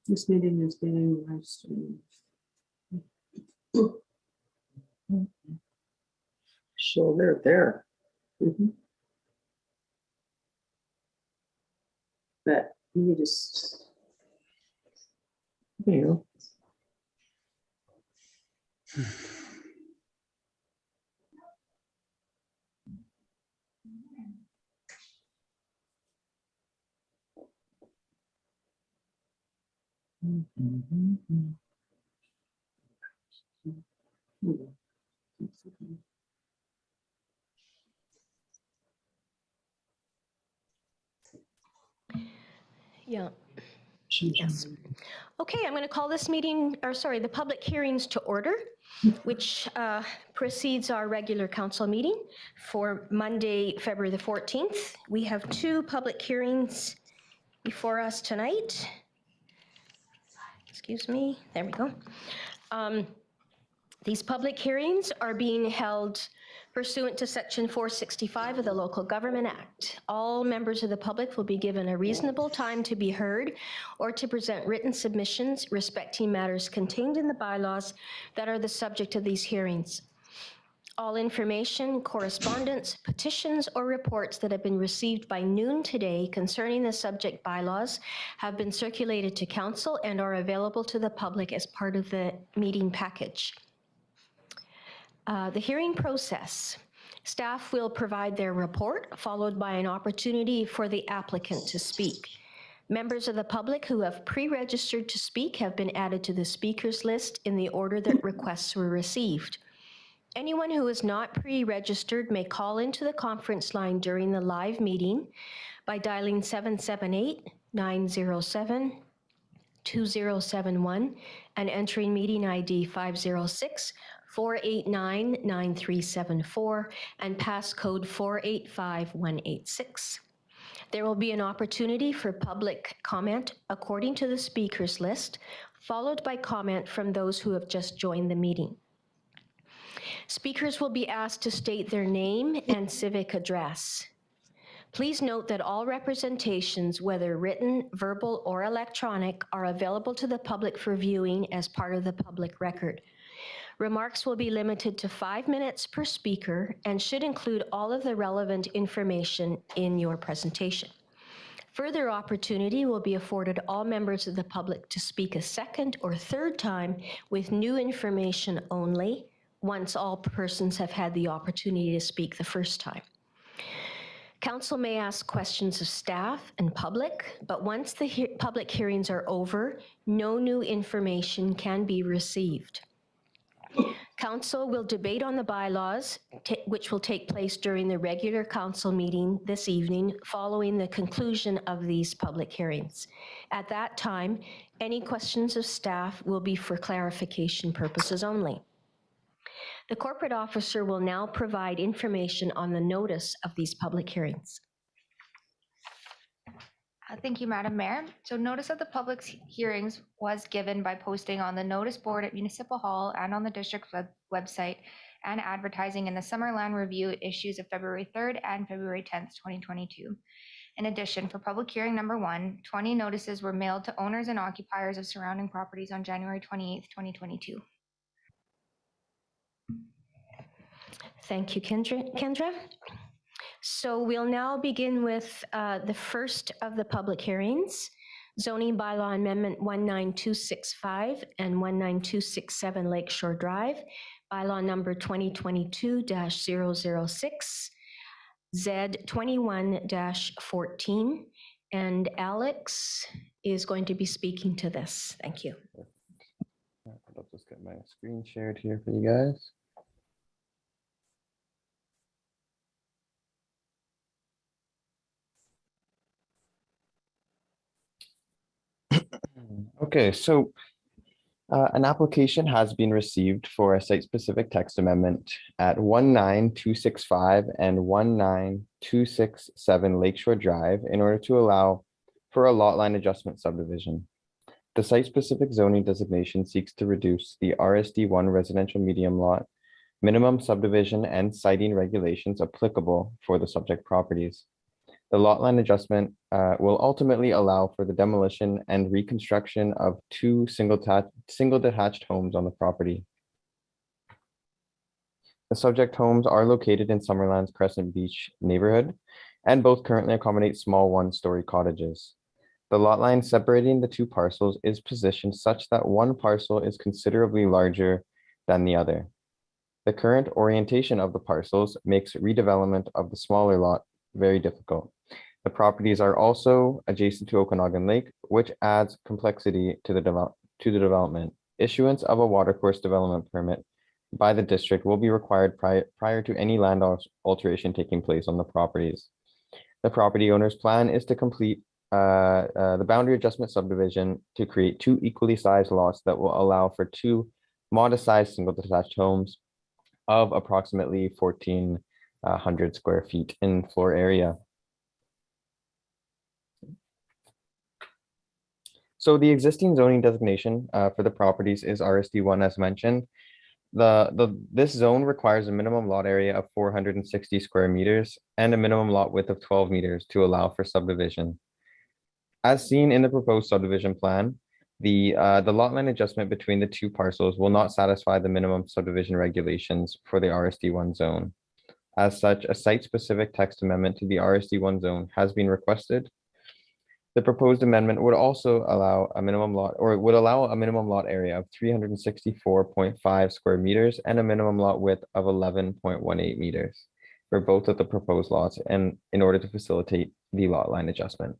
This meeting is being live streamed. So they're there. But you just, There you go. Yeah. Yes. Okay, I'm going to call this meeting, or sorry, the public hearings to order, which precedes our regular council meeting for Monday, February the 14th. We have two public hearings before us tonight. Excuse me, there we go. These public hearings are being held pursuant to Section 465 of the Local Government Act. All members of the public will be given a reasonable time to be heard or to present written submissions respecting matters contained in the bylaws that are the subject of these hearings. All information, correspondence, petitions, or reports that have been received by noon today concerning the subject bylaws have been circulated to council and are available to the public as part of the meeting package. The hearing process. Staff will provide their report, followed by an opportunity for the applicant to speak. Members of the public who have pre-registered to speak have been added to the speakers list in the order that requests were received. Anyone who is not pre-registered may call into the conference line during the live meeting by dialing 778-907-2071 and entering meeting ID 506-489-9374 and passcode 485186. There will be an opportunity for public comment according to the speakers list, followed by comment from those who have just joined the meeting. Speakers will be asked to state their name and civic address. Please note that all representations, whether written, verbal, or electronic, are available to the public for viewing as part of the public record. Remarks will be limited to 5 minutes per speaker and should include all of the relevant information in your presentation. Further opportunity will be afforded all members of the public to speak a second or third time with new information only, once all persons have had the opportunity to speak the first time. Council may ask questions of staff and public, but once the public hearings are over, no new information can be received. Council will debate on the bylaws, which will take place during the regular council meeting this evening following the conclusion of these public hearings. At that time, any questions of staff will be for clarification purposes only. The corporate officer will now provide information on the notice of these public hearings. Thank you, Madam Mayor. So notice of the public hearings was given by posting on the notice board at Municipal Hall and on the district website and advertising in the Summerland Review issues of February 3rd and February 10th, 2022. In addition, for public hearing number 1, 20 notices were mailed to owners and occupiers of surrounding properties on January 28th, 2022. Thank you, Kendra. So we'll now begin with the first of the public hearings, Zoning Bylaw Amendment 19265 and 19267 Lakeshore Drive, Bylaw number 2022-006, Z21-14, and Alex is going to be speaking to this. Thank you. I'll just get my screen shared here for you guys. Okay, so an application has been received for a site-specific text amendment at 19265 and 19267 Lakeshore Drive in order to allow for a lot line adjustment subdivision. The site-specific zoning designation seeks to reduce the RSD1 residential medium lot minimum subdivision and siting regulations applicable for the subject properties. The lot line adjustment will ultimately allow for the demolition and reconstruction of two single detached homes on the property. The subject homes are located in Summerland's Crescent Beach neighborhood, and both currently accommodate small one-story cottages. The lot line separating the two parcels is positioned such that one parcel is considerably larger than the other. The current orientation of the parcels makes redevelopment of the smaller lot very difficult. The properties are also adjacent to Okanagan Lake, which adds complexity to the development. Issuance of a watercourse development permit by the district will be required prior to any land alteration taking place on the properties. The property owner's plan is to complete the boundary adjustment subdivision to create two equally sized lots that will allow for two modest-sized single detached homes of approximately 1,400 square feet in floor area. So the existing zoning designation for the properties is RSD1 as mentioned. This zone requires a minimum lot area of 460 square meters and a minimum lot width of 12 meters to allow for subdivision. As seen in the proposed subdivision plan, the lot line adjustment between the two parcels will not satisfy the minimum subdivision regulations for the RSD1 zone. As such, a site-specific text amendment to the RSD1 zone has been requested. The proposed amendment would also allow a minimum lot, or would allow a minimum lot area of 364.5 square meters and a minimum lot width of 11.18 meters for both of the proposed lots, and in order to facilitate the lot line adjustment.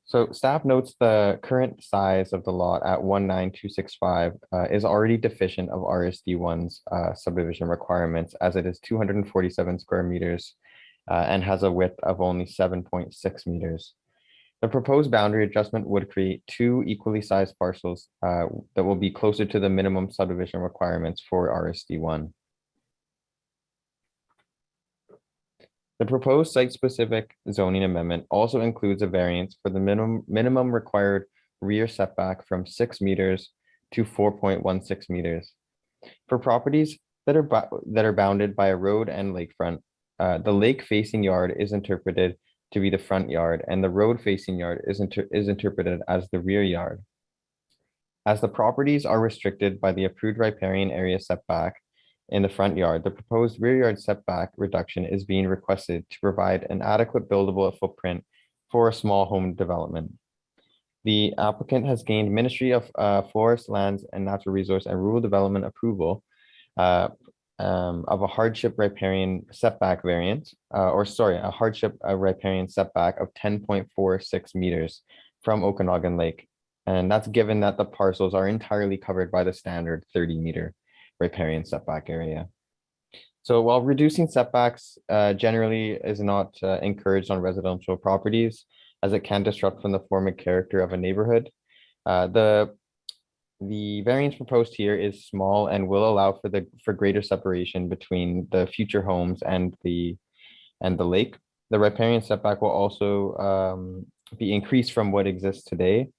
So staff notes the current size of the lot at 19265 is already deficient of RSD1's subdivision requirements, as it is 247 square meters and has a width of only 7.6 meters. The proposed boundary adjustment would create two equally sized parcels that will be closer to the minimum subdivision requirements for RSD1. The proposed site-specific zoning amendment also includes a variance for the minimum required rear setback from 6 meters to 4.16 meters. For properties that are bounded by a road and lakefront, the lake-facing yard is interpreted to be the front yard, and the road-facing yard is interpreted as the rear yard. As the properties are restricted by the approved riparian area setback in the front yard, the proposed rear yard setback reduction is being requested to provide an adequate buildable footprint for a small home development. The applicant has gained Ministry of Forest, Lands and Natural Resource and Rural Development approval of a hardship riparian setback variant, a hardship riparian setback of 10.46 meters from Okanagan Lake. And that's given that the parcels are entirely covered by the standard 30-meter riparian setback area. So while reducing setbacks generally is not encouraged on residential properties, as it can disrupt from the form and character of a neighborhood, the variance proposed here is small and will allow for greater separation between the future homes and the lake. The riparian setback will also be increased from what exists today,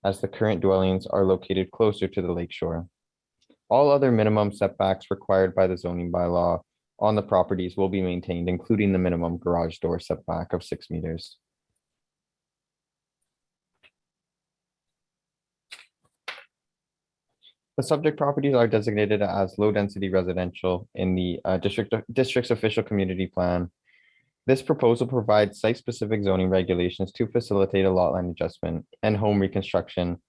as the current dwellings are located closer to the lakeshore. All other minimum setbacks required by the zoning bylaw on the properties will be maintained, including the minimum garage door setback of 6 meters. The subject properties are designated as low-density residential in the district's official community plan. This proposal provides site-specific zoning regulations to facilitate a lot line adjustment and home reconstruction,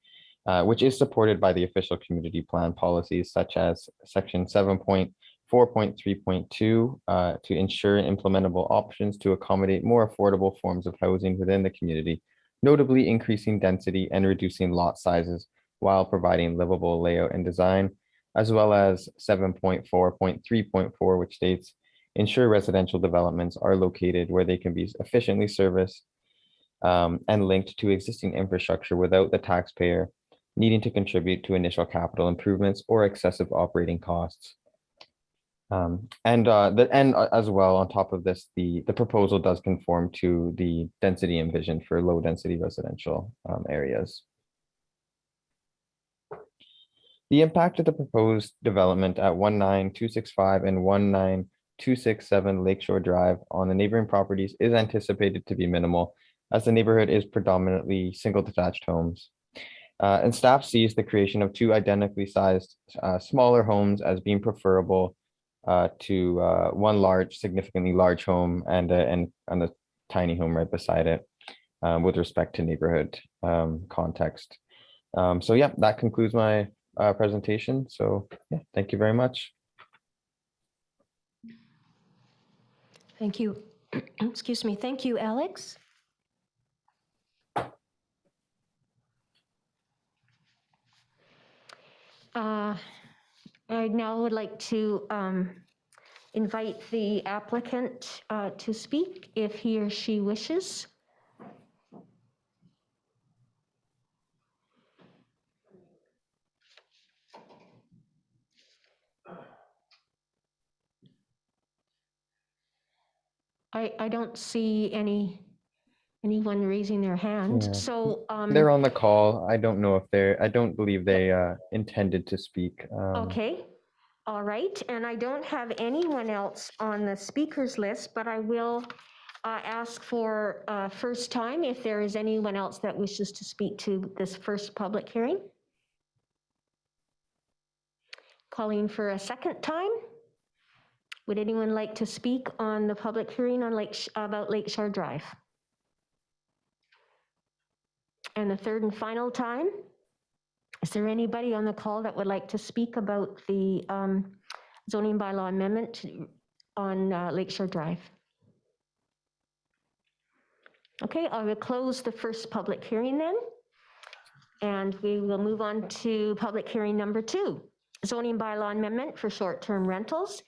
which is supported by the official community plan policies such as section 7.4.3.2 to ensure implementable options to accommodate more affordable forms of housing within the community, notably increasing density and reducing lot sizes while providing livable layout and design, as well as 7.4.3.4, which states, ensure residential developments are located where they can be efficiently serviced and linked to existing infrastructure without the taxpayer needing to contribute to initial capital improvements or excessive operating costs. And as well, on top of this, the proposal does conform to the density envisioned for low density residential areas. The impact of the proposed development at 19265 and 267 Lakeshore Drive on the neighboring properties is anticipated to be minimal, as the neighborhood is predominantly single detached homes. And staff sees the creation of two identically sized smaller homes as being preferable to one large, significantly large home and a tiny home right beside it, with respect to neighborhood context. So yeah, that concludes my presentation. So yeah, thank you very much. Thank you. Excuse me. Thank you, Alex. I now would like to invite the applicant to speak if he or she wishes. I don't see anyone raising their hand. Yeah. So They're on the call. I don't know if I don't believe they intended to speak. okay. All right. And I don't have anyone else on the speakers list, but I will ask for first time if there is anyone else that wishes to speak to this first public hearing. Calling for a second time. Would anyone like to speak on the public hearing on about Lakeshore Drive? And the third and final time, is there anybody on the call that would like to speak about the zoning bylaw amendment on Lakeshore Drive? Okay, I will close the first public hearing then. And we will move on to public hearing number 2, zoning bylaw amendment for short-term rentals.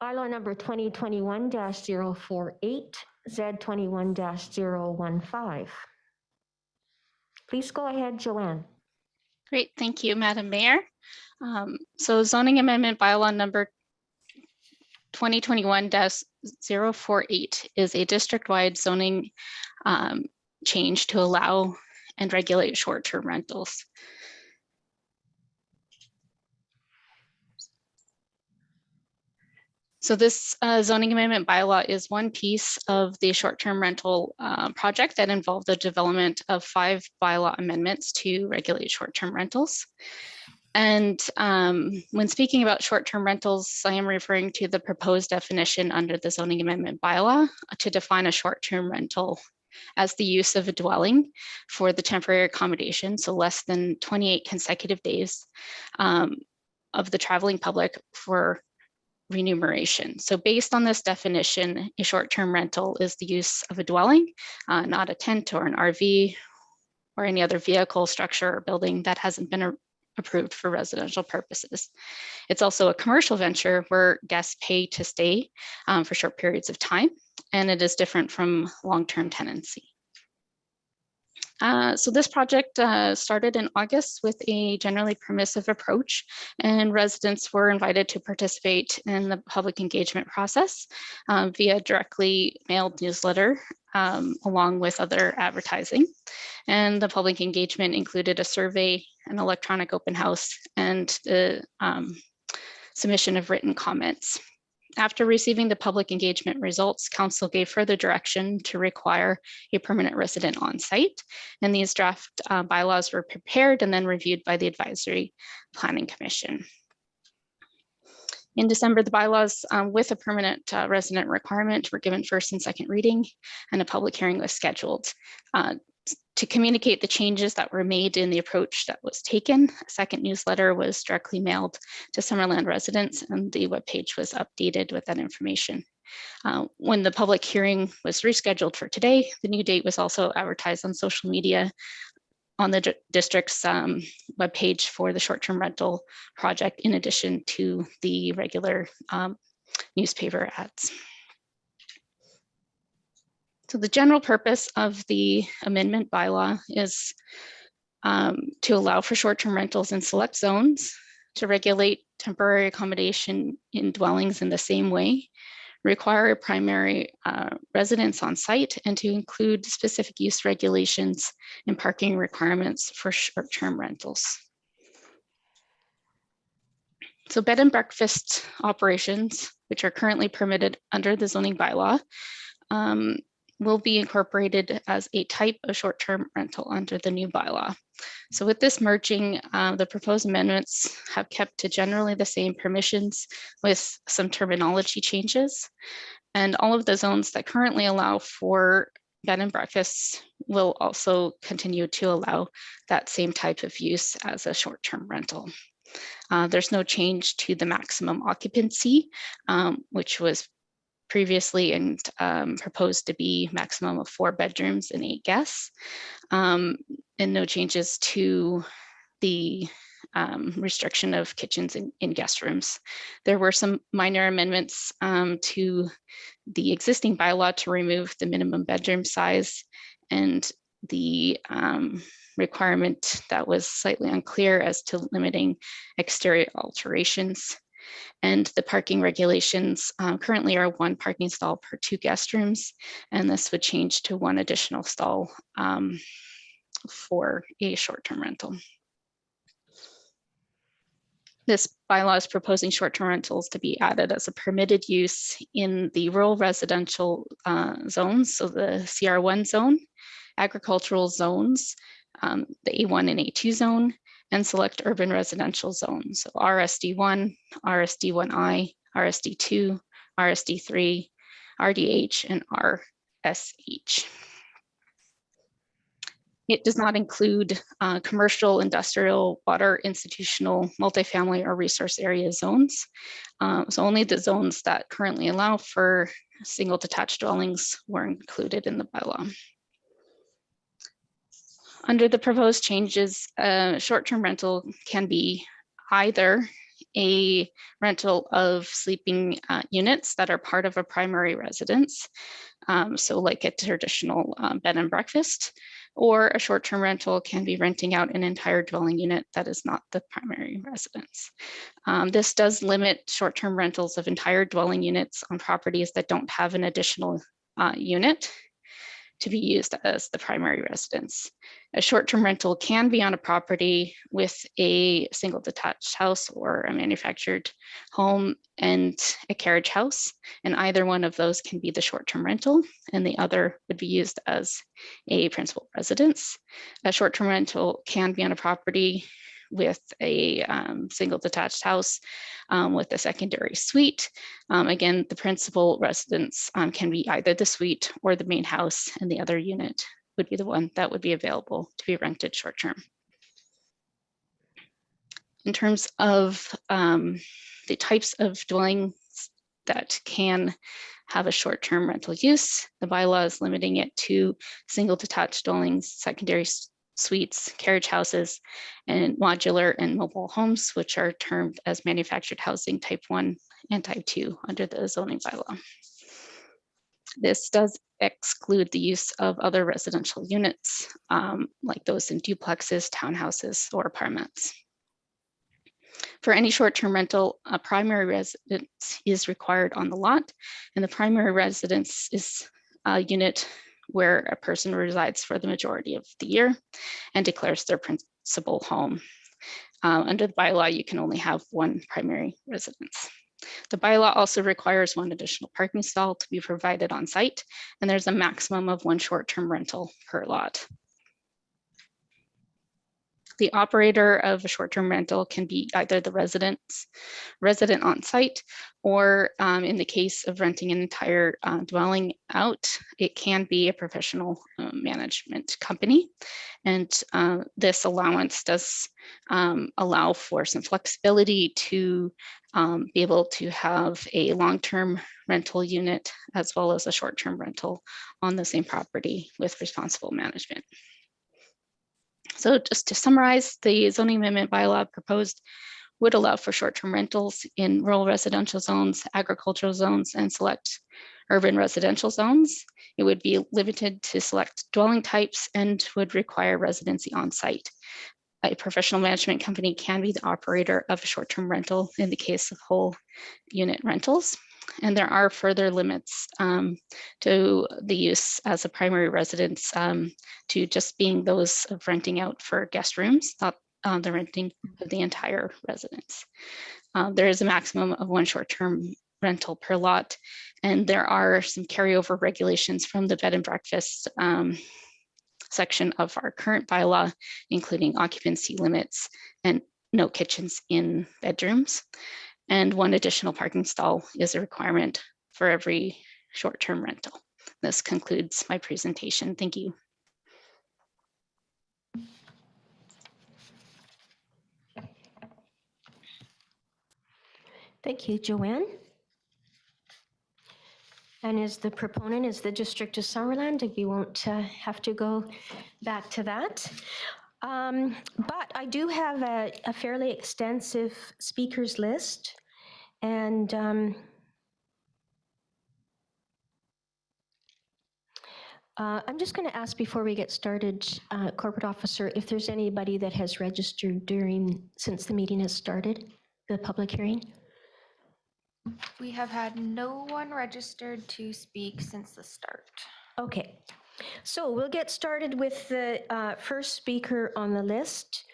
Bylaw number 2021-048, Z21-015. Please go ahead, Joanne. Great, thank you, Madam Mayor. So zoning amendment bylaw number 2021-048 is a district-wide zoning change to allow and regulate short-term rentals. So this zoning amendment bylaw is one piece of the short-term rental project that involved the development of 5 bylaw amendments to regulate short-term rentals. And when speaking about short-term rentals, I am referring to the proposed definition under the zoning amendment bylaw to define a short-term rental as the use of a dwelling for the temporary accommodation, so less than 28 consecutive days of the traveling public for remuneration. So based on this definition, a short-term rental is the use of a dwelling, not a tent or an RV or any other vehicle, structure, or building that hasn't been approved for residential purposes. It's also a commercial venture where guests pay to stay for short periods of time, and it is different from long-term tenancy. So this project started in August with a generally permissive approach, and residents were invited to participate in the public engagement process via directly mailed newsletter along with other advertising. And the public engagement included a survey, an electronic open house, and the submission of written comments. After receiving the public engagement results, council gave further direction to require a permanent resident on site. And these draft bylaws were prepared and then reviewed by the Advisory Planning Commission. In December, the bylaws with a permanent resident requirement were given first and second reading, and a public hearing was scheduled. To communicate the changes that were made in the approach that was taken, a second newsletter was directly mailed to Summerland residents, and the webpage was updated with that information. When the public hearing was rescheduled for today, the new date was also advertised on social media on the district's webpage for the short-term rental project, in addition to the regular newspaper ads. So the general purpose of the amendment bylaw is to allow for short-term rentals in select zones, to regulate temporary accommodation in dwellings in the same way, require a primary residence on site, and to include specific use regulations and parking requirements for short-term rentals. So bed and breakfast operations, which are currently permitted under the zoning bylaw, will be incorporated as a type of short-term rental under the new bylaw. So with this merging, the proposed amendments have kept to generally the same permissions with some terminology changes. And all of the zones that currently allow for bed and breakfasts will also continue to allow that same type of use as a short-term rental. There's no change to the maximum occupancy, which was previously and proposed to be maximum of 4 bedrooms and 8 guests, and no changes to the restriction of kitchens in guest rooms. There were some minor amendments to the existing bylaw to remove the minimum bedroom size and the requirement that was slightly unclear as to limiting exterior alterations. And the parking regulations currently are 1 parking stall per 2 guest rooms, and this would change to 1 additional stall for a short-term rental. This bylaw is proposing short-term rentals to be added as a permitted use in the rural residential zones, so the CR1 zone, agricultural zones, the A1 and A2 zone, and select urban residential zones, so RSD1, RSD1I, RSD2, RSD3, RDH, and RSH. It does not include commercial, industrial, water, institutional, multifamily, or resource area zones. So only the zones that currently allow for single detached dwellings were included in the bylaw. Under the proposed changes, short-term rental can be either a rental of sleeping units that are part of a primary residence, so like a traditional bed and breakfast, or a short-term rental can be renting out an entire dwelling unit that is not the primary residence. This does limit short-term rentals of entire dwelling units on properties that don't have an additional unit to be used as the primary residence. A short-term rental can be on a property with a single detached house or a manufactured home and a carriage house, and either one of those can be the short-term rental, and the other would be used as a principal residence. A short-term rental can be on a property with a single detached house with a secondary suite. Again, the principal residence can be either the suite or the main house, and the other unit would be the one that would be available to be rented short-term. In terms of the types of dwellings that can have a short-term rental use, the bylaw is limiting it to single detached dwellings, secondary suites, carriage houses, and modular and mobile homes, which are termed as manufactured housing type 1 and type 2 under the zoning bylaw. This does exclude the use of other residential units, like those in duplexes, townhouses, or apartments. For any short-term rental, a primary residence is required on the lot, and the primary residence is a unit where a person resides for the majority of the year and declares their principal home. Under the bylaw, you can only have 1 primary residence. The bylaw also requires 1 additional parking stall to be provided on site, and there's a maximum of 1 short-term rental per lot. The operator of a short-term rental can be either the resident on site, or in the case of renting an entire dwelling out, it can be a professional management company. And this allowance does allow for some flexibility to be able to have a long-term rental unit as well as a short-term rental on the same property with responsible management. So just to summarize, the zoning amendment bylaw proposed would allow for short-term rentals in rural residential zones, agricultural zones, and select urban residential zones. It would be limited to select dwelling types and would require residency on site. A professional management company can be the operator of a short-term rental in the case of whole unit rentals. And there are further limits to the use as a primary residence to just being those of renting out for guest rooms, not the renting of the entire residence. There is a maximum of 1 short-term rental per lot, and there are some carryover regulations from the bed and breakfast section of our current bylaw, including occupancy limits and no kitchens in bedrooms. And 1 additional parking stall is a requirement for every short-term rental. This concludes my presentation. Thank you. Thank you, Joanne. And as the proponent is the District of Summerland, we won't have to go back to that. But I do have a fairly extensive speakers list, and I'm just going to ask before we get started, Corporate Officer, if there's anybody that has registered since the meeting has started, the public hearing. We have had no one registered to speak since the start. Okay, so we'll get started with the first speaker on the list.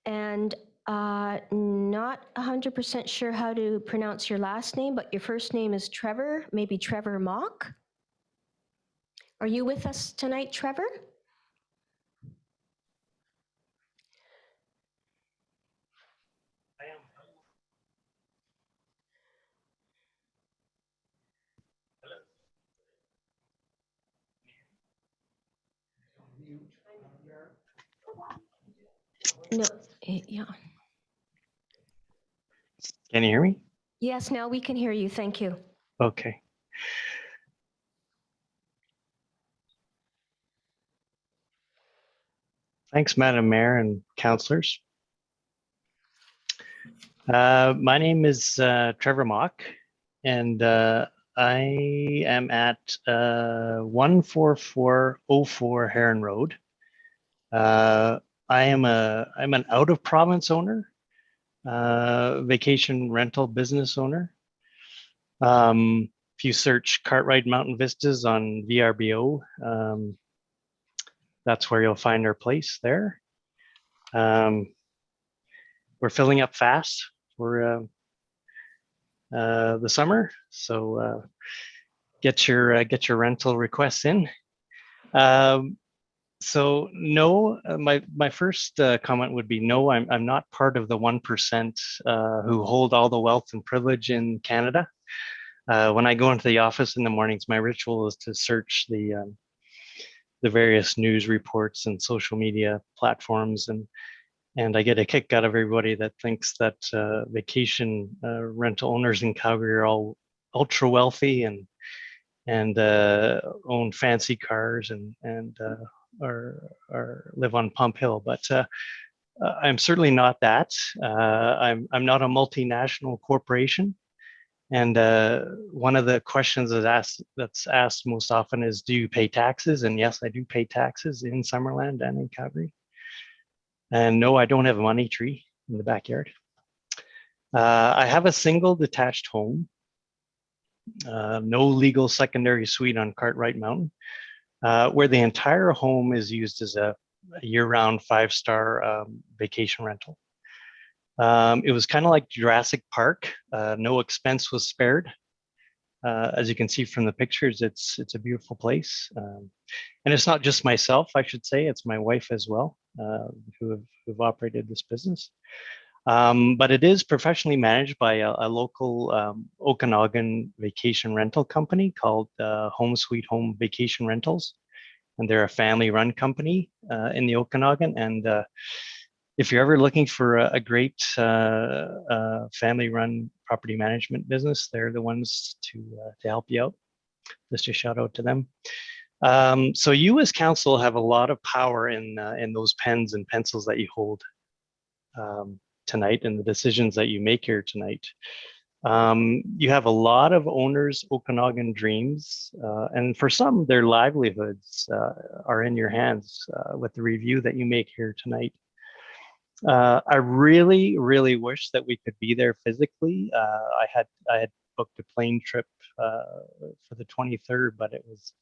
And not 100% sure how to pronounce your last name, but your first name is Trevor, maybe Trevor Mock. Are you with us tonight, Trevor? I am. No, yeah. Can you hear me? Yes, now we can hear you. Thank you. Okay. Thanks, Madam Mayor and councillors. My name is Trevor Mock, and I am at 14404 Heron Road. I'm an out of province owner, vacation rental business owner. If you search Cartwright Mountain Vistas on VRBO, that's where you'll find our place there. We're filling up fast for the summer, so get your rental requests in. So no, my first comment would be no. I'm not part of the 1% who hold all the wealth and privilege in Canada. When I go into the office in the mornings, my ritual is to search the various news reports and social media platforms, and I get a kick out of everybody that thinks that vacation rental owners in Calgary are all ultra wealthy and own fancy cars and or live on Pump Hill, but I'm certainly not that. I'm not a multinational corporation. And one of the questions that's asked most often is, do you pay taxes? And yes, I do pay taxes in Summerland and in Calgary. And no, I don't have a money tree in the backyard. I have a single detached home, no legal secondary suite on Cartwright Mountain, where the entire home is used as a year-round 5-star vacation rental. It was kind of like Jurassic Park. No expense was spared. As you can see from the pictures, it's a beautiful place. And it's not just myself, I should say, it's my wife as well, who've operated this business. But it is professionally managed by a local Okanagan vacation rental company called Home Sweet Home Vacation Rentals. And they're a family-run company in the Okanagan. And if you're ever looking for a great family-run property management business, they're the ones to help you out. Just a shout out to them. So you as council have a lot of power in those pens and pencils that you hold tonight and the decisions that you make here tonight. You have a lot of owners' Okanagan dreams, and for some, their livelihoods are in your hands with the review that you make here tonight. I really, really wish that we could be there physically. I had booked a plane trip for the 23rd, but it was,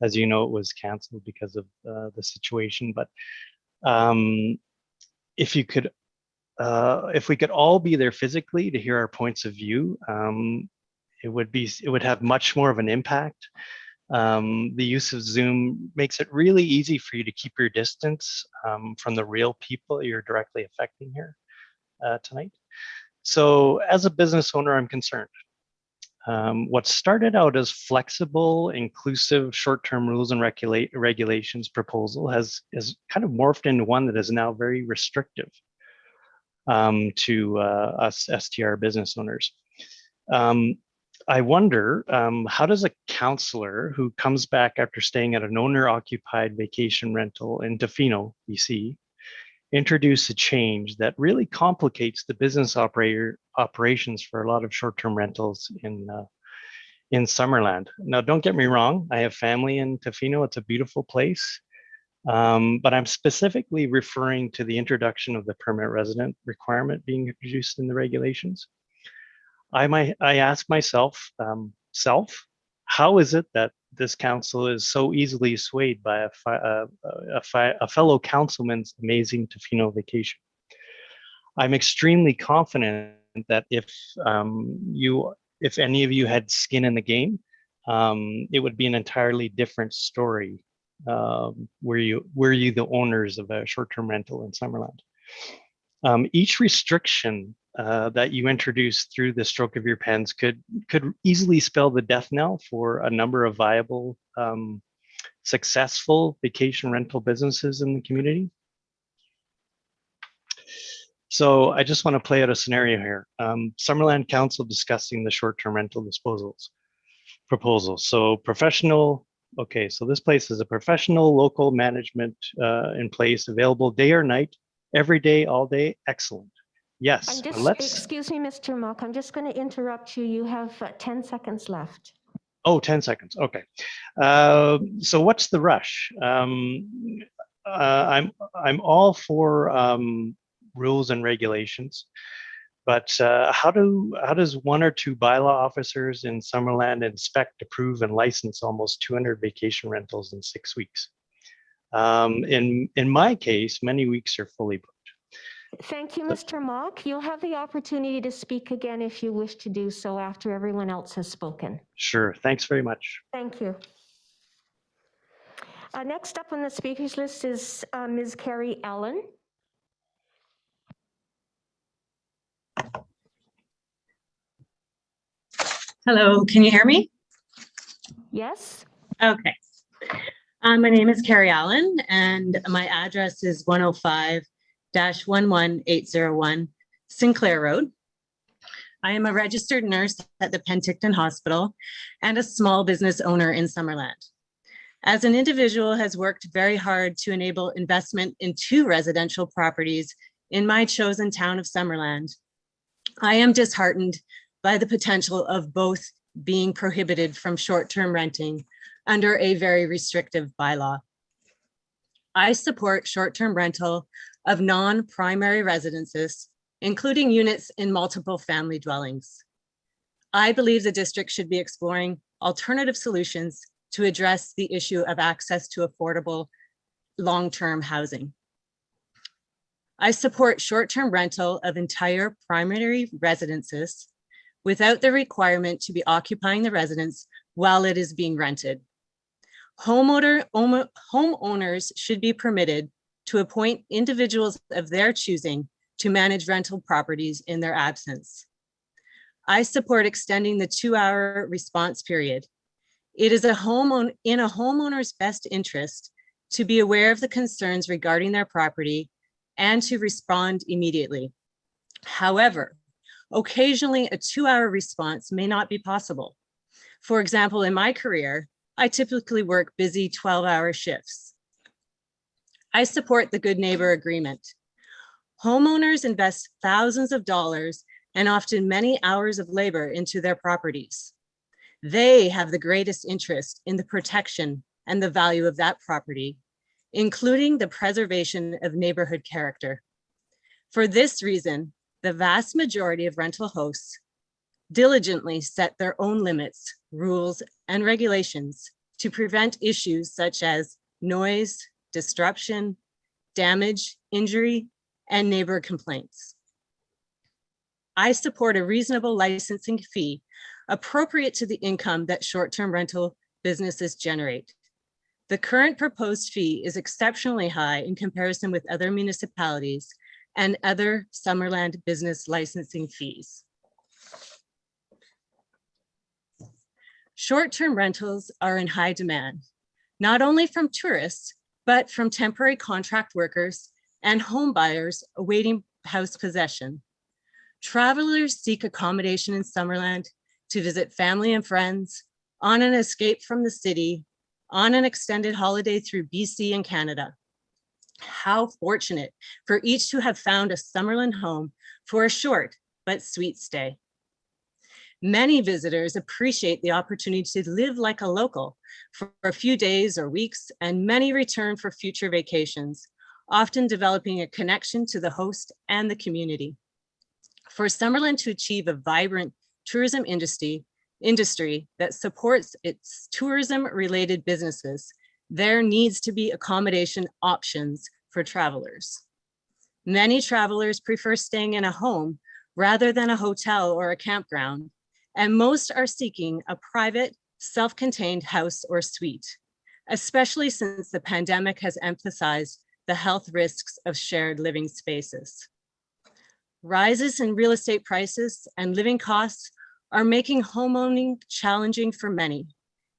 as you know, it was canceled because of the situation. But if you could, if we could all be there physically to hear our points of view, it would have much more of an impact. The use of Zoom makes it really easy for you to keep your distance from the real people you're directly affecting here tonight. So as a business owner, I'm concerned. What started out as flexible, inclusive, short-term rules and regulations proposal has kind of morphed into one that is now very restrictive to us STR business owners. I wonder, how does a counselor who comes back after staying at an owner-occupied vacation rental in Tofino, BC, introduce a change that really complicates the business operations for a lot of short-term rentals in Summerland? Now, don't get me wrong, I have family in Tofino. It's a beautiful place, but I'm specifically referring to the introduction of the permanent resident requirement being introduced in the regulations. I ask myself, how is it that this council is so easily swayed by a fellow councilman's amazing Tofino vacation? I'm extremely confident that if any of you had skin in the game, it would be an entirely different story. Were you the owners of a short-term rental in Summerland? Each restriction that you introduce through the stroke of your pens could easily spell the death knell for a number of viable, successful vacation rental businesses in the community. So I just want to play out a scenario here. Summerland Council discussing the short-term rental proposals. So professional, okay, so this place is a professional local management in place, available day or night, every day, all day, excellent. Yes, Excuse me, Mr. Mock, I'm just going to interrupt you. You have 10 seconds left. Oh, 10 seconds, okay. So what's the rush? I'm all for rules and regulations, but how does one or two bylaw officers in Summerland inspect, approve, and license almost 200 vacation rentals in 6 weeks? In my case, many weeks are fully booked. Thank you, Mr. Mock. You'll have the opportunity to speak again if you wish to do so after everyone else has spoken. Sure, thanks very much. Thank you. Next up on the speakers list is Ms. Carrie Allen. Hello, can you hear me? Yes. Okay. My name is Carrie Allen and my address is 105-11801 Sinclair Road. I am a registered nurse at the Penticton Hospital and a small business owner in Summerland. As an individual has worked very hard to enable investment in 2 residential properties in my chosen town of Summerland, I am disheartened by the potential of both being prohibited from short-term renting under a very restrictive bylaw. I support short-term rental of non-primary residences, including units in multiple family dwellings. I believe the district should be exploring alternative solutions to address the issue of access to affordable long-term housing. I support short-term rental of entire primary residences without the requirement to be occupying the residence while it is being rented. Homeowners should be permitted to appoint individuals of their choosing to manage rental properties in their absence. I support extending the 2-hour response period. It is in a homeowner's best interest to be aware of the concerns regarding their property and to respond immediately. However, occasionally a 2-hour response may not be possible. For example, in my career, I typically work busy 12-hour shifts. I support the Good Neighbor Agreement. Homeowners invest thousands of dollars and often many hours of labor into their properties. They have the greatest interest in the protection and the value of that property, including the preservation of neighborhood character. For this reason, the vast majority of rental hosts diligently set their own limits, rules, and regulations to prevent issues such as noise, disruption, damage, injury, and neighbor complaints. I support a reasonable licensing fee appropriate to the income that short-term rental businesses generate. The current proposed fee is exceptionally high in comparison with other municipalities and other Summerland business licensing fees. Short-term rentals are in high demand, not only from tourists, but from temporary contract workers and home buyers awaiting house possession. Travelers seek accommodation in Summerland to visit family and friends, on an escape from the city, on an extended holiday through BC and Canada. How fortunate for each to have found a Summerland home for a short but sweet stay. Many visitors appreciate the opportunity to live like a local for a few days or weeks, and many return for future vacations, often developing a connection to the host and the community. For Summerland to achieve a vibrant tourism industry that supports its tourism-related businesses, there needs to be accommodation options for travelers. Many travelers prefer staying in a home rather than a hotel or a campground, and most are seeking a private, self-contained house or suite, especially since the pandemic has emphasized the health risks of shared living spaces. Rises in real estate prices and living costs are making homeowning challenging for many.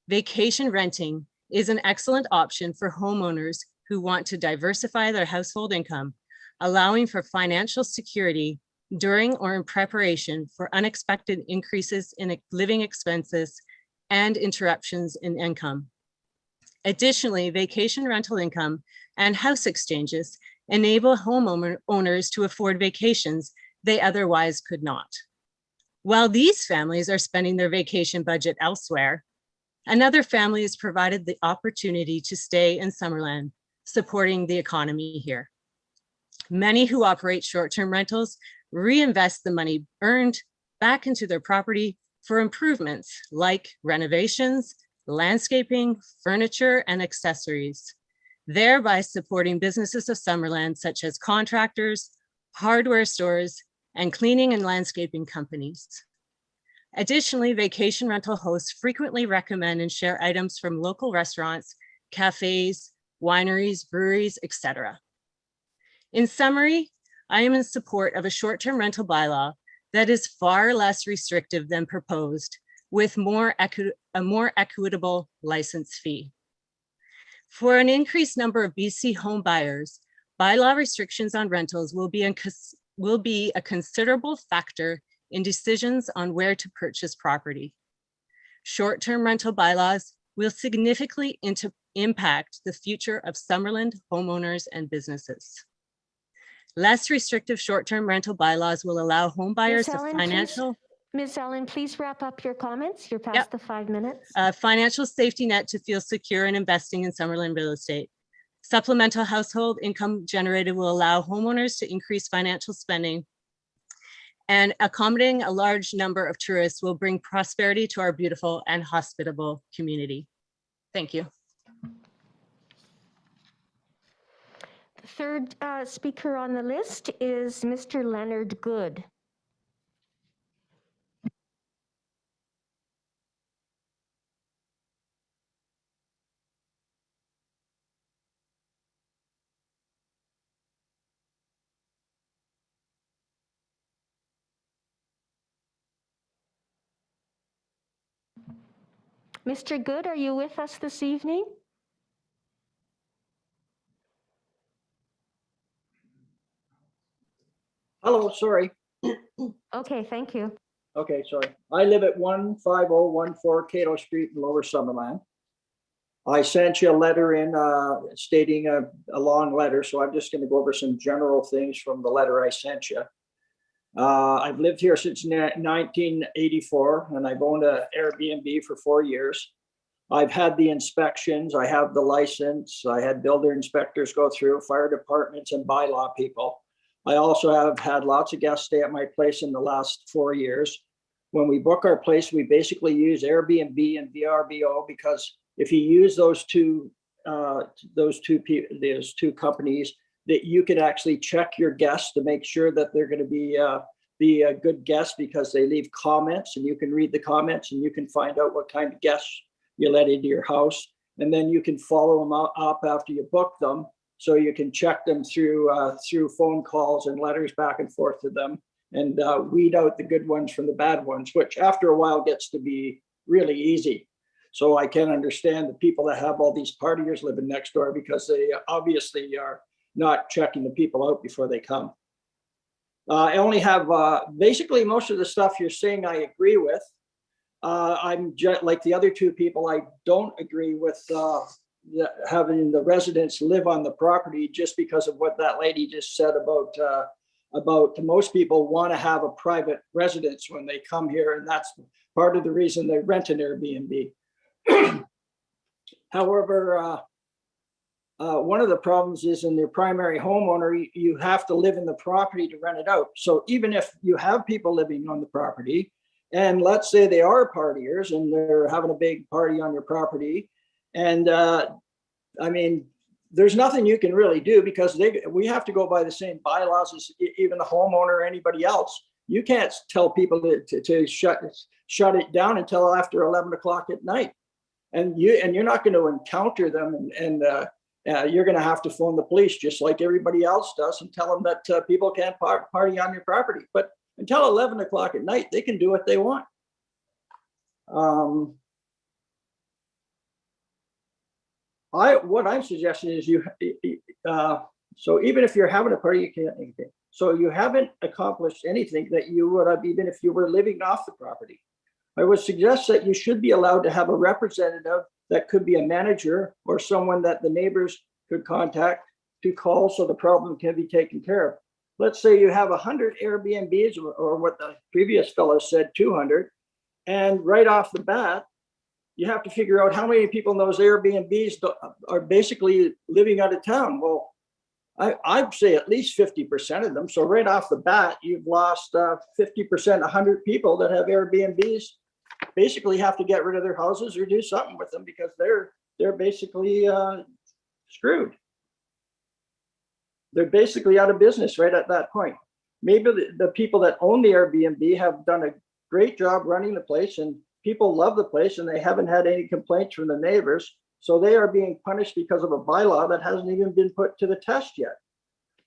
Vacation renting is an excellent option for homeowners who want to diversify their household income, allowing for financial security during or in preparation for unexpected increases in living expenses and interruptions in income. Additionally, vacation rental income and house exchanges enable homeowners to afford vacations they otherwise could not. While these families are spending their vacation budget elsewhere, another family is provided the opportunity to stay in Summerland, supporting the economy here. Many who operate short-term rentals reinvest the money earned back into their property for improvements like renovations, landscaping, furniture, and accessories, thereby supporting businesses of Summerland such as contractors, hardware stores, and cleaning and landscaping companies. Additionally, vacation rental hosts frequently recommend and share items from local restaurants, cafes, wineries, breweries, etc. In summary, I am in support of a short-term rental bylaw that is far less restrictive than proposed, with a more equitable license fee. For an increased number of BC home buyers, bylaw restrictions on rentals will be a considerable factor in decisions on where to purchase property. Short-term rental bylaws will significantly impact the future of Summerland homeowners and businesses. Less restrictive short-term rental bylaws will allow home buyers Ms. of Allen, financial. Ms. Allen, please wrap up your comments. You're past the 5 minutes. Financial safety net to feel secure in investing in Summerland real estate. Supplemental household income generated will allow homeowners to increase financial spending, and accommodating a large number of tourists will bring prosperity to our beautiful and hospitable community. Thank you. The third speaker on the list is Mr. Leonard Good. Mr. Good, are you with us this evening? Hello, sorry. Okay, thank you. Okay, sorry. I live at 15014 Cato Street in Lower Summerland. I sent you a letter in stating a long letter, so I'm just going to go over some general things from the letter I sent you. I've lived here since 1984, and I've owned an Airbnb for 4 years. I've had the inspections, I have the license, I had builder inspectors go through, fire departments and bylaw people. I also have had lots of guests stay at my place in the last 4 years. When we book our place, we basically use Airbnb and VRBO, because if you use those two companies, that you can actually check your guests to make sure that they're going to be a good guest because they leave comments, and you can read the comments and you can find out what kind of guests you let into your house. And then you can follow them up after you book them. So you can check them through phone calls and letters back and forth to them, and weed out the good ones from the bad ones, which after a while gets to be really easy. So I can understand the people that have all these partiers living next door because they obviously are not checking the people out before they come. I only have basically most of the stuff you're saying I agree with. I'm just like the other two people, I don't agree with having the residents live on the property, just because of what that lady just said about most people want to have a private residence when they come here, and that's part of the reason they rent an Airbnb. However, one of the problems is in their primary homeowner, you have to live in the property to rent it out. So even if you have people living on the property, and let's say they are partiers and they're having a big party on your property, and I mean, there's nothing you can really do because we have to go by the same bylaws as even the homeowner or anybody else. You can't tell people to shut it down until after 11 o'clock at night. And you're not going to encounter them, and you're going to have to phone the police just like everybody else does and tell them that people can't party on your property. But until 11 o'clock at night, they can do what they want. What I'm suggesting is so even if you're having a party, you can't. So you haven't accomplished anything that you would have even if you were living off the property. I would suggest that you should be allowed to have a representative that could be a manager or someone that the neighbors could contact to call so the problem can be taken care of. Let's say you have 100 Airbnbs or what the previous fellow said, 200, and right off the bat, you have to figure out how many people in those Airbnbs are basically living out of town. Well, I'd say at least 50% of them. So right off the bat, you've lost 50%, 100 people that have Airbnbs basically have to get rid of their houses or do something with them because they're basically screwed. They're basically out of business right at that point. Maybe the people that own the Airbnb have done a great job running the place and people love the place and they haven't had any complaints from the neighbors. So they are being punished because of a bylaw that hasn't even been put to the test yet.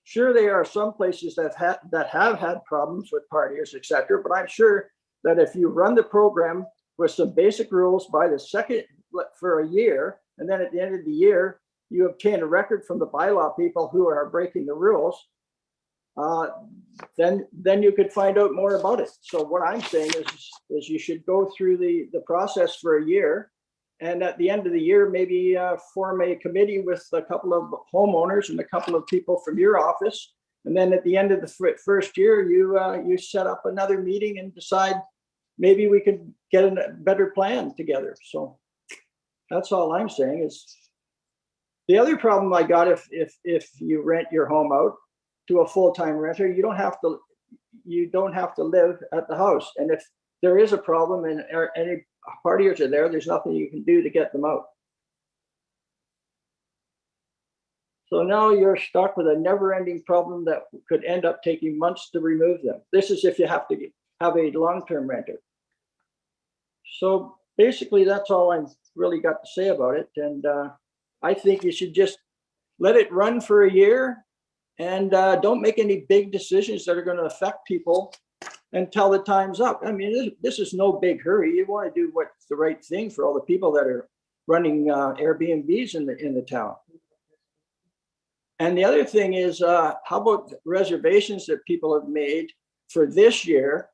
Sure, there are some places that have had problems with partiers, etc. But I'm sure that if you run the program with some basic rules by the second for a year, and then at the end of the year, you obtain a record from the bylaw people who are breaking the rules, then you could find out more about it. So what I'm saying is you should go through the process for a year. And at the end of the year, maybe form a committee with a couple of homeowners and a couple of people from your office. And then at the end of the first year, you set up another meeting and decide maybe we could get a better plan together. So that's all I'm saying is the other problem I got if you rent your home out to a full-time renter, you don't have to live at the house. And if there is a problem and any partiers are there, there's nothing you can do to get them out. So now you're stuck with a never-ending problem that could end up taking months to remove them. This is if you have to have a long-term renter. So basically, that's all I've really got to say about it. And I think you should just let it run for a year and don't make any big decisions that are going to affect people until the time's up. I mean, this is no big hurry. You want to do what's the right thing for all the people that are running Airbnbs in the town. And the other thing is, how about reservations that people have made for this year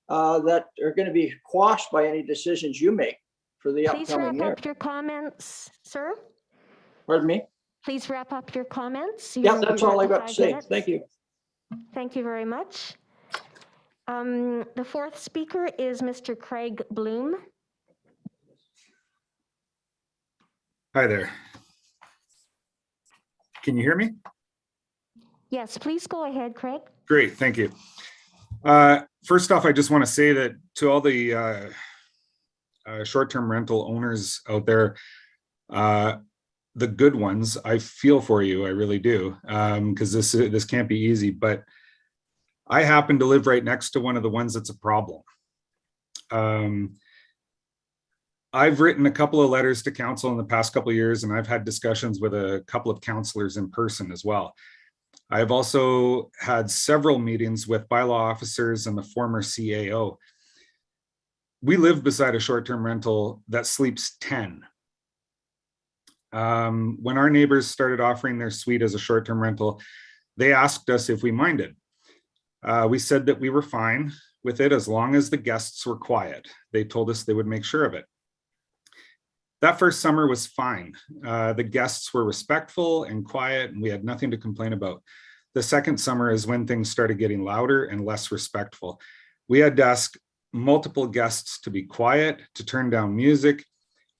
that are going to be quashed by any decisions you make for the Please upcoming wrap year? up your comments, sir. Pardon me? Please wrap up your comments. Yeah, that's all I got to say. Minutes. Thank you. Thank you very much. The fourth speaker is Mr. Craig Bloom. Hi there. Can you hear me? Yes, please go ahead, Craig. Great, thank you. First off, I just want to say that to all the short-term rental owners out there, the good ones, I feel for you. I really do. Because this can't be easy, but I happen to live right next to one of the ones that's a problem. I've written a couple of letters to council in the past couple of years, and I've had discussions with a couple of councillors in person as well. I've also had several meetings with bylaw officers and the former CAO. We live beside a short-term rental that sleeps 10. When our neighbors started offering their suite as a short-term rental, they asked us if we minded. We said that we were fine with it as long as the guests were quiet. They told us they would make sure of it. That first summer was fine. The guests were respectful and quiet, and we had nothing to complain about. The second summer is when things started getting louder and less respectful. We had to ask multiple guests to be quiet, to turn down music,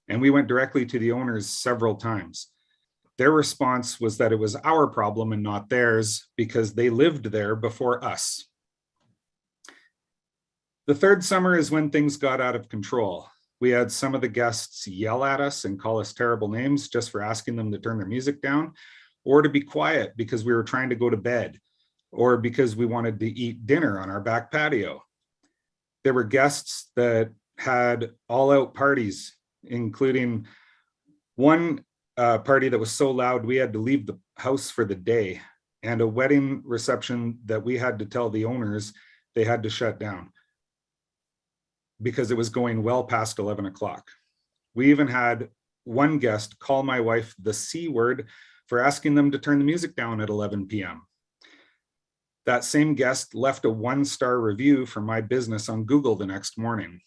and we went directly to the owners several times. Their response was that it was our problem and not theirs because they lived there before us. The third summer is when things got out of control. We had some of the guests yell at us and call us terrible names just for asking them to turn their music down, or to be quiet because we were trying to go to bed, or because we wanted to eat dinner on our back patio. There were guests that had all-out parties, including one party that was so loud we had to leave the house for the day, and a wedding reception that we had to tell the owners they had to shut down because it was going well past 11 o'clock. We even had one guest call my wife the C word for asking them to turn the music down at 11 p.m. That same guest left a 1-star review for my business on Google the next morning.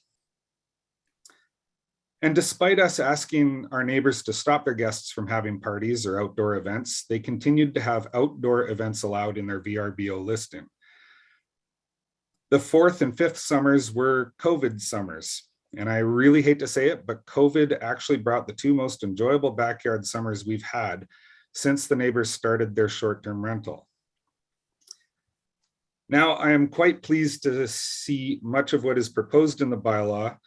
And despite us asking our neighbors to stop their guests from having parties or outdoor events, they continued to have outdoor events allowed in their VRBO listing. The fourth and fifth summers were COVID summers. And I really hate to say it, but COVID actually brought the two most enjoyable backyard summers we've had since the neighbors started their short-term rental. Now, I am quite pleased to see much of what is proposed in the bylaw.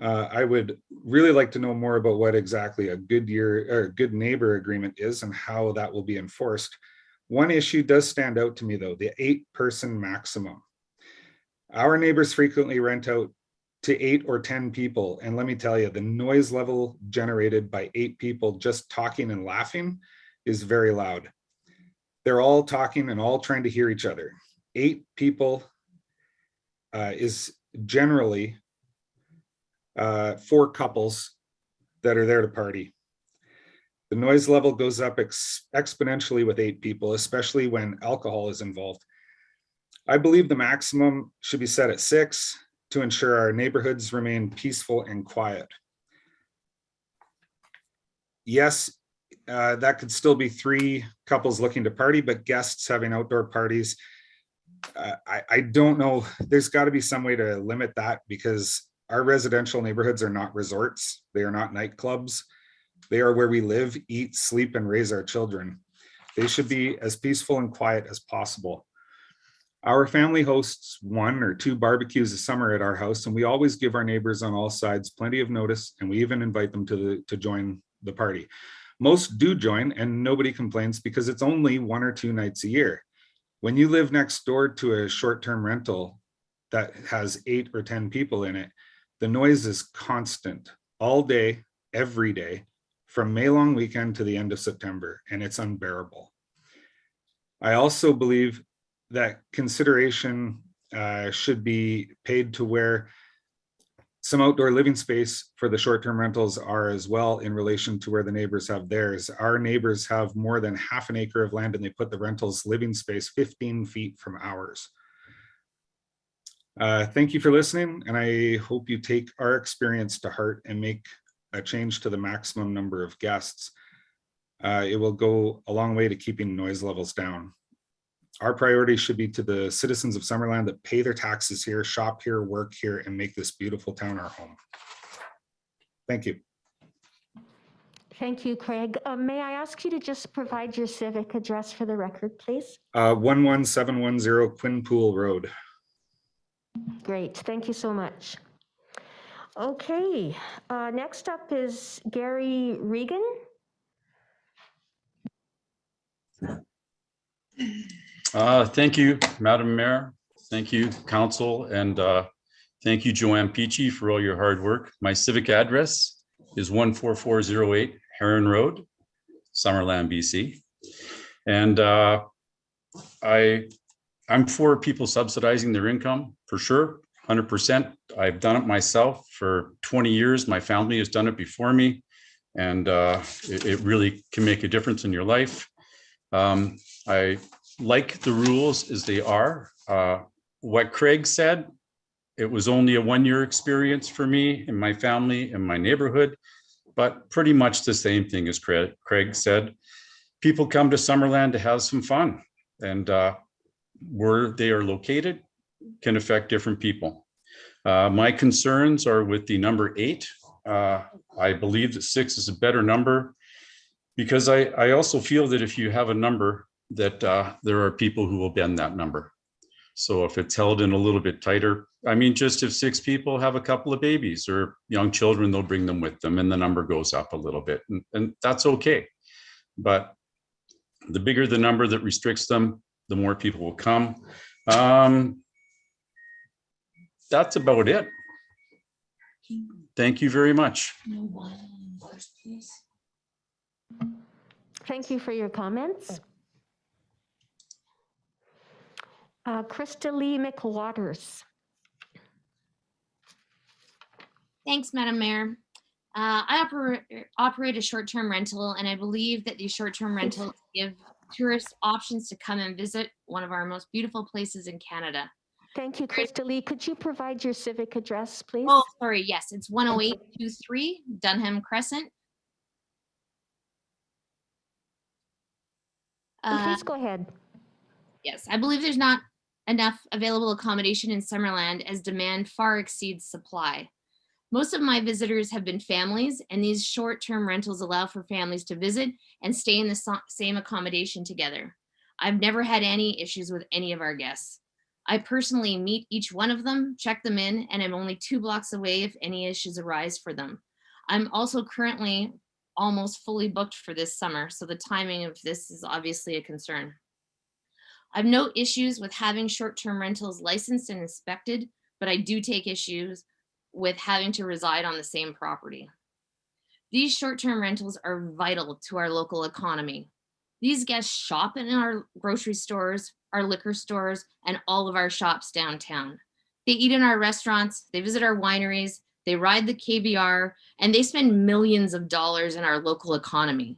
I would really like to know more about what exactly a good neighbor agreement is and how that will be enforced. One issue does stand out to me though, the 8-person maximum. Our neighbors frequently rent out to 8 or 10 people. And let me tell you, the noise level generated by 8 people just talking and laughing is very loud. They're all talking and all trying to hear each other. 8 people is generally 4 couples that are there to party. The noise level goes up exponentially with 8 people, especially when alcohol is involved. I believe the maximum should be set at 6 to ensure our neighborhoods remain peaceful and quiet. Yes, that could still be 3 couples looking to party, but guests having outdoor parties, I don't know. There's got to be some way to limit that because our residential neighborhoods are not resorts. They are not nightclubs. They are where we live, eat, sleep, and raise our children. They should be as peaceful and quiet as possible. Our family hosts 1 or 2 barbecues a summer at our house, and we always give our neighbors on all sides plenty of notice, and we even invite them to join the party. Most do join, and nobody complains because it's only 1 or 2 nights a year. When you live next door to a short-term rental that has 8 or 10 people in it, the noise is constant all day, every day, from May long weekend to the end of September, and it's unbearable. I also believe that consideration should be paid to where some outdoor living space for the short-term rentals are as well in relation to where the neighbors have theirs. Our neighbors have more than half an acre of land and they put the rentals living space 15 feet from ours. Thank you for listening, and I hope you take our experience to heart and make a change to the maximum number of guests. It will go a long way to keeping noise levels down. Our priority should be to the citizens of Summerland that pay their taxes here, shop here, work here, and make this beautiful town our home. Thank you. Thank you, Craig. May I ask you to just provide your civic address for the record, please? 11710 Quinpool Road. Great, thank you so much. Okay, next up is Gary Regan. Thank you, Madam Mayor. Thank you, Council, and thank you, Joanne Peachy, for all your hard work. My civic address is 14408 Heron Road, Summerland, BC. And I'm for people subsidizing their income, for sure, 100%. I've done it myself for 20 years. My family has done it before me, and it really can make a difference in your life. I like the rules as they are. What Craig said, it was only a one-year experience for me and my family and my neighborhood, but pretty much the same thing as Craig said. People come to Summerland to have some fun, and where they are located can affect different people. My concerns are with the number 8. I believe that 6 is a better number, because I also feel that if you have a number, that there are people who will bend that number. So if it's held in a little bit tighter, I mean, just if 6 people have a couple of babies or young children, they'll bring them with them and the number goes up a little bit, and that's okay. But the bigger the number that restricts them, the more people will come. That's about it. Thank you very much. Thank you for your comments. Krista Lee McWaters. Thanks, Madam Mayor. I operate a short-term rental, and I believe that these short-term rentals give tourists options to come and visit one of our most beautiful places in Canada. Thank you, Krista Lee. Could you provide your civic address, please? Oh, sorry. Yes, it's 10823 Dunham Crescent. Please go ahead. Yes, I believe there's not enough available accommodation in Summerland as demand far exceeds supply. Most of my visitors have been families, and these short-term rentals allow for families to visit and stay in the same accommodation together. I've never had any issues with any of our guests. I personally meet each one of them, check them in, and I'm only 2 blocks away if any issues arise for them. I'm also currently almost fully booked for this summer, so the timing of this is obviously a concern. I've no issues with having short-term rentals licensed and inspected, but I do take issues with having to reside on the same property. These short-term rentals are vital to our local economy. These guests shop in our grocery stores, our liquor stores, and all of our shops downtown. They eat in our restaurants, they visit our wineries, they ride the KBR, and they spend millions of dollars in our local economy.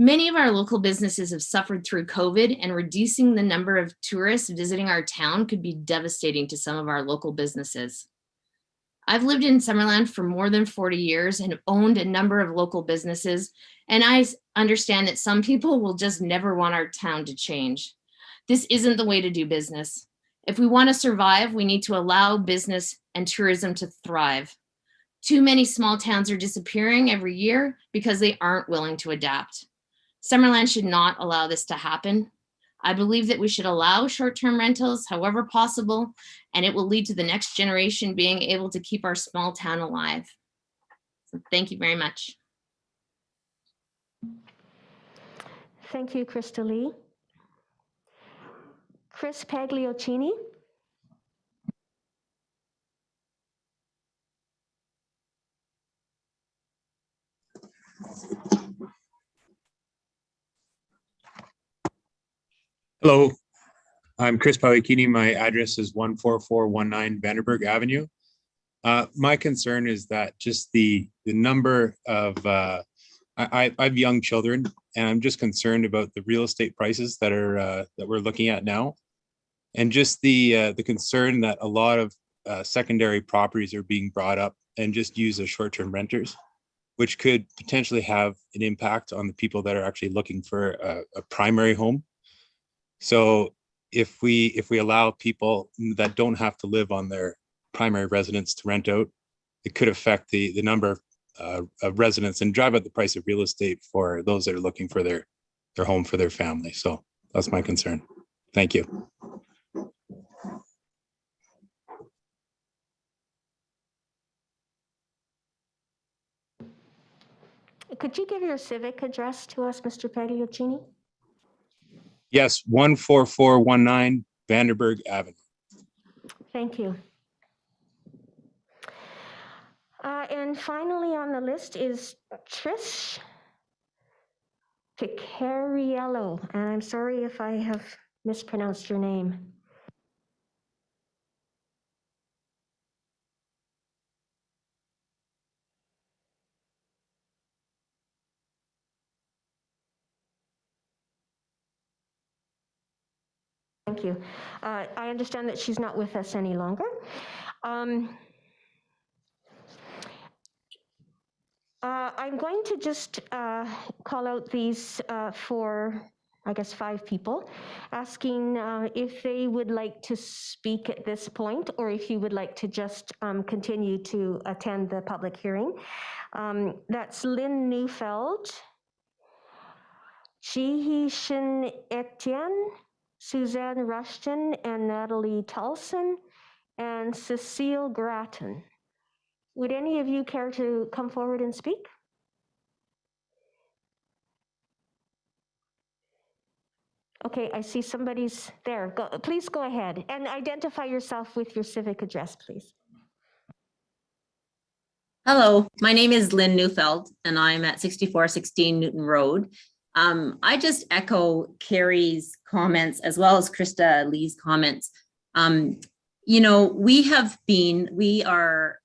Many of our local businesses have suffered through COVID, and reducing the number of tourists visiting our town could be devastating to some of our local businesses. I've lived in Summerland for more than 40 years and owned a number of local businesses, and I understand that some people will just never want our town to change. This isn't the way to do business. If we want to survive, we need to allow business and tourism to thrive. Too many small towns are disappearing every year because they aren't willing to adapt. Summerland should not allow this to happen. I believe that we should allow short-term rentals however possible, and it will lead to the next generation being able to keep our small town alive. So thank you very much. Thank you, Krista Lee. Chris Pagliocini. Hello, I'm Chris Pagliocini. My address is 14419 Vanderburg Avenue. My concern is that just the number of, I have young children, and I'm just concerned about the real estate prices that are that we're looking at now, and just the concern that a lot of secondary properties are being brought up and just used as short-term renters, which could potentially have an impact on the people that are actually looking for a primary home. So if we allow people that don't have to live on their primary residence to rent out, it could affect the number of residents and drive up the price of real estate for those that are looking for their home for their family. So that's my concern. Thank you. Could you give your civic address to us, Mr. Pagliocini? Yes, 14419 Vanderburg Avenue. Thank you. And finally on the list is Trish Picariello, and I'm sorry if I have mispronounced your name. Thank you. I understand that she's not with us any longer. I'm going to just call out these for, I guess, 5 people, asking if they would like to speak at this point, or if you would like to just continue to attend the public hearing. That's Lynn Neufeld, Chihi Shin Etienne, Suzanne Rushton, and Natalie Tulson, and Cecile Grattan. Would any of you care to come forward and speak? Okay, I see somebody's there. Please go ahead and identify yourself with your civic address, please. Hello, my name is Lynn Neufeld, and I'm at 6416 Newton Road. I just echo Carrie's comments as well as Krista Lee's comments. You know, we have been longtime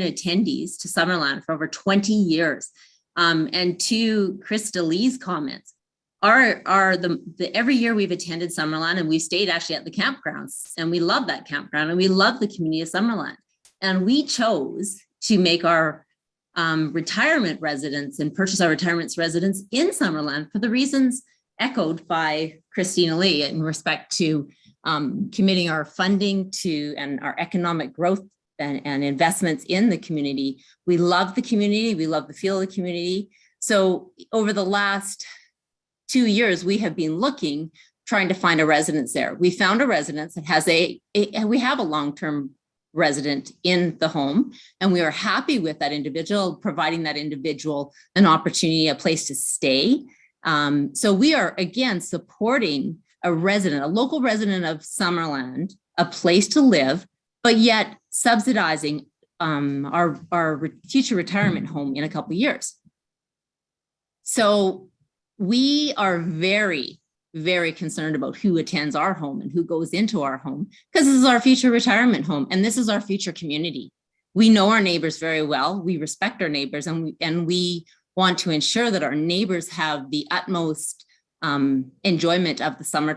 attendees to Summerland for over 20 years. And to Krista Lee's comments, every year we've attended Summerland, and we've stayed actually at the campgrounds, and we love that campground, and we love the community of Summerland. And we chose to make our retirement residence and purchase our retirement residence in Summerland for the reasons echoed by Christina Lee in respect to committing our funding to and our economic growth and investments in the community. We love the community. We love the feel of the community. So over the last 2 years, we have been trying to find a residence there. We found a residence that has we have a long-term resident in the home, and we are happy with that individual, providing that individual an opportunity, a place to stay. So we are, again, supporting a local resident of Summerland, a place to live, but yet subsidizing our future retirement home in a couple of years. So we are very, very concerned about who attends our home and who goes into our home, because this is our future retirement home and this is our future community. We know our neighbors very well. We respect our neighbors, and we want to ensure that our neighbors have the utmost enjoyment of the summer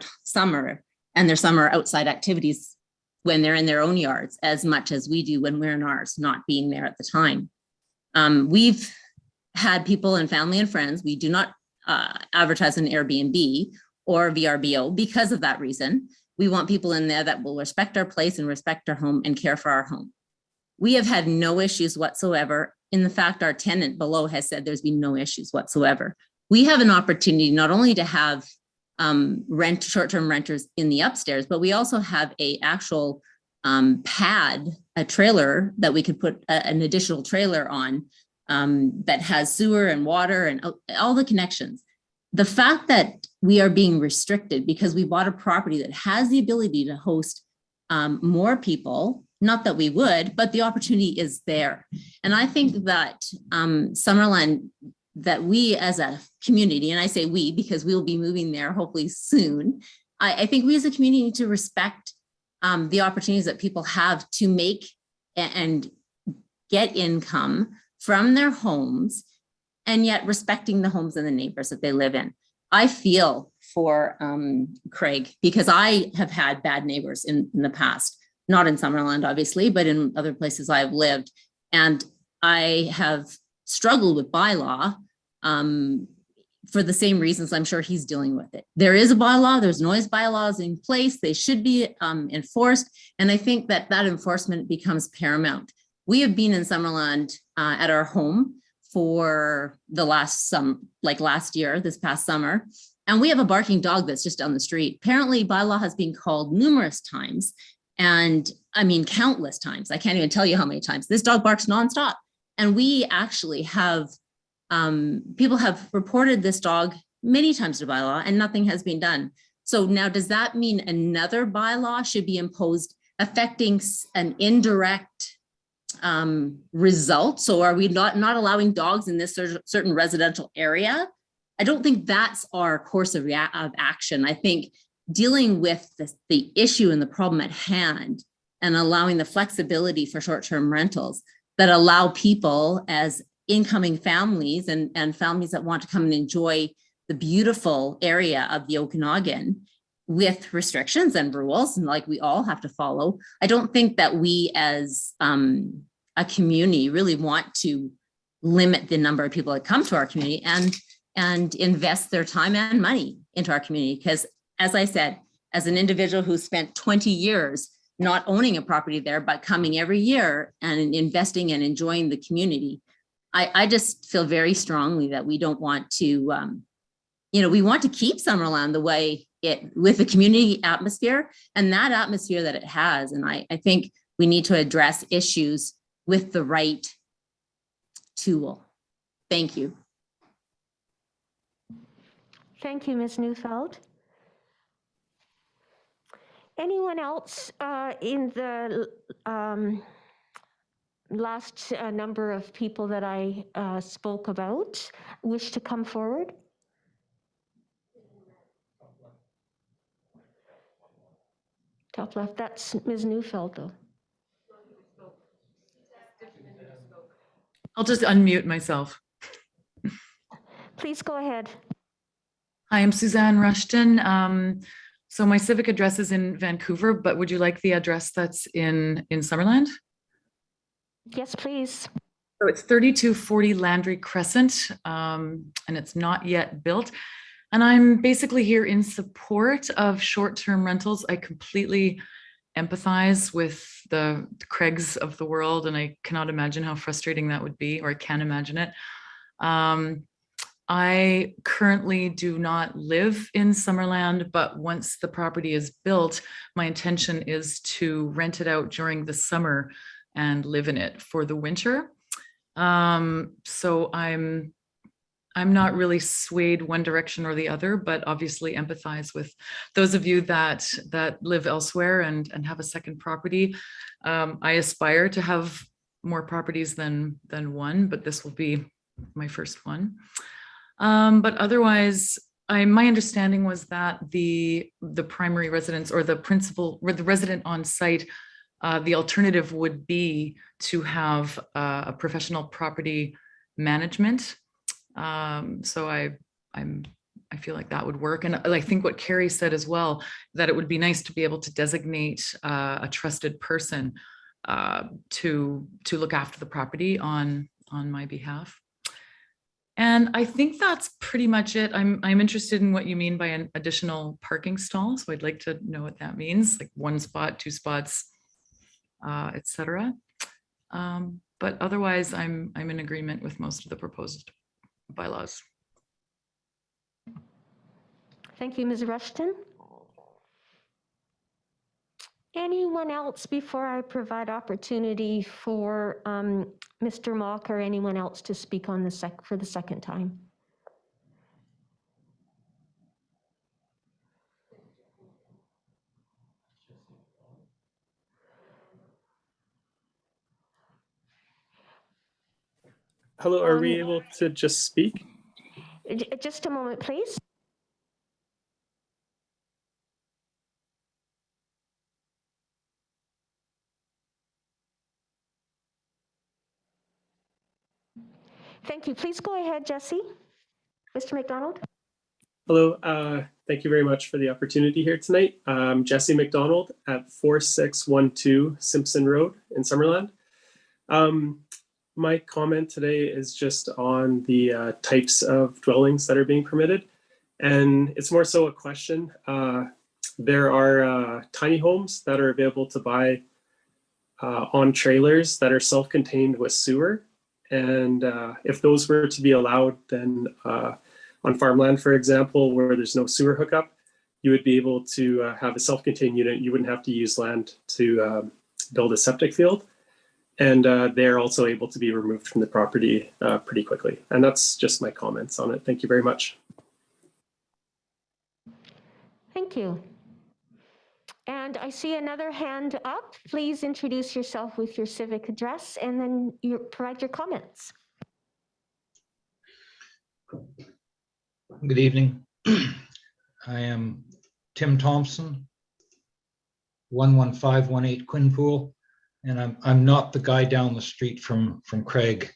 and their summer outside activities when they're in their own yards, as much as we do when we're in ours, not being there at the time. We've had people and family and friends. We do not advertise on Airbnb or VRBO because of that reason. We want people in there that will respect our place and respect our home and care for our home. We have had no issues whatsoever. In the fact, our tenant below has said there's been no issues whatsoever. We have an opportunity not only to have short-term renters in the upstairs, but we also have a actual pad, a trailer that we could put an additional trailer on that has sewer and water and all the connections. The fact that we are being restricted because we bought a property that has the ability to host more people, not that we would, but the opportunity is there. And I think that Summerland, that we as a community, and I say we because we'll be moving there hopefully soon, I think we as a community need to respect the opportunities that people have to make and get income from their homes, and yet respecting the homes and the neighbors that they live in. I feel for Craig, because I have had bad neighbors in the past, not in Summerland, obviously, but in other places I've lived. And I have struggled with bylaw for the same reasons I'm sure he's dealing with it. There is a bylaw, there's noise bylaws in place, they should be enforced. And I think that enforcement becomes paramount. We have been in Summerland at our home for the last year, this past summer, and we have a barking dog that's just down the street. Apparently bylaw has been called numerous times, and I mean countless times. I can't even tell you how many times. This dog barks nonstop. And we actually have, people have reported this dog many times to bylaw and nothing has been done. So now does that mean another bylaw should be imposed affecting an indirect result? So are we not allowing dogs in this certain residential area? I don't think that's our course of action. I think dealing with the issue and the problem at hand and allowing the flexibility for short-term rentals that allow people as incoming families and families that want to come and enjoy the beautiful area of the Okanagan with restrictions and rules, and like we all have to follow. I don't think that we as a community really want to limit the number of people that come to our community and invest their time and money into our community. Because as I said, as an individual who spent 20 years not owning a property there, but coming every year and investing and enjoying the community, I just feel very strongly that we don't want to, we want to keep Summerland the way with the community atmosphere and that atmosphere that it has. And I think we need to address issues with the right tool. Thank you. Thank you, Ms. Neufeld. Anyone else in the last number of people that I spoke about wish to come forward? Top left, that's Ms. Neufeld though. I'll just unmute myself. Please go ahead. Hi, I'm Suzanne Rushton. So my civic address is in Vancouver, but would you like the address that's in Summerland? Yes, please. So it's 3240 Landry Crescent, and it's not yet built. And I'm basically here in support of short-term rentals. I completely empathize with the Craigs of the world, and I cannot imagine how frustrating that would be, or I can imagine it. I currently do not live in Summerland, but once the property is built, my intention is to rent it out during the summer and live in it for the winter. So I'm not really swayed one direction or the other, but obviously empathize with those of you that live elsewhere and have a second property. I aspire to have more properties than one, but this will be my first one. But otherwise, my understanding was that the primary residence or the principal or the resident on site, the alternative would be to have a professional property management. So I feel like that would work. And I think what Carrie said as well, that it would be nice to be able to designate a trusted person to look after the property on my behalf. And I think that's pretty much it. I'm interested in what you mean by an additional parking stall. So I'd like to know what that means, like 1 spot, 2 spots, etc. But otherwise, I'm in agreement with most of the proposed bylaws. Thank you, Ms. Rushton. Anyone else before I provide opportunity for Mr. Mock or anyone else to speak on for the second time? Hello, are we able to just speak? Just a moment, please. Thank you. Please go ahead, Jesse. Mr. McDonald. Hello, thank you very much for the opportunity here tonight. Jesse McDonald at 4612 Simpson Road in Summerland. My comment today is just on the types of dwellings that are being permitted. And it's more so a question. There are tiny homes that are available to buy on trailers that are self-contained with sewer. And if those were to be allowed, then on farmland, for example, where there's no sewer hookup, you would be able to have a self-contained unit. You wouldn't have to use land to build a septic field. And they're also able to be removed from the property pretty quickly. And that's just my comments on it. Thank you very much. Thank you. And I see another hand up. Please introduce yourself with your civic address and then you provide your comments. Good evening. I am Tim Thompson, 11518 Quinpool, and I'm not the guy down the street from Craig.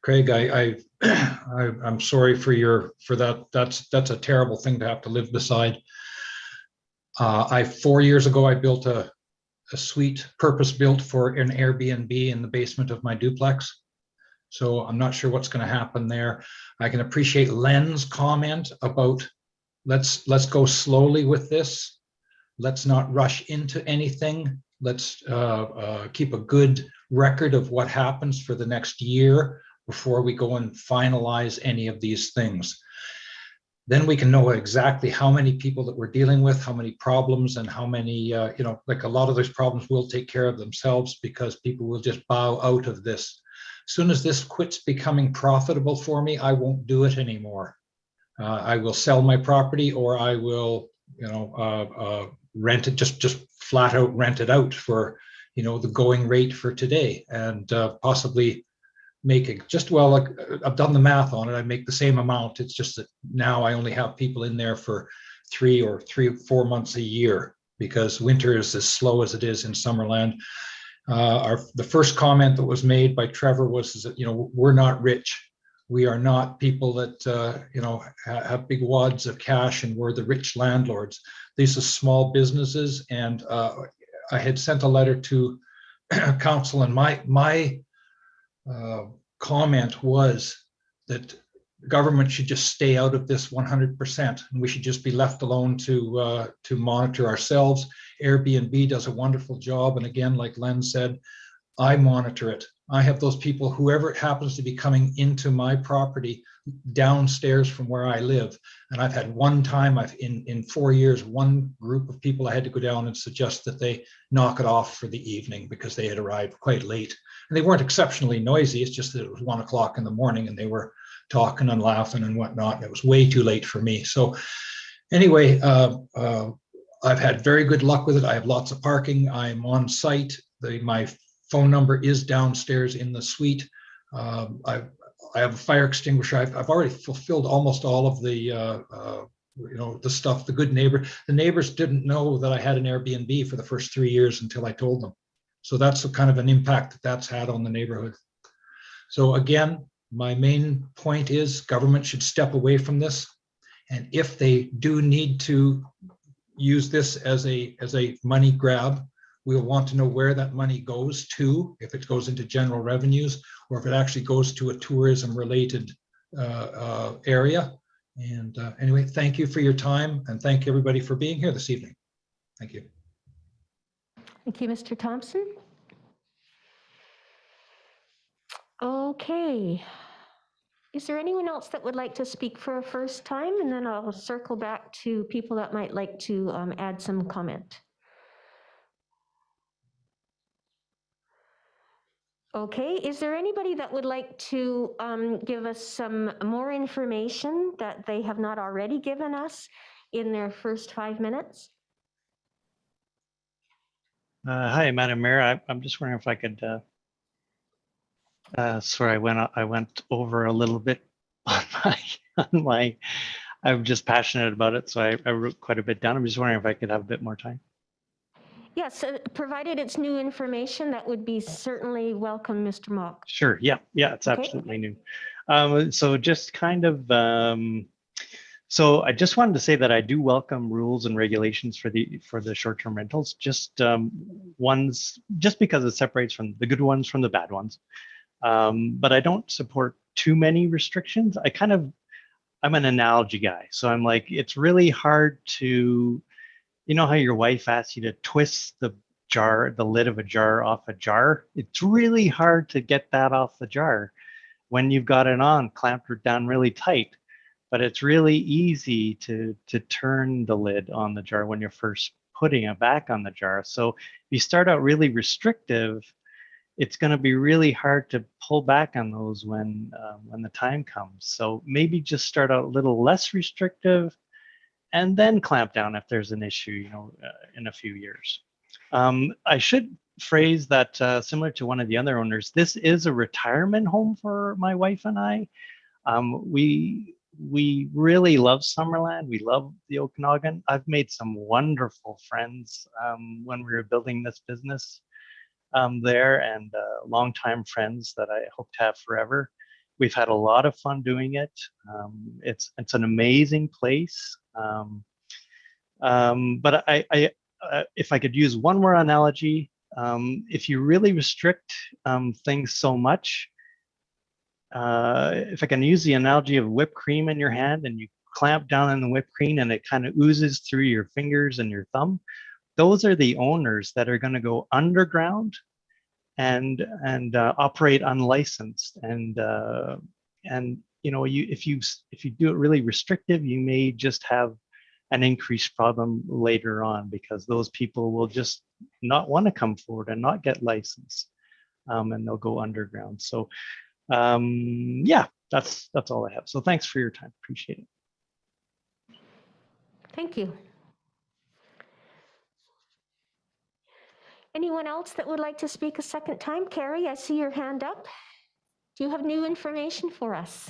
Craig, I'm sorry for that. That's a terrible thing to have to live beside. 4 years ago, I built a suite purpose built for an Airbnb in the basement of my duplex. So I'm not sure what's going to happen there. I can appreciate Len's comment about let's go slowly with this. Let's not rush into anything. Let's keep a good record of what happens for the next year before we go and finalize any of these things. Then we can know exactly how many people that we're dealing with, how many problems, and how many, like a lot of those problems will take care of themselves because people will just bow out of this. As soon as this quits becoming profitable for me, I won't do it anymore. I will sell my property, or I will, rent it, just flat out rent it out for, the going rate for today, and possibly make it just, well, like I've done the math on it. I make the same amount. It's just that now I only have people in there for 3 or 4 months a year because winter is as slow as it is in Summerland. The first comment that was made by Trevor was that, we're not rich. We are not people that, have big wads of cash and we're the rich landlords. These are small businesses. And I had sent a letter to council, and my comment was that government should just stay out of this 100%, and we should just be left alone to monitor ourselves. Airbnb does a wonderful job, and again, like Lynn said, I monitor it. I have those people, whoever it happens to be coming into my property downstairs from where I live, and I've had one time, in 4 years, one group of people I had to go down and suggest that they knock it off for the evening because they had arrived quite late. And they weren't exceptionally noisy. It's just that it was 1 o'clock in the morning and they were talking and laughing and whatnot. And it was way too late for me. So anyway, I've had very good luck with it. I have lots of parking. I'm on site. My phone number is downstairs in the suite. I have a fire extinguisher. I've already fulfilled almost all of the the stuff, the good neighbor. The neighbors didn't know that I had an Airbnb for the first 3 years until I told them. So that's kind of an impact that's had on the neighborhood. So again, my main point is government should step away from this. And if they do need to use this as a money grab, we'll want to know where that money goes to, if it goes into general revenues, or if it actually goes to a tourism related area. And anyway, thank you for your time, and thank everybody for being here this evening. Thank you. Thank you, Mr. Thompson. Okay. Is there anyone else that would like to speak for a first time? And then I'll circle back to people that might like to add some comment. Okay, is there anybody that would like to give us some more information that they have not already given us in their first 5 minutes? Hi, Madam Mayor. I'm just wondering if I could. Sorry, I went over a little bit on my. I'm just passionate about it, so I wrote quite a bit down. I'm just wondering if I could have a bit more time. Yes, provided it's new information, that would be certainly welcome, Mr. Mock. Sure. Yeah. It's Okay. absolutely new. So just kind of. So I just wanted to say that I do welcome rules and regulations for the short-term rentals. Just because it separates from the good ones from the bad ones. But I don't support too many restrictions. I'm an analogy guy. So I'm like, it's really hard to, how your wife asks you to twist the lid of a jar off a jar. It's really hard to get that off the jar when you've got it on, clamped it down really tight. But it's really easy to turn the lid on the jar when you're first putting it back on the jar. So if you start out really restrictive, it's going to be really hard to pull back on those when the time comes. So maybe just start out a little less restrictive and then clamp down if there's an issue, in a few years. I should phrase that similar to one of the other owners. This is a retirement home for my wife and I. We really love Summerland. We love the Okanagan. I've made some wonderful friends when we were building this business there, and longtime friends that I hope to have forever. We've had a lot of fun doing it. It's an amazing place. But if I could use one more analogy, if you really restrict things so much, if I can use the analogy of whipped cream in your hand and you clamp down on the whipped cream and it kind of oozes through your fingers and your thumb, those are the owners that are going to go underground and operate unlicensed. And if you do it really restrictive, you may just have an increased problem later on, because those people will just not want to come forward and not get licensed, and they'll go underground. So yeah, that's all I have. So thanks for your time. Appreciate it. Thank you. Anyone else that would like to speak a second time? Carrie, I see your hand up. Do you have new information for us?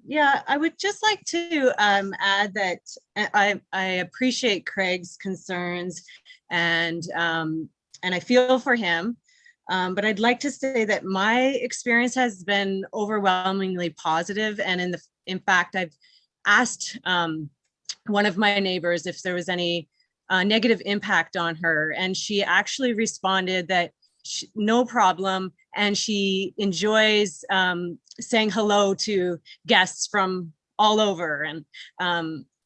Yeah, I would just like to add that I appreciate Craig's concerns, and I feel for him. But I'd like to say that my experience has been overwhelmingly positive, and in fact, I've asked one of my neighbors if there was any negative impact on her, and she actually responded that no problem, and she enjoys saying hello to guests from all over, and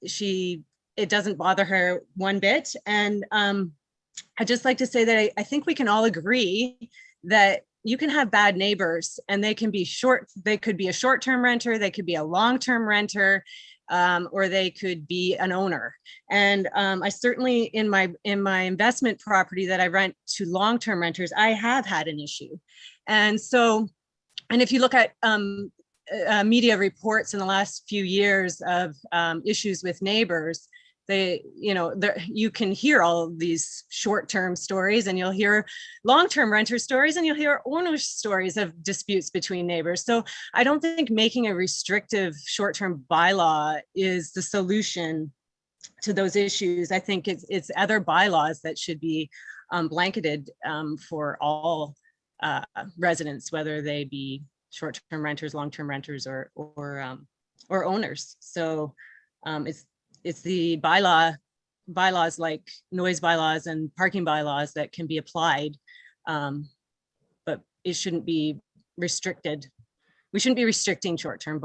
it doesn't bother her one bit. And I'd just like to say that I think we can all agree that you can have bad neighbors, and they could be a short-term renter, they could be a long-term renter, or they could be an owner. And I certainly, in my investment property that I rent to long-term renters, I have had an issue. And so, and if you look at media reports in the last few years of issues with neighbors, you can hear all of these short-term stories, and you'll hear long-term renter stories, and you'll hear owner stories of disputes between neighbors. So I don't think making a restrictive short-term bylaw is the solution to those issues. I think it's other bylaws that should be blanketed for all residents, whether they be short-term renters, long-term renters, or owners. So it's the bylaws like noise bylaws and parking bylaws that can be applied, but it shouldn't be restricted. We shouldn't be restricting short-term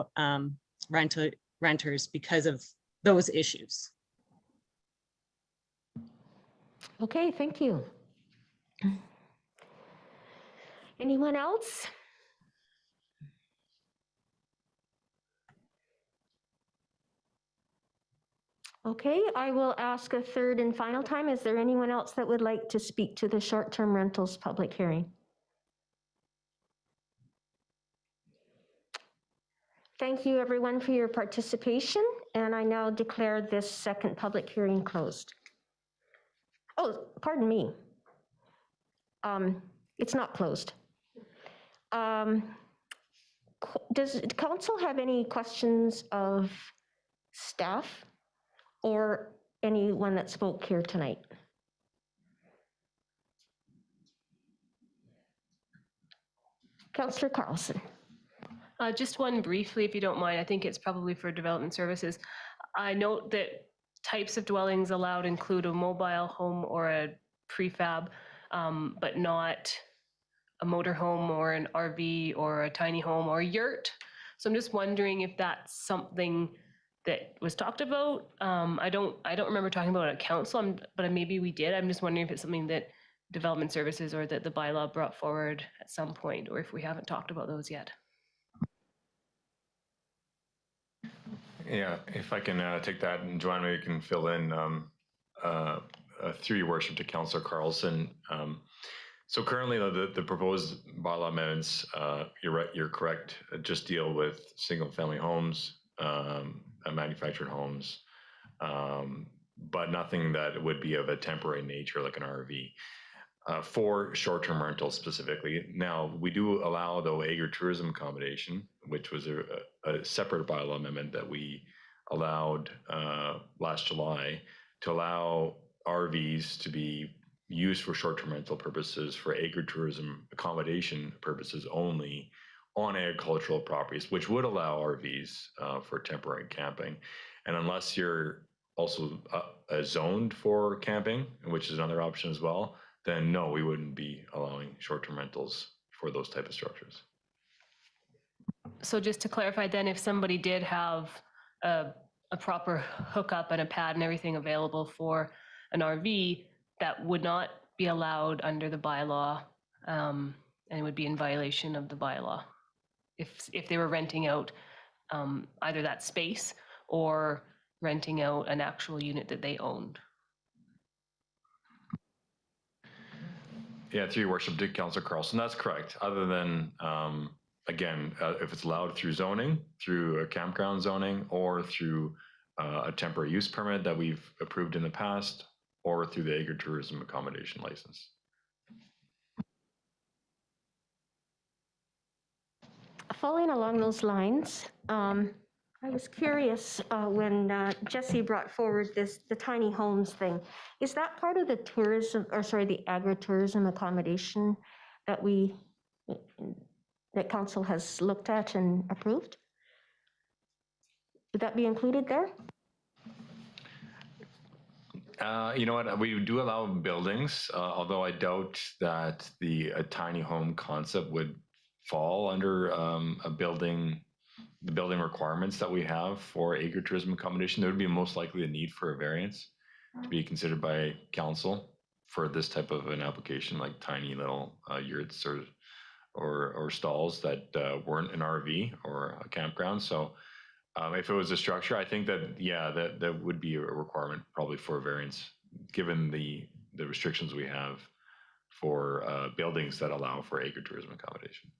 renters because of those issues. Okay, thank you. Anyone else? Okay, I will ask a third and final time. Is there anyone else that would like to speak to the short-term rentals public hearing? Thank you, everyone, for your participation, and I now declare this second public hearing closed. Oh, pardon me. It's not closed. Does council have any questions of staff or anyone that spoke here tonight? Councillor Carlson. Just one briefly, if you don't mind. I think it's probably for development services. I note that types of dwellings allowed include a mobile home or a prefab, but not a motorhome or an RV or a tiny home or a yurt. So I'm just wondering if that's something that was talked about. I don't remember talking about it at council, but maybe we did. I'm just wondering if it's something that development services or that the bylaw brought forward at some point, or if we haven't talked about those yet. Yeah, if I can take that, and Joanne, maybe you can fill in through your worship to Councillor Carlson. So currently, the proposed bylaw amendments, you're right, you're correct, just deal with single-family homes, manufactured homes, but nothing that would be of a temporary nature like an RV. For short-term rentals specifically. Now, we do allow, though, agritourism accommodation, which was a separate bylaw amendment that we allowed last July to allow RVs to be used for short-term rental purposes for agritourism accommodation purposes only on agricultural properties, which would allow RVs for temporary camping. And unless you're also zoned for camping, which is another option as well, then no, we wouldn't be allowing short-term rentals for those type of structures. So just to clarify then, if somebody did have a proper hookup and a pad and everything available for an RV, that would not be allowed under the bylaw, and it would be in violation of the bylaw if they were renting out either that space or renting out an actual unit that they owned. Yeah, through your worship, to Councillor Carlson, that's correct. Other than, again, if it's allowed through zoning, through a campground zoning, or through a temporary use permit that we've approved in the past, or through the agritourism accommodation license. Following along those lines, I was curious when Jesse brought forward the tiny homes thing. Is that part of the tourism, or sorry, the agritourism accommodation that that council has looked at and approved? Would that be included there? You know what, we do allow buildings, although I doubt that the tiny home concept would fall under the building requirements that we have for agritourism accommodation. There would be most likely a need for a variance to be considered by council for this type of an application, like tiny little yurts or stalls that weren't an RV or a campground. So if it was a structure, I think that, yeah, that would be a requirement probably for a variance, given the restrictions we have for buildings that allow for agritourism accommodation.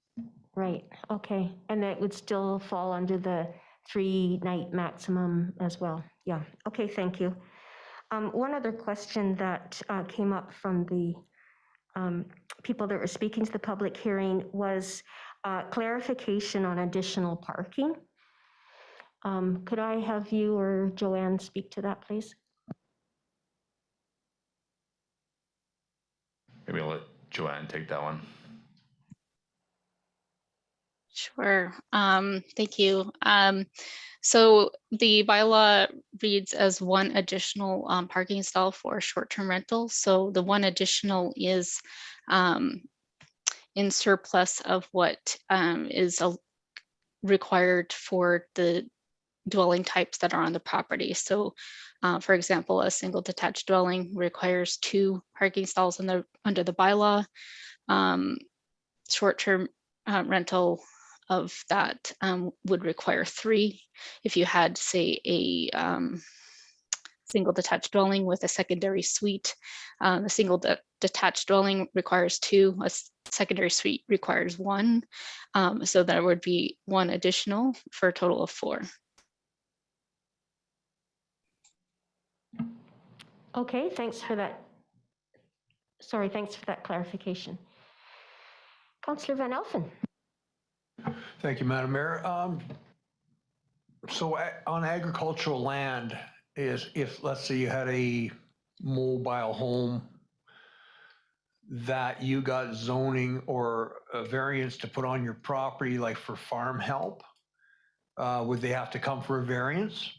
Right, okay. And that would still fall under the 3-night maximum as well. Yeah, okay, thank you. One other question that came up from the people that were speaking to the public hearing was clarification on additional parking. Could I have you or Joanne speak to that, please? Maybe I'll let Joanne take that one. Sure. Thank you. So the bylaw reads as one additional parking stall for short-term rental. So the one additional is in surplus of what is required for the dwelling types that are on the property. So for example, a single detached dwelling requires 2 parking stalls under the bylaw. Short-term rental of that would require 3. If you had, say, a single detached dwelling with a secondary suite, a single detached dwelling requires 2, a secondary suite requires 1. So there would be 1 additional for a total of 4. Okay, thanks for that. Sorry, thanks for that clarification. Councillor Van Elfen. Thank you, Madam Mayor. So on agricultural land, if let's say you had a mobile home that you got zoning or a variance to put on your property, like for farm help, would they have to come for a variance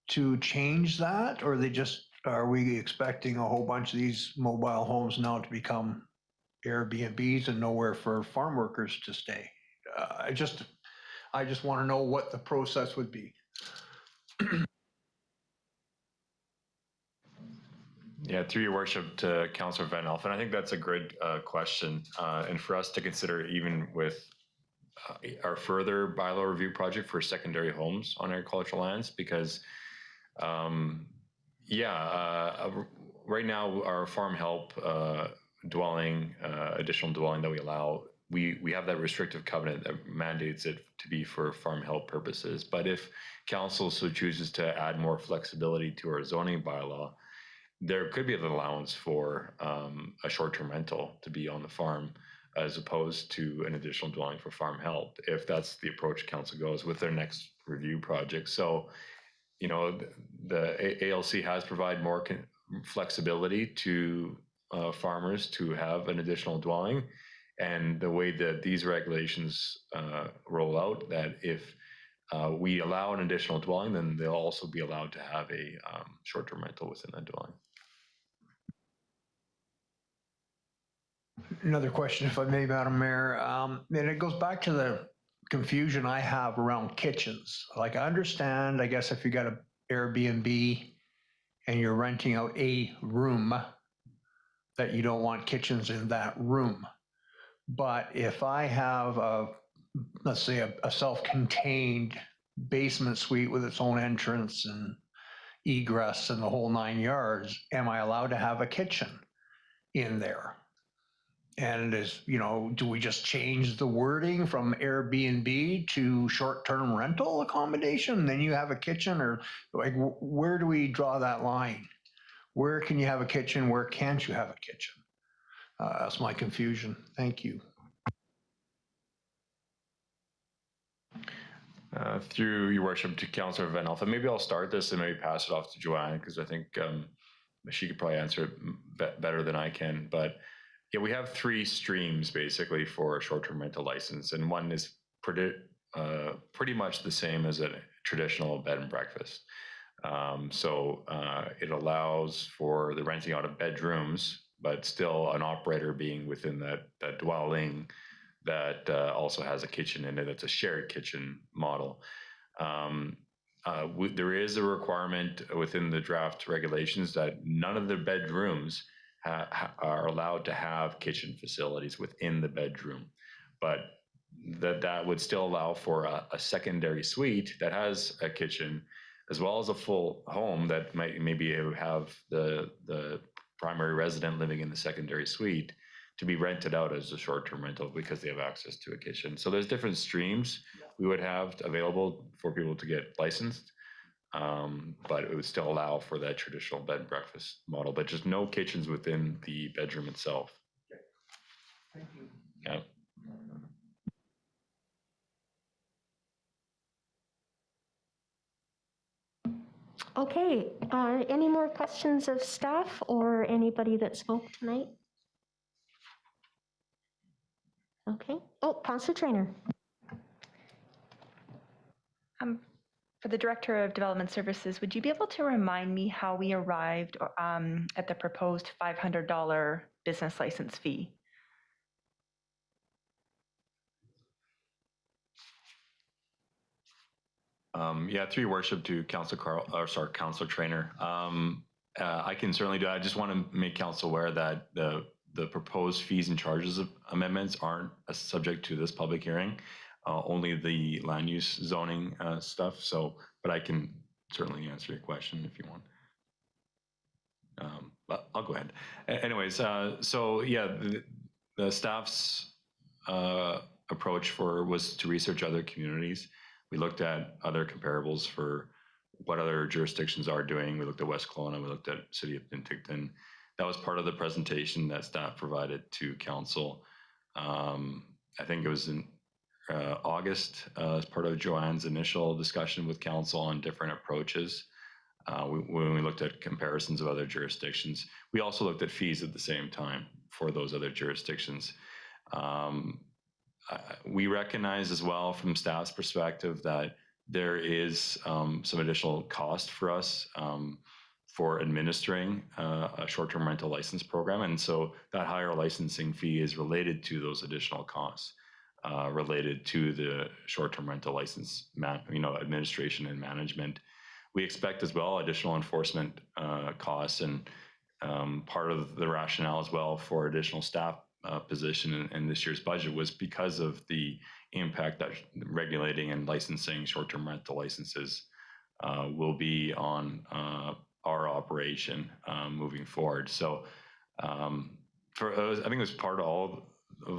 to change that? Or are we expecting a whole bunch of these mobile homes now to become Airbnbs and nowhere for farm workers to stay? I just want to know what the process would be. Yeah, through your worship to Councillor Van Elfen, I think that's a great question. And for us to consider, even with our further bylaw review project for secondary homes on agricultural lands, because right now our farm help dwelling, additional dwelling that we allow we have that restrictive covenant that mandates it to be for farm help purposes. But if council so chooses to add more flexibility to our zoning bylaw, there could be an allowance for a short-term rental to be on the farm as opposed to an additional dwelling for farm help, if that's the approach council goes with their next review project. So, you know, the ALC has provided more flexibility to farmers to have an additional dwelling. And the way that these regulations roll out, that if we allow an additional dwelling, then they'll also be allowed to have a short-term rental within that dwelling. Another question, if I may, Madam Mayor, and it goes back to the confusion I have around kitchens. Like, I understand, I guess, if you got an Airbnb and you're renting out a room, that you don't want kitchens in that room. But if I have let's say a self-contained basement suite with its own entrance and egress and the whole 9 yards, am I allowed to have a kitchen in there? And is, you know, do we just change the wording from Airbnb to short-term rental accommodation? Then you have a kitchen, or like, where do we draw that line? Where can you have a kitchen? Where can't you have a kitchen? That's my confusion. Thank you. Through your worship to Councillor Van Alpha, maybe I'll start this and maybe pass it off to Joanne, because I think she could probably answer it better than I can. But yeah, we have 3 streams basically for a short-term rental license, and one is pretty much the same as a traditional bed and breakfast. So it allows for the renting out of bedrooms, but still an operator being within that dwelling that also has a kitchen in it. It's a shared kitchen model. There is a requirement within the draft regulations that none of the bedrooms are allowed to have kitchen facilities within the bedroom, but that would still allow for a secondary suite that has a kitchen, as well as a full home that might maybe have the primary resident living in the secondary suite to be rented out as a short-term rental because they have access to a kitchen. So there's different streams we would have available for people to get licensed, but it would still allow for that traditional bed and breakfast model, but just no kitchens within the bedroom itself. Thank you. Yeah. Okay, any more questions of staff or anybody that spoke tonight? Okay. Oh, Councillor Trainer. For the Director of Development Services, would you be able to remind me how we arrived at the proposed $500 business license fee? Yeah, through your worship to Councillor Trainer. I can certainly do that. I just want to make council aware that the proposed fees and charges amendments aren't subject to this public hearing, only the land use zoning stuff. So, but I can certainly answer your question if you want. But I'll go ahead. Anyways, so yeah, the staff's approach was to research other communities. We looked at other comparables for what other jurisdictions are doing. We looked at West Kelowna, we looked at City of Penticton. That was part of the presentation that staff provided to council. I think it was in August as part of Joanne's initial discussion with council on different approaches. When we looked at comparisons of other jurisdictions, we also looked at fees at the same time for those other jurisdictions. We recognize as well from staff's perspective that there is some additional cost for us for administering a short-term rental license program. And so that higher licensing fee is related to those additional costs related to the short-term rental license, administration and management. We expect as well additional enforcement costs, and part of the rationale as well for additional staff position in this year's budget was because of the impact that regulating and licensing short-term rental licenses will be on our operation moving forward. So I think it was part of all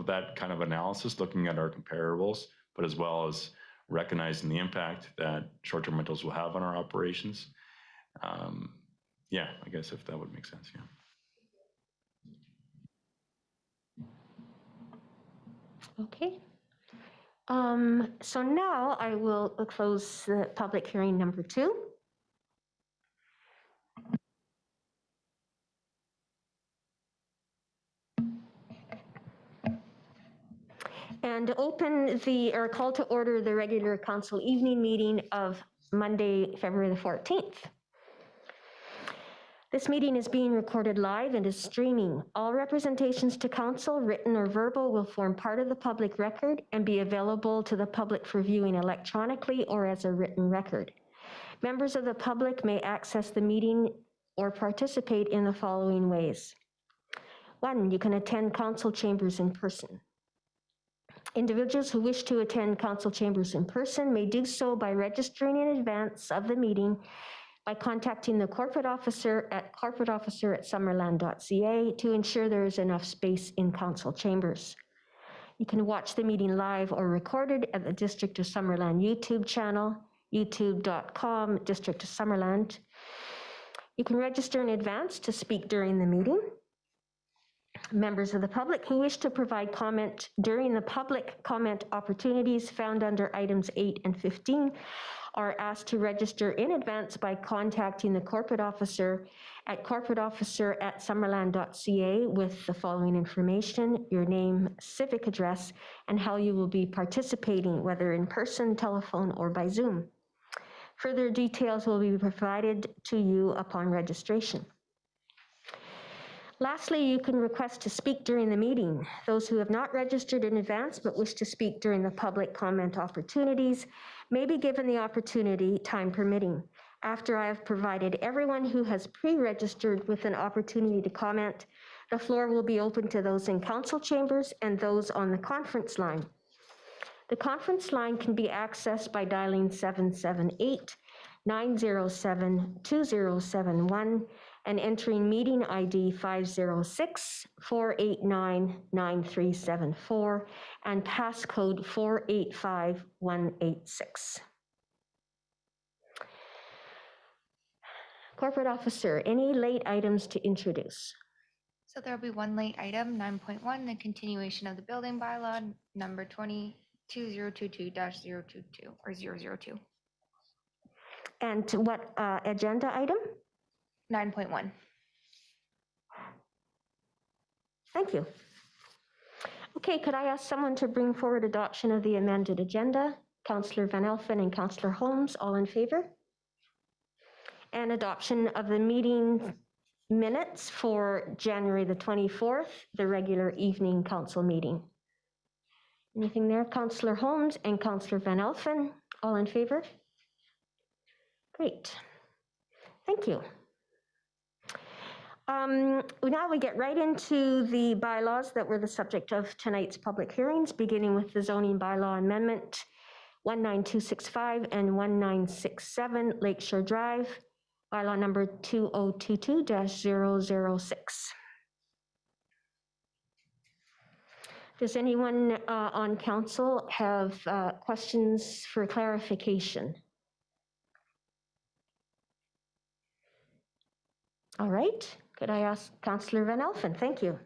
that kind of analysis, looking at our comparables, but as well as recognizing the impact that short-term rentals will have on our operations. Yeah, I guess if that would make sense, yeah. Okay. So now I will close the public hearing number 2. And open the, or call to order the regular council evening meeting of Monday, February the 14th. This meeting is being recorded live and is streaming. All representations to council, written or verbal, will form part of the public record and be available to the public for viewing electronically or as a written record. Members of the public may access the meeting or participate in the following ways. 1, you can attend council chambers in person. Individuals who wish to attend council chambers in person may do so by registering in advance of the meeting by contacting the corporate officer at corporateofficer@summerland.ca to ensure there is enough space in council chambers. You can watch the meeting live or recorded at the District of Summerland YouTube channel, youtube.com, District of Summerland. You can register in advance to speak during the meeting. Members of the public who wish to provide comment during the public comment opportunities found under items 8 and 15 are asked to register in advance by contacting the corporate officer at corporateofficer@summerland.ca with the following information: your name, civic address, and how you will be participating, whether in person, telephone, or by Zoom. Further details will be provided to you upon registration. Lastly, you can request to speak during the meeting. Those who have not registered in advance but wish to speak during the public comment opportunities may be given the opportunity, time permitting. After I have provided everyone who has pre-registered with an opportunity to comment, the floor will be open to those in council chambers and those on the conference line. The conference line can be accessed by dialing 778-907-2071 and entering meeting ID 506-489-9374 and passcode 485186. Corporate Officer, any late items to introduce? So there'll be one late item, 9.1, the continuation of the building bylaw number 22022-022 or 002. And what agenda item? 9.1. Thank you. Okay, could I ask someone to bring forward adoption of the amended agenda? Councillor Van Elfen and Councillor Holmes, all in favor? And adoption of the meeting minutes for January the 24th, the regular evening council meeting. Anything there? Councillor Holmes and Councillor Van Elfen, all in favor? Great. Thank you. Now we get right into the bylaws that were the subject of tonight's public hearings, beginning with the zoning bylaw amendment 19265 and 1967 Lakeshore Drive, bylaw number 2022-006. Does anyone on council have questions for clarification? All right. Could I ask Councillor Van Elfen? Thank you.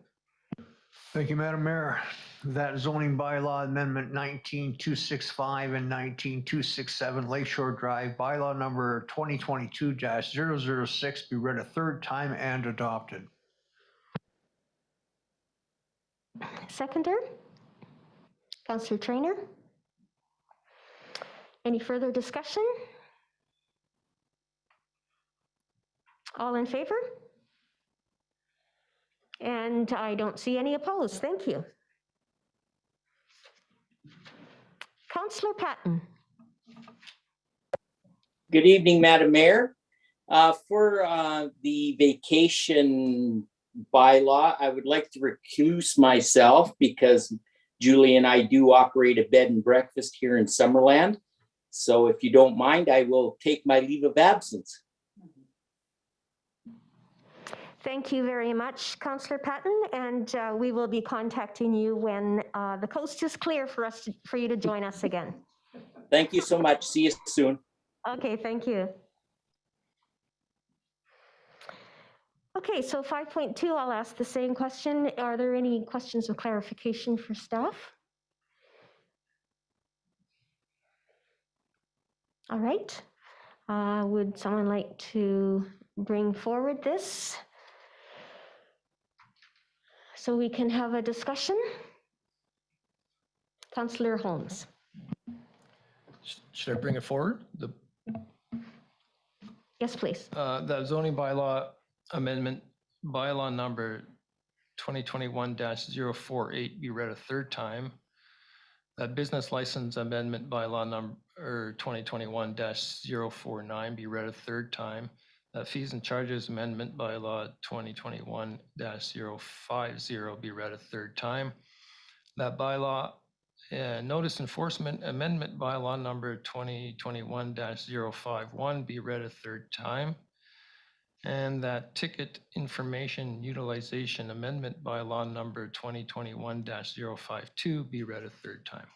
Thank you, Madam Mayor. That zoning bylaw amendment 19265 and 19267 Lakeshore Drive, bylaw number 2022-006 be read a third time and adopted. Seconder? Councillor Traynor? Any further discussion? All in favor? And I don't see any opposed. Thank you. Councillor Patton. Good evening, Madam Mayor. For the vacation bylaw, I would like to recuse myself because Julie and I do operate a bed and breakfast here in Summerland. So if you don't mind, I will take my leave of absence. Thank you very much, Councillor Patton, and we will be contacting you when the coast is clear for you to join us again. Thank you so much. See you soon. Okay, thank you. Okay, so 5.2, I'll ask the same question. Are there any questions of clarification for staff? All right. Would someone like to bring forward this so we can have a discussion? Councillor Holmes. Should I bring it forward? Yes, please. The zoning bylaw amendment, bylaw number 2021-048 be read a third time. That business license amendment bylaw number 2021-049 be read a third time. That fees and charges amendment bylaw 2021-050 be read a third time. That bylaw notice enforcement amendment bylaw number 2021-051 be read a third time. And that ticket information utilization amendment bylaw number 2021-052 be read a third time.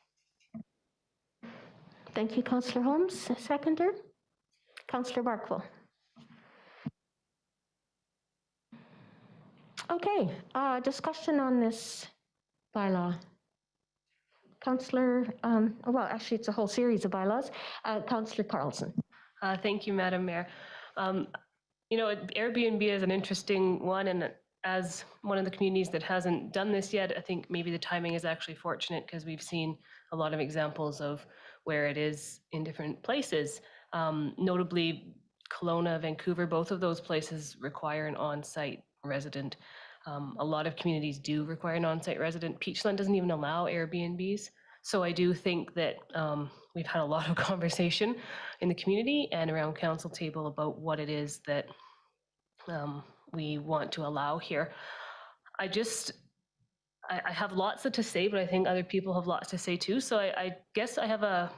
Thank you, Councillor Holmes. Seconder, Councillor Barkwell. Okay, discussion on this bylaw. Councillor, well, actually, it's a whole series of bylaws. Councillor Carlson. Thank you, Madam Mayor. You know, Airbnb is an interesting one, and as one of the communities that hasn't done this yet, I think maybe the timing is actually fortunate because we've seen a lot of examples of where it is in different places. Notably, Kelowna, Vancouver, both of those places require an on-site resident. A lot of communities do require an on-site resident. Peachland doesn't even allow Airbnbs. So I do think that we've had a lot of conversation in the community and around council table about what it is that we want to allow here. I have lots to say, but I think other people have lots to say too. So I guess I have a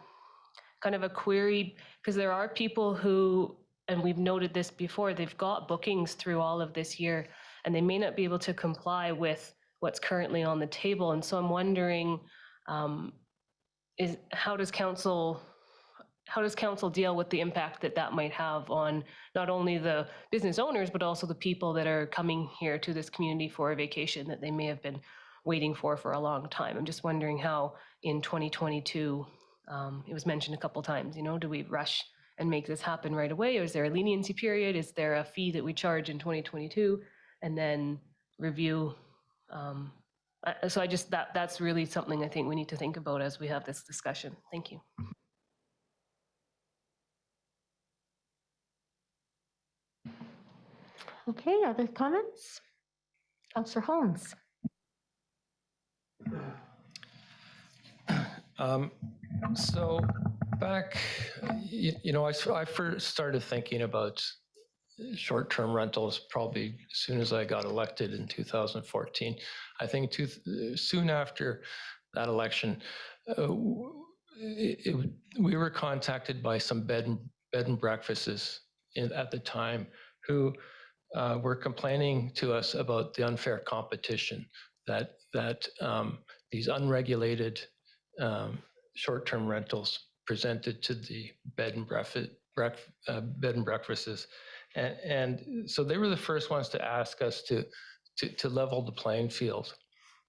kind of a query, because there are people who, and we've noted this before, they've got bookings through all of this year, and they may not be able to comply with what's currently on the table. And so I'm wondering, how does council deal with the impact that that might have on not only the business owners, but also the people that are coming here to this community for a vacation that they may have been waiting for a long time? I'm just wondering how in 2022, it was mentioned a couple times, you know, do we rush and make this happen right away? Or is there a leniency period? Is there a fee that we charge in 2022 and then review? So that's really something I think we need to think about as we have this discussion. Thank you. Okay, other comments? Councillor Holmes. So back, you know, I first started thinking about short-term rentals probably as soon as I got elected in 2014. I think soon after that election, we were contacted by some bed and breakfasts at the time who were complaining to us about the unfair competition that these unregulated short-term rentals presented to the bed and breakfasts. And so they were the first ones to ask us to level the playing field.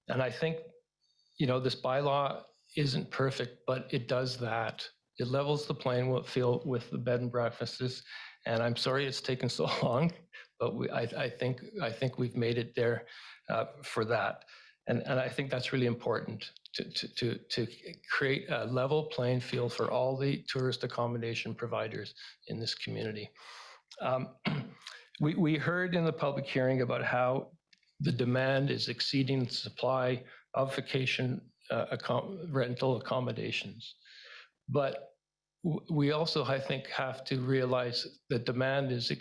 And I think, you know, this bylaw isn't perfect, but it does that. It levels the playing field with the bed and breakfasts. And I'm sorry it's taken so long, but I think we've made it there for that. And I think that's really important to create a level playing field for all the tourist accommodation providers in this community. We heard in the public hearing about how the demand is exceeding the supply of vacation rental accommodations. But we also, I think, have to realize that demand is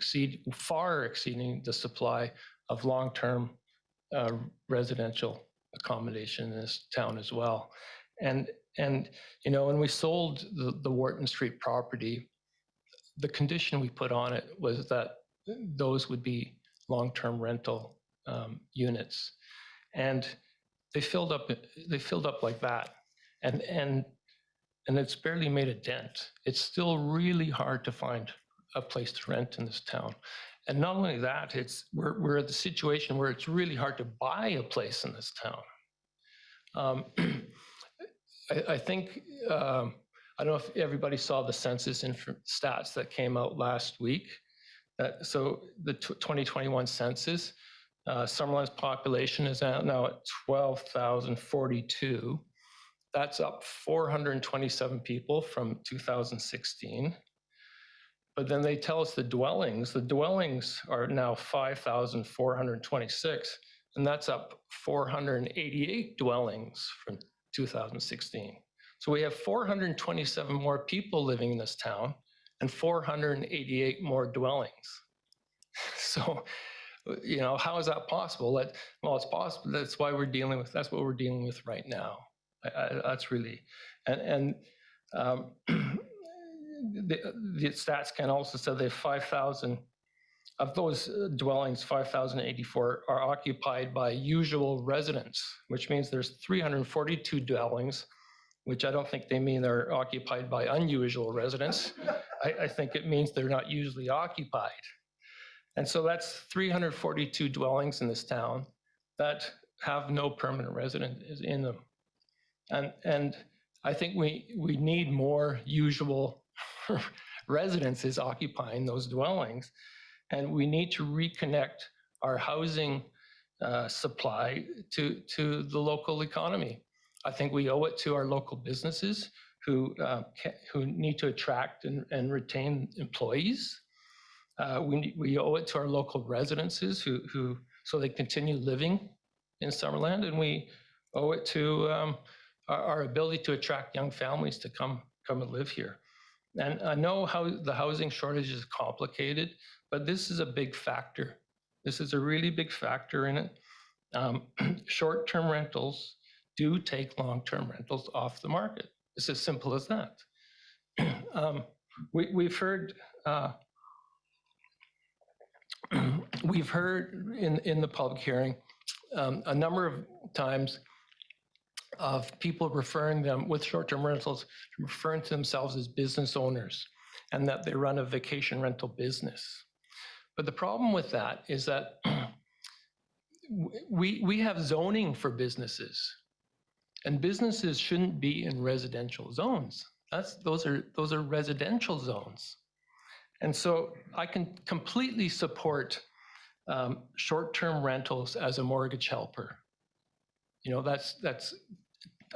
far exceeding the supply of long-term residential accommodation in this town as well. And you know, when we sold the Wharton Street property, the condition we put on it was that those would be long-term rental units, and they filled up like that, and it's barely made a dent. It's still really hard to find a place to rent in this town. And not only that, we're at the situation where it's really hard to buy a place in this town. I think, I don't know if everybody saw the census stats that came out last week. So the 2021 census, Summerland's population is now at 12,042. That's up 427 people from 2016. But then they tell us the dwellings are now 5,426, and that's up 488 dwellings from 2016. So we have 427 more people living in this town and 488 more dwellings. So, how is that possible? Well, it's possible. That's what we're dealing with right now. That's really, and the stats can also say they have 5,000 of those dwellings, 5,084 are occupied by usual residents, which means there's 342 dwellings, which I don't think they mean they're occupied by unusual residents. I think it means they're not usually occupied. And so that's 342 dwellings in this town that have no permanent resident in them. And I think we need more usual residences occupying those dwellings. And we need to reconnect our housing supply to the local economy. I think we owe it to our local businesses who need to attract and retain employees. We owe it to our local residences who so they continue living in Summerland, and we owe it to our ability to attract young families to come and live here. And I know how the housing shortage is complicated, but this is a big factor. This is a really big factor in it. Short-term rentals do take long-term rentals off the market. It's as simple as that. We've heard in the public hearing a number of times of people referring them with short-term rentals, referring to themselves as business owners and that they run a vacation rental business. But the problem with that is that we have zoning for businesses, and businesses shouldn't be in residential zones. Those are residential zones. And so I can completely support short-term rentals as a mortgage helper.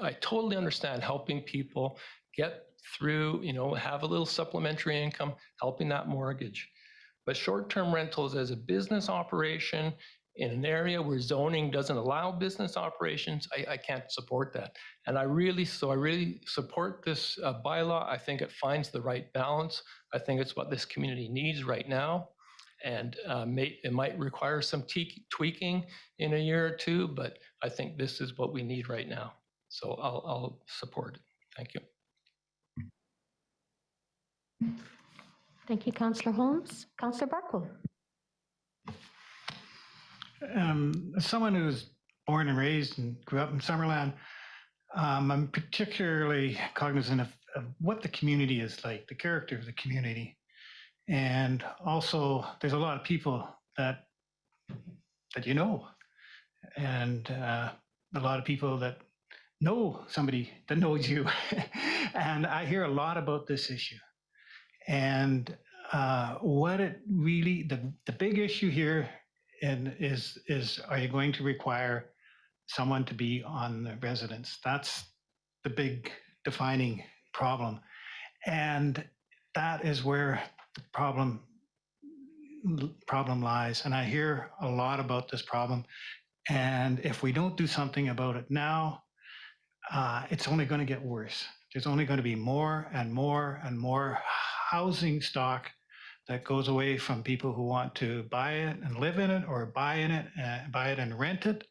I totally understand helping people get through, have a little supplementary income, helping that mortgage. But short-term rentals as a business operation in an area where zoning doesn't allow business operations, I can't support that. And I really support this bylaw. I think it finds the right balance. I think it's what this community needs right now. And it might require some tweaking in a year or two, but I think this is what we need right now. So I'll support it. Thank you. Thank you, Councillor Holmes. Councillor Barkle. As someone who was born and raised and grew up in Summerland, I'm particularly cognizant of what the community is like, the character of the community. And also, there's a lot of people that and a lot of people that know somebody that knows you. And I hear a lot about this issue. And what it really, the big issue here is are you going to require someone to be on the residence? That's the big defining problem. And that is where the problem lies. And I hear a lot about this problem. And if we don't do something about it now, it's only going to get worse. There's only going to be more and more and more housing stock that goes away from people who want to buy it and live in it, or buy it and rent it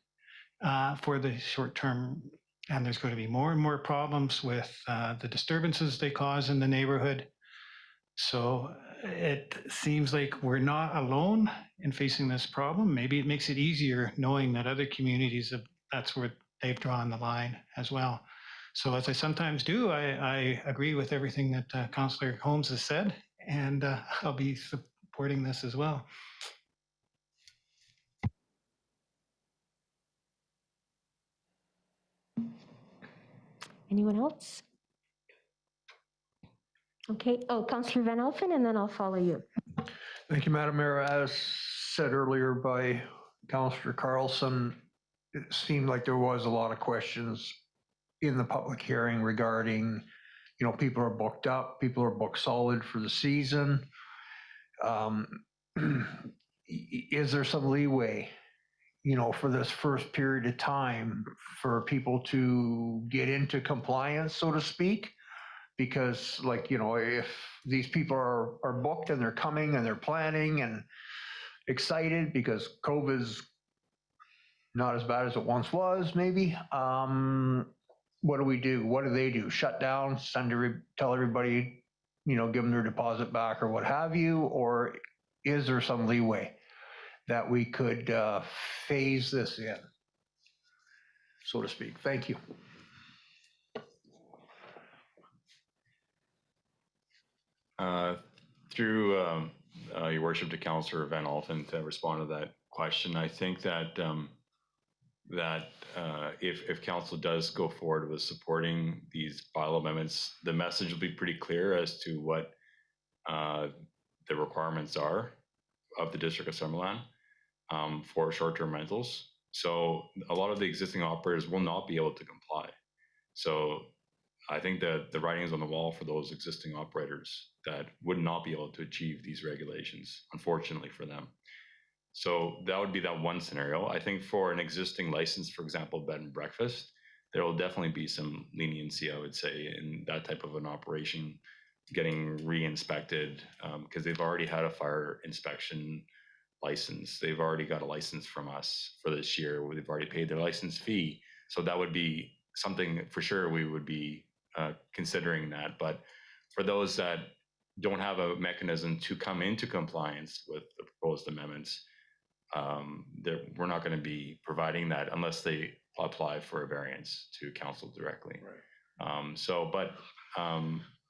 for the short term. And there's going to be more and more problems with the disturbances they cause in the neighborhood. So it seems like we're not alone in facing this problem. Maybe it makes it easier knowing that other communities, that's where they've drawn the line as well. So as I sometimes do, I agree with everything that Councillor Holmes has said, and I'll be supporting this as well. Anyone else? Okay. Oh, Councillor Van Alphen, and then I'll follow you. Thank you, Madam Mayor. As said earlier by Councillor Carlson, it seemed like there was a lot of questions in the public hearing regarding, you know, people are booked up, people are booked solid for the season. Is there some leeway, you know, for this first period of time for people to get into compliance, so to speak? Because, like, you know, if these people are booked and they're coming and they're planning and excited because COVID's not as bad as it once was, maybe, what do we do? What do they do? Shut down, tell everybody, you know, give them their deposit back or what have you? Or is there some leeway that we could phase this in, so to speak? Thank you. Through your worship to Councillor Van Alphen to respond to that question, I think that if council does go forward with supporting these bylaw amendments, the message will be pretty clear as to what the requirements are of the District of Summerland for short-term rentals. So a lot of the existing operators will not be able to comply. So I think that the writing is on the wall for those existing operators that would not be able to achieve these regulations, unfortunately for them. So that would be that one scenario. I think for an existing license, for example, bed and breakfast, there will definitely be some leniency, I would say, in that type of an operation getting re-inspected because they've already had a fire inspection license. They've already got a license from us for this year. They've already paid their license fee. So that would be something for sure we would be considering that. But for those that don't have a mechanism to come into compliance with the proposed amendments, we're not going to be providing that unless they apply for a variance to council directly. Right.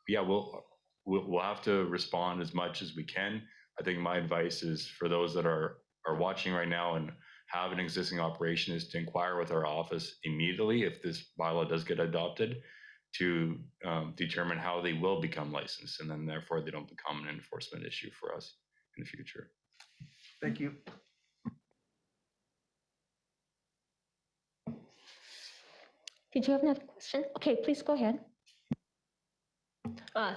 Yeah, we'll have to respond as much as we can. I think my advice is for those that are watching right now and have an existing operation is to inquire with our office immediately if this bylaw does get adopted to determine how they will become licensed, and then therefore they don't become an enforcement issue for us in the future. Thank you. Did you have another question? Okay, please go ahead.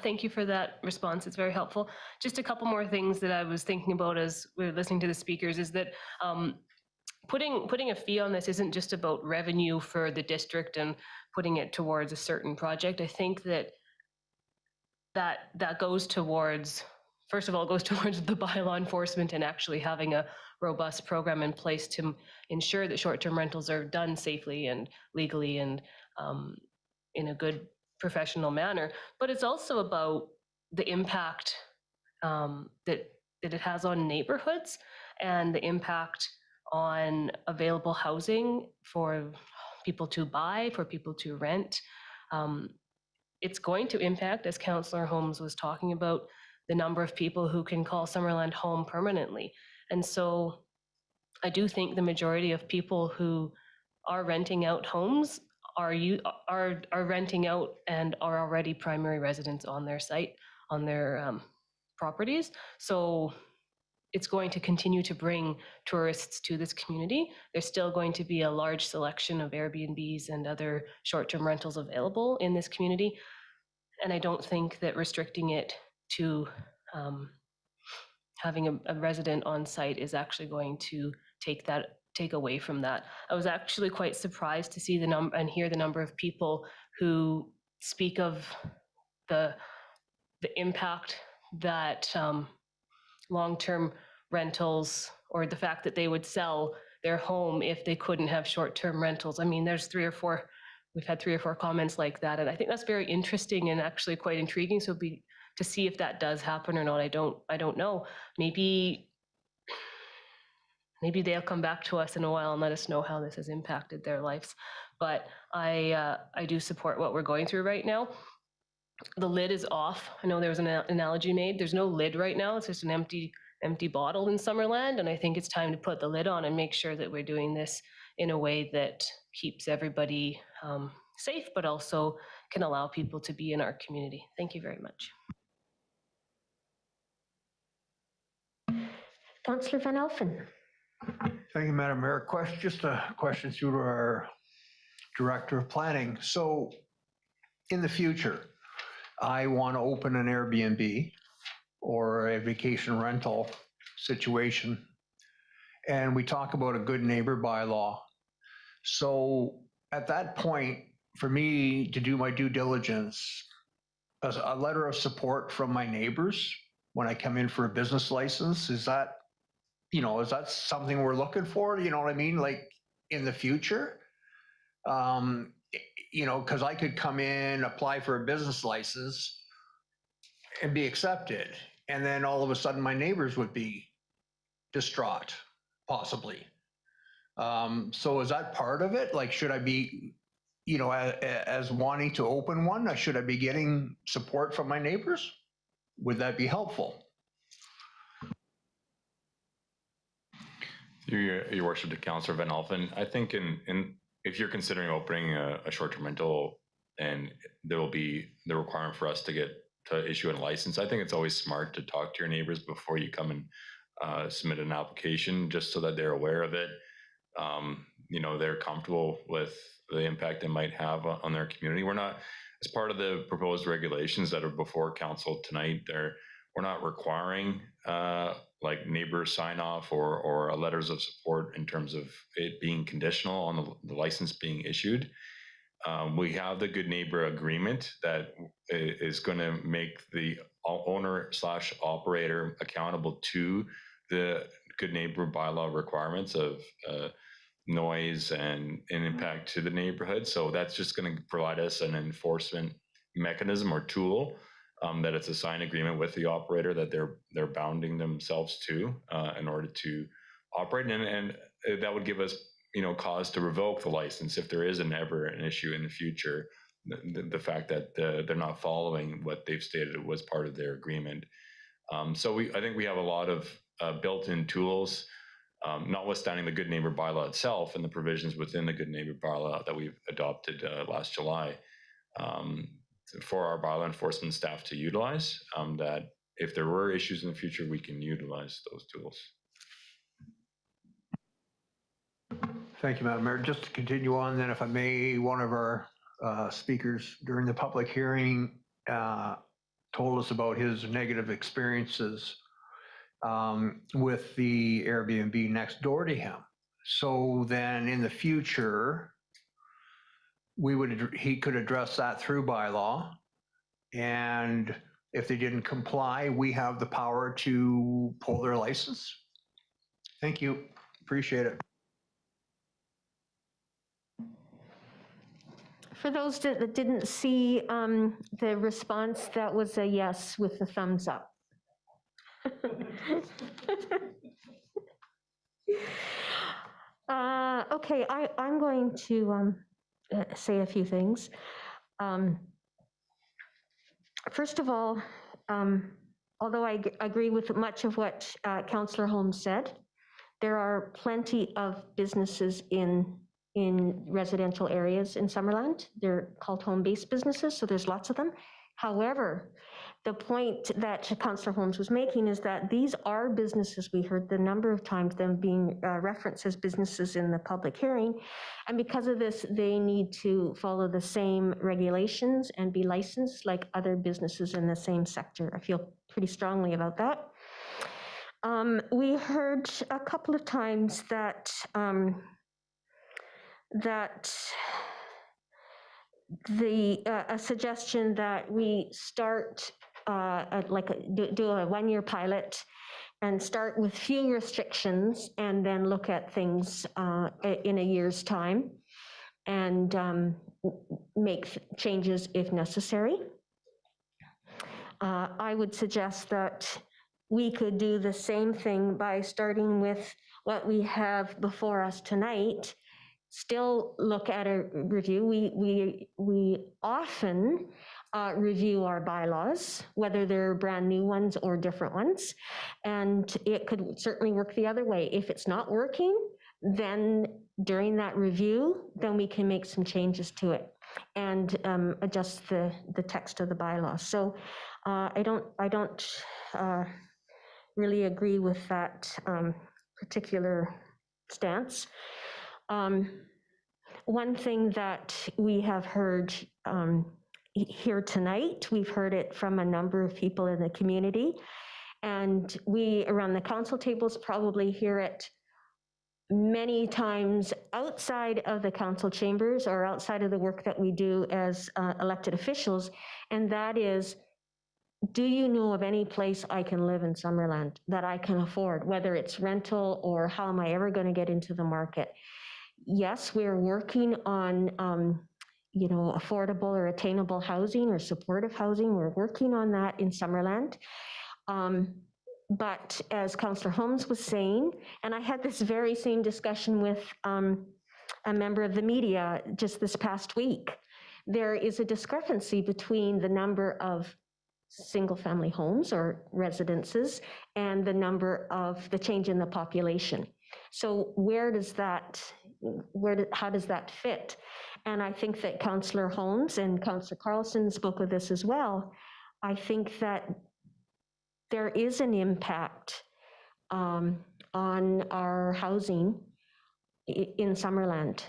Thank you for that response. It's very helpful. Just a couple more things that I was thinking about as we were listening to the speakers is that putting a fee on this isn't just about revenue for the district and putting it towards a certain project. I think that goes towards, first of all, it goes towards the bylaw enforcement and actually having a robust program in place to ensure that short-term rentals are done safely and legally and in a good professional manner. But it's also about the impact that it has on neighborhoods and the impact on available housing for people to buy, for people to rent. It's going to impact, as Councillor Holmes was talking about, the number of people who can call Summerland home permanently. And so I do think the majority of people who are renting out homes are renting out and are already primary residents on their site, on their properties. So it's going to continue to bring tourists to this community. There's still going to be a large selection of Airbnbs and other short-term rentals available in this community. And I don't think that restricting it to having a resident on site is actually going to take away from that. I was actually quite surprised to see the number and hear the number of people who speak of the impact that long-term rentals, or the fact that they would sell their home if they couldn't have short-term rentals. I mean, we've had 3 or 4 comments like that, and I think that's very interesting and actually quite intriguing. So it'd be to see if that does happen or not. I don't know. Maybe they'll come back to us in a while and let us know how this has impacted their lives. But I do support what we're going through right now. The lid is off. I know there was an analogy made. There's no lid right now. It's just an empty bottle in Summerland. And I think it's time to put the lid on and make sure that we're doing this in a way that keeps everybody safe, but also can allow people to be in our community. Thank you very much. Councillor Van Elfen. Thank you, Madam Mayor. Just a question through to our Director of Planning. So in the future, I want to open an Airbnb or a vacation rental situation, and we talk about a good neighbor bylaw. So at that point, for me to do my due diligence, a letter of support from my neighbors when I come in for a business license, is that something we're looking for? You know what I mean? Like in the future? Because I could come in, apply for a business license and be accepted. And then all of a sudden my neighbors would be distraught, possibly. So is that part of it? Like, should I be, as wanting to open one, should I be getting support from my neighbors? Would that be helpful? Your worship, to Councillor Van Elfen, I think if you're considering opening a short-term rental, and there will be the requirement for us to issue a license, I think it's always smart to talk to your neighbors before you come and submit an application, just so that they're aware of it. They're comfortable with the impact it might have on their community. We're not, as part of the proposed regulations that are before council tonight, we're not requiring like neighbor sign off or letters of support in terms of it being conditional on the license being issued. We have the good neighbor agreement that is going to make the owner/operator accountable to the good neighbor bylaw requirements of noise and impact to the neighborhood. So that's just going to provide us an enforcement mechanism or tool that it's a signed agreement with the operator that they're bounding themselves to in order to operate, and that would give us cause to revoke the license if there is ever an issue in the future. The fact that they're not following what they've stated was part of their agreement. So I think we have a lot of built-in tools, notwithstanding the Good Neighbor Bylaw itself and the provisions within the Good Neighbor Bylaw that we've adopted last July, for our bylaw enforcement staff to utilize, that if there were issues in the future, we can utilize those tools. Thank you, Madam Mayor. Just to continue on then, if I may, one of our speakers during the public hearing told us about his negative experiences with the Airbnb next door to him. So then in the future, he could address that through bylaw. And if they didn't comply, we have the power to pull their license. Thank you. Appreciate it. For those that didn't see the response, that was a yes with the thumbs up. Okay, I'm going to say a few things. First of all, although I agree with much of what Councillor Holmes said, there are plenty of businesses in residential areas in Summerland. They're called home-based businesses, so there's lots of them. However, the point that Councillor Holmes was making is that these are businesses. We heard the number of times them being referenced as businesses in the public hearing. And because of this, they need to follow the same regulations and be licensed like other businesses in the same sector. I feel pretty strongly about that. We heard a couple of times that a suggestion that we start do a one-year pilot and start with few restrictions and then look at things in a year's time and make changes if necessary. I would suggest that we could do the same thing by starting with what we have before us tonight. Still look at a review. We often review our bylaws, whether they're brand new ones or different ones. And it could certainly work the other way. If it's not working, then during that review, then we can make some changes to it and adjust the text of the bylaw. So I don't really agree with that particular stance. One thing that we have heard here tonight, we've heard it from a number of people in the community, and we around the council tables probably hear it many times outside of the council chambers or outside of the work that we do as elected officials, and that is, do you know of any place I can live in Summerland that I can afford, whether it's rental or how am I ever going to get into the market? Yes, we're working on, affordable or attainable housing or supportive housing. We're working on that in Summerland. But as Councillor Holmes was saying, and I had this very same discussion with a member of the media just this past week, there is a discrepancy between the number of single-family homes or residences and the number of the change in the population. So how does that fit? And I think that Councillor Holmes and Councillor Carlson spoke of this as well. I think that there is an impact on our housing in Summerland.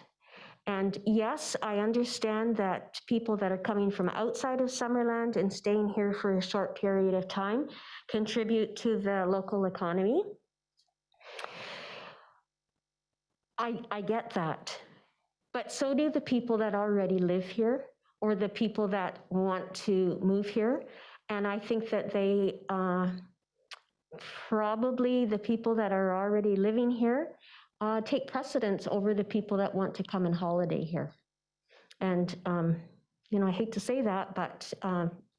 And yes, I understand that people that are coming from outside of Summerland and staying here for a short period of time contribute to the local economy. I get that. But so do the people that already live here or the people that want to move here. And I think that they probably the people that are already living here take precedence over the people that want to come and holiday here. And, I hate to say that, but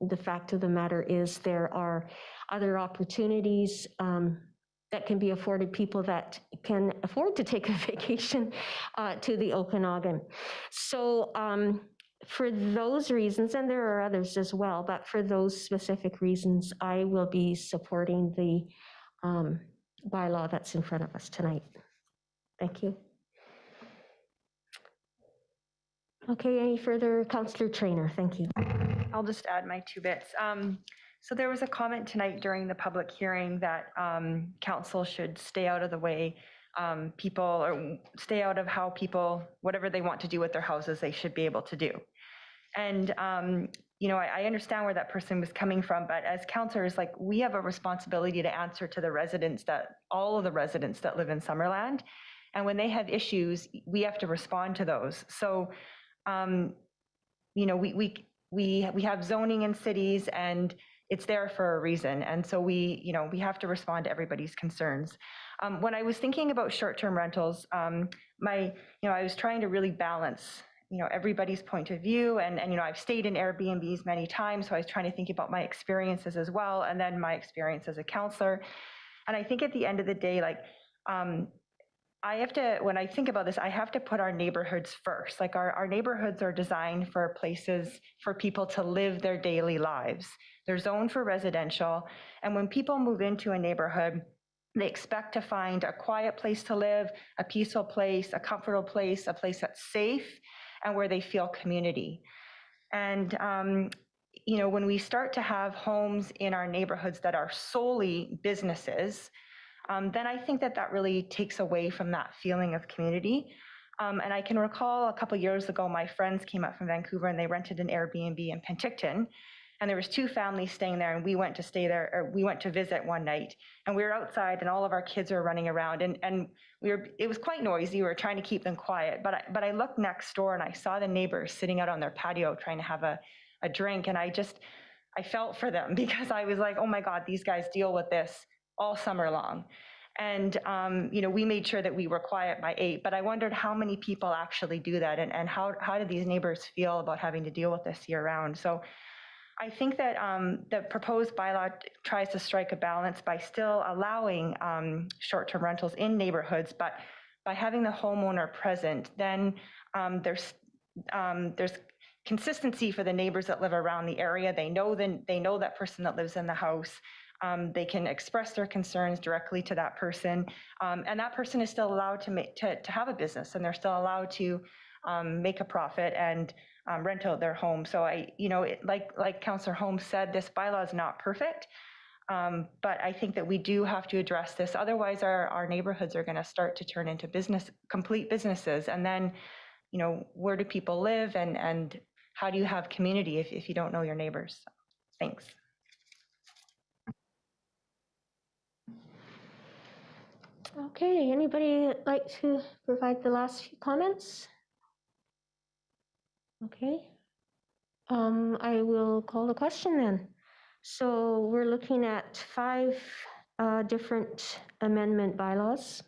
the fact of the matter is there are other opportunities that can be afforded people that can afford to take a vacation to the Okanagan. So for those reasons, and there are others as well, but for those specific reasons, I will be supporting the bylaw that's in front of us tonight. Thank you. Okay, any further? Councillor Traynor, thank you. I'll just add my 2 bits. So there was a comment tonight during the public hearing that council should stay out of the way people, or stay out of how people, whatever they want to do with their houses, they should be able to do. And, I understand where that person was coming from, but as councillors, we have a responsibility to answer to the residents all of the residents that live in Summerland. And when they have issues, we have to respond to those. So, we have zoning in cities and it's there for a reason. And so we have to respond to everybody's concerns. When I was thinking about short-term rentals, I was trying to really balance, everybody's point of view. And I've stayed in Airbnbs many times. So I was trying to think about my experiences as well. And then my experience as a counselor. And I think at the end of the day, when I think about this, I have to put our neighborhoods first. Our neighborhoods are designed for places for people to live their daily lives. They're zoned for residential. And when people move into a neighborhood, they expect to find a quiet place to live, a peaceful place, a comfortable place, a place that's safe, and where they feel community. And, when we start to have homes in our neighborhoods that are solely businesses, then I think that really takes away from that feeling of community. And I can recall a couple of years ago, my friends came up from Vancouver and they rented an Airbnb in Penticton. And there was 2 families staying there, and we went to stay there, or we went to visit one night, and we were outside and all of our kids were running around, and it was quite noisy. We were trying to keep them quiet, but I looked next door and I saw the neighbors sitting out on their patio trying to have a drink. And I felt for them because I was like, oh my God, these guys deal with this all summer long. And, we made sure that we were quiet by 8, but I wondered how many people actually do that, and how do these neighbors feel about having to deal with this year round? So I think that the proposed bylaw tries to strike a balance by still allowing short-term rentals in neighborhoods, but by having the homeowner present, then there's consistency for the neighbors that live around the area. They know that person that lives in the house. They can express their concerns directly to that person, and that person is still allowed to have a business, and they're still allowed to make a profit and rent out their home. So like Councillor Holmes said, this bylaw is not perfect, but I think that we do have to address this. Otherwise, our neighborhoods are going to start to turn into complete businesses, and then, where do people live, and how do you have community if you don't know your neighbors? Thanks. Okay, anybody like to provide the last few comments? Okay. I will call the question then. So we're looking at 5 different amendment bylaws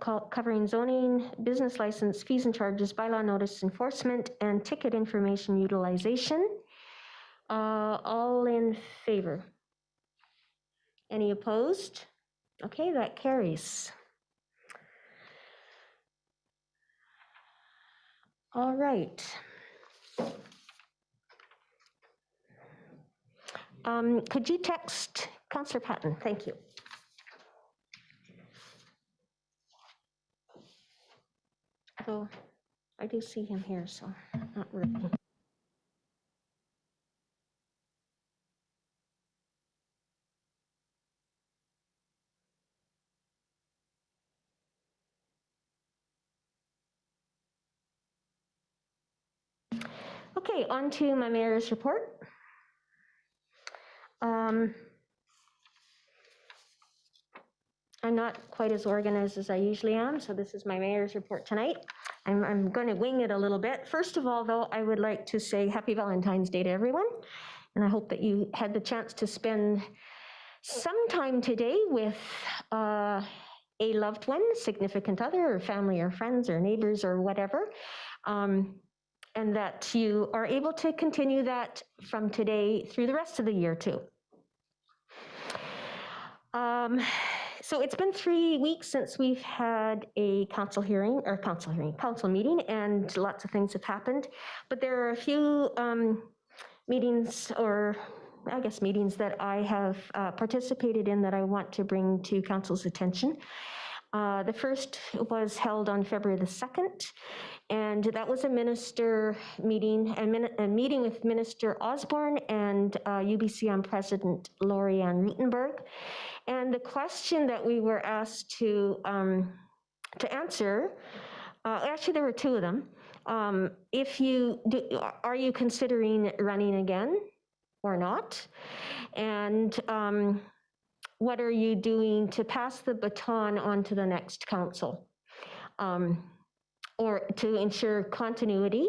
covering zoning, business license, fees and charges, bylaw notice enforcement, and ticket information utilization. All in favor? Any opposed? Okay, that carries. All right. Could you text Councillor Patton? Thank you. Although I do see him here, so not really. Okay, on to my mayor's report. I'm not quite as organized as I usually am, so this is my mayor's report tonight. I'm going to wing it a little bit. First of all, though, I would like to say Happy Valentine's Day to everyone, and I hope that you had the chance to spend some time today with a loved one, significant other, or family, or friends, or neighbors, or whatever, and that you are able to continue that from today through the rest of the year, too. So it's been 3 weeks since we've had a council meeting, and lots of things have happened. But there are a few meetings, or I guess meetings, that I have participated in that I want to bring to council's attention. The first was held on February the 2nd, and that was a minister meeting, a meeting with Minister Osborne and UBCM President Lori Ann Rutenberg. And the question that we were asked to answer, actually there were 2 of them. Are you considering running again or not? And what are you doing to pass the baton on to the next council, or to ensure continuity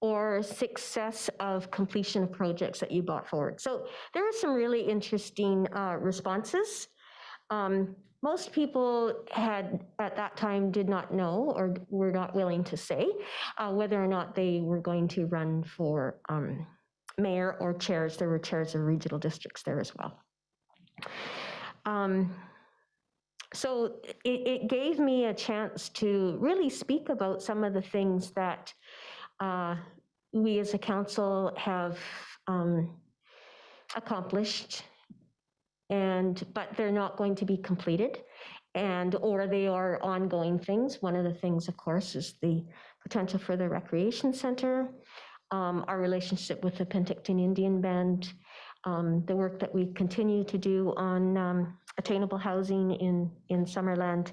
or success of completion of projects that you brought forward? So there were some really interesting responses. Most people at that time did not know, or were not willing to say whether or not they were going to run for mayor or chairs. There were chairs of regional districts there as well. So it gave me a chance to really speak about some of the things that we as a council have accomplished, but they're not going to be completed, or they are ongoing things. One of the things, of course, is the potential for the recreation center, our relationship with the Penticton Indian Band, the work that we continue to do on attainable housing in Summerland,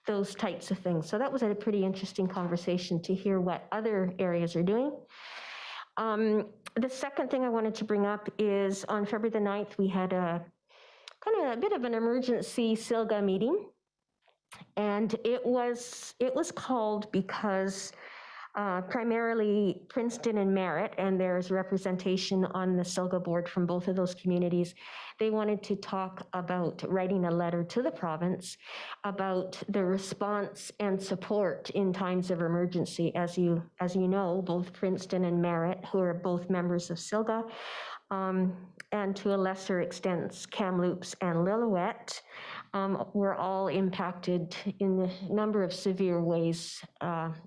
those types of things. So that was a pretty interesting conversation to hear what other areas are doing. The second thing I wanted to bring up is on February the 9th, we had a bit of an emergency SILGA meeting. And it was called because primarily Princeton and Merritt, and there's representation on the SILGA board from both of those communities. They wanted to talk about writing a letter to the province about the response and support in times of emergency. As you know, both Princeton and Merritt, who are both members of SILGA, and to a lesser extent, Kamloops and Lillooet, were all impacted in a number of severe ways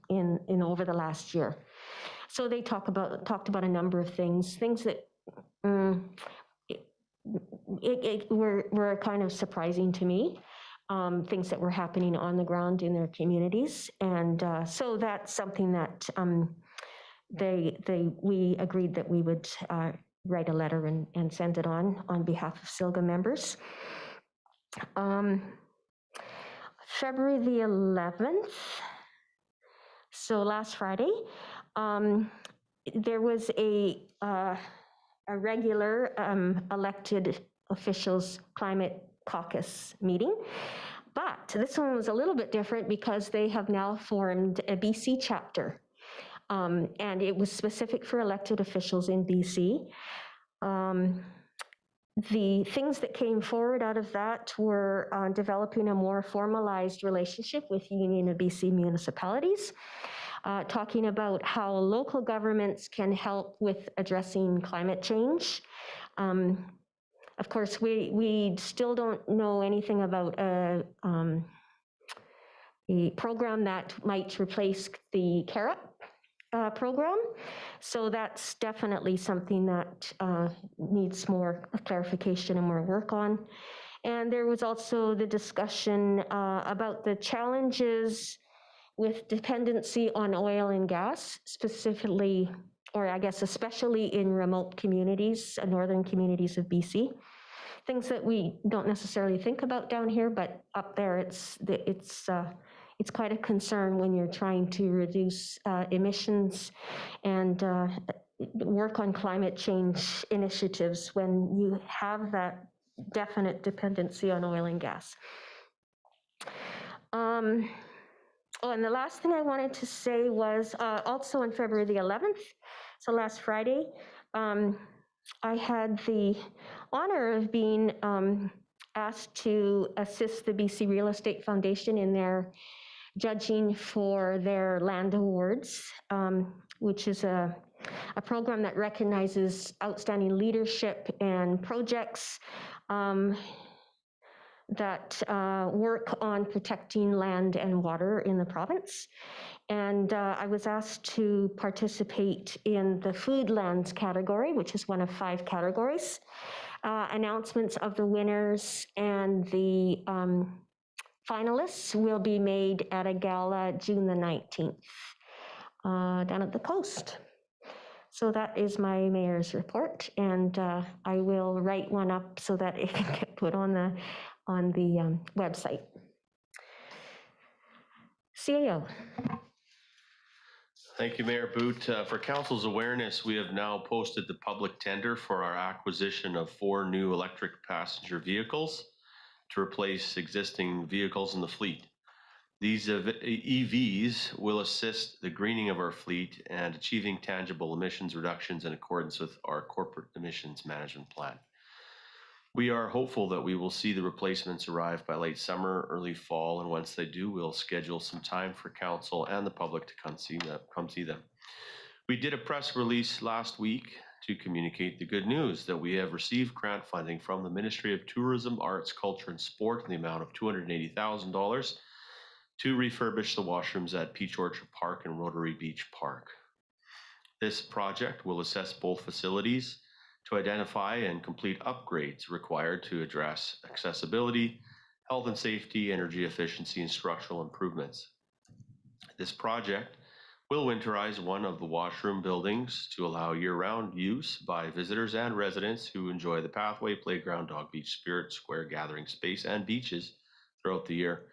in over the last year. So they talked about a number of things that were kind of surprising to me. Things that were happening on the ground in their communities, and so that's something that we agreed that we would write a letter and send it on behalf of SILGA members. February the 11th, so last Friday, there was a regular elected officials climate caucus meeting. But this one was a little bit different because they have now formed a BC chapter. And it was specific for elected officials in BC. The things that came forward out of that were developing a more formalized relationship with Union of BC municipalities, talking about how local governments can help with addressing climate change. Of course, we still don't know anything about a program that might replace the CAREP program. So that's definitely something that needs more clarification and more work on. And there was also the discussion about the challenges with dependency on oil and gas, specifically, or I guess especially in remote communities, northern communities of BC. Things that we don't necessarily think about down here, but up there it's quite a concern when you're trying to reduce emissions and work on climate change initiatives when you have that definite dependency on oil and gas. Oh, and the last thing I wanted to say was also on February the 11th, so last Friday, I had the honor of being asked to assist the BC Real Estate Foundation in their judging for their land awards, which is a program that recognizes outstanding leadership and projects that work on protecting land and water in the province. And I was asked to participate in the food lands category, which is one of 5 categories. Announcements of the winners and the finalists will be made at a gala June the 19th down at the coast. So that is my mayor's report, and I will write one up so that it can get put on the website. CAO. Thank you, Mayor Boot. For Council's awareness, we have now posted the public tender for our acquisition of 4 new electric passenger vehicles to replace existing vehicles in the fleet. These EVs will assist the greening of our fleet and achieving tangible emissions reductions in accordance with our corporate emissions management plan. We are hopeful that we will see the replacements arrive by late summer, early fall, and once they do, we'll schedule some time for council and the public to come see them. We did a press release last week to communicate the good news that we have received grant funding from the Ministry of Tourism, Arts, Culture and Sport in the amount of $280,000 to refurbish the washrooms at Peach Orchard Park and Rotary Beach Park. This project will assess both facilities to identify and complete upgrades required to address accessibility, health and safety, energy efficiency, and structural improvements. This project will winterize one of the washroom buildings to allow year-round use by visitors and residents who enjoy the pathway, playground, dog beach, spirit square, gathering space, and beaches throughout the year.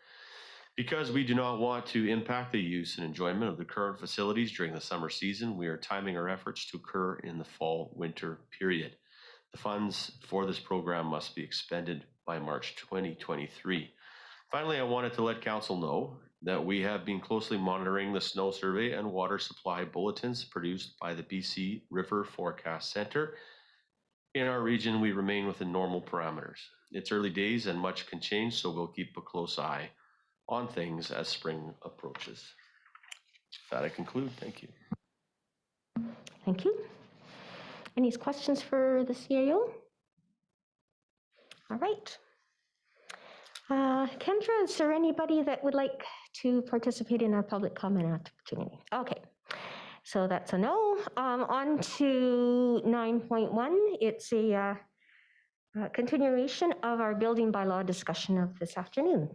Because we do not want to impact the use and enjoyment of the current facilities during the summer season, we are timing our efforts to occur in the fall-winter period. The funds for this program must be expended by March 2023. Finally, I wanted to let Council know that we have been closely monitoring the snow survey and water supply bulletins produced by the BC River Forecast Center. In our region, we remain within normal parameters. It's early days and much can change, so we'll keep a close eye on things as spring approaches. With that, I conclude. Thank you. Thank you. Any questions for the CAO? All right. Kendra, is there anybody that would like to participate in our public comment opportunity? Okay, so that's a no. On to 9.1. It's a continuation of our building bylaw discussion of this afternoon.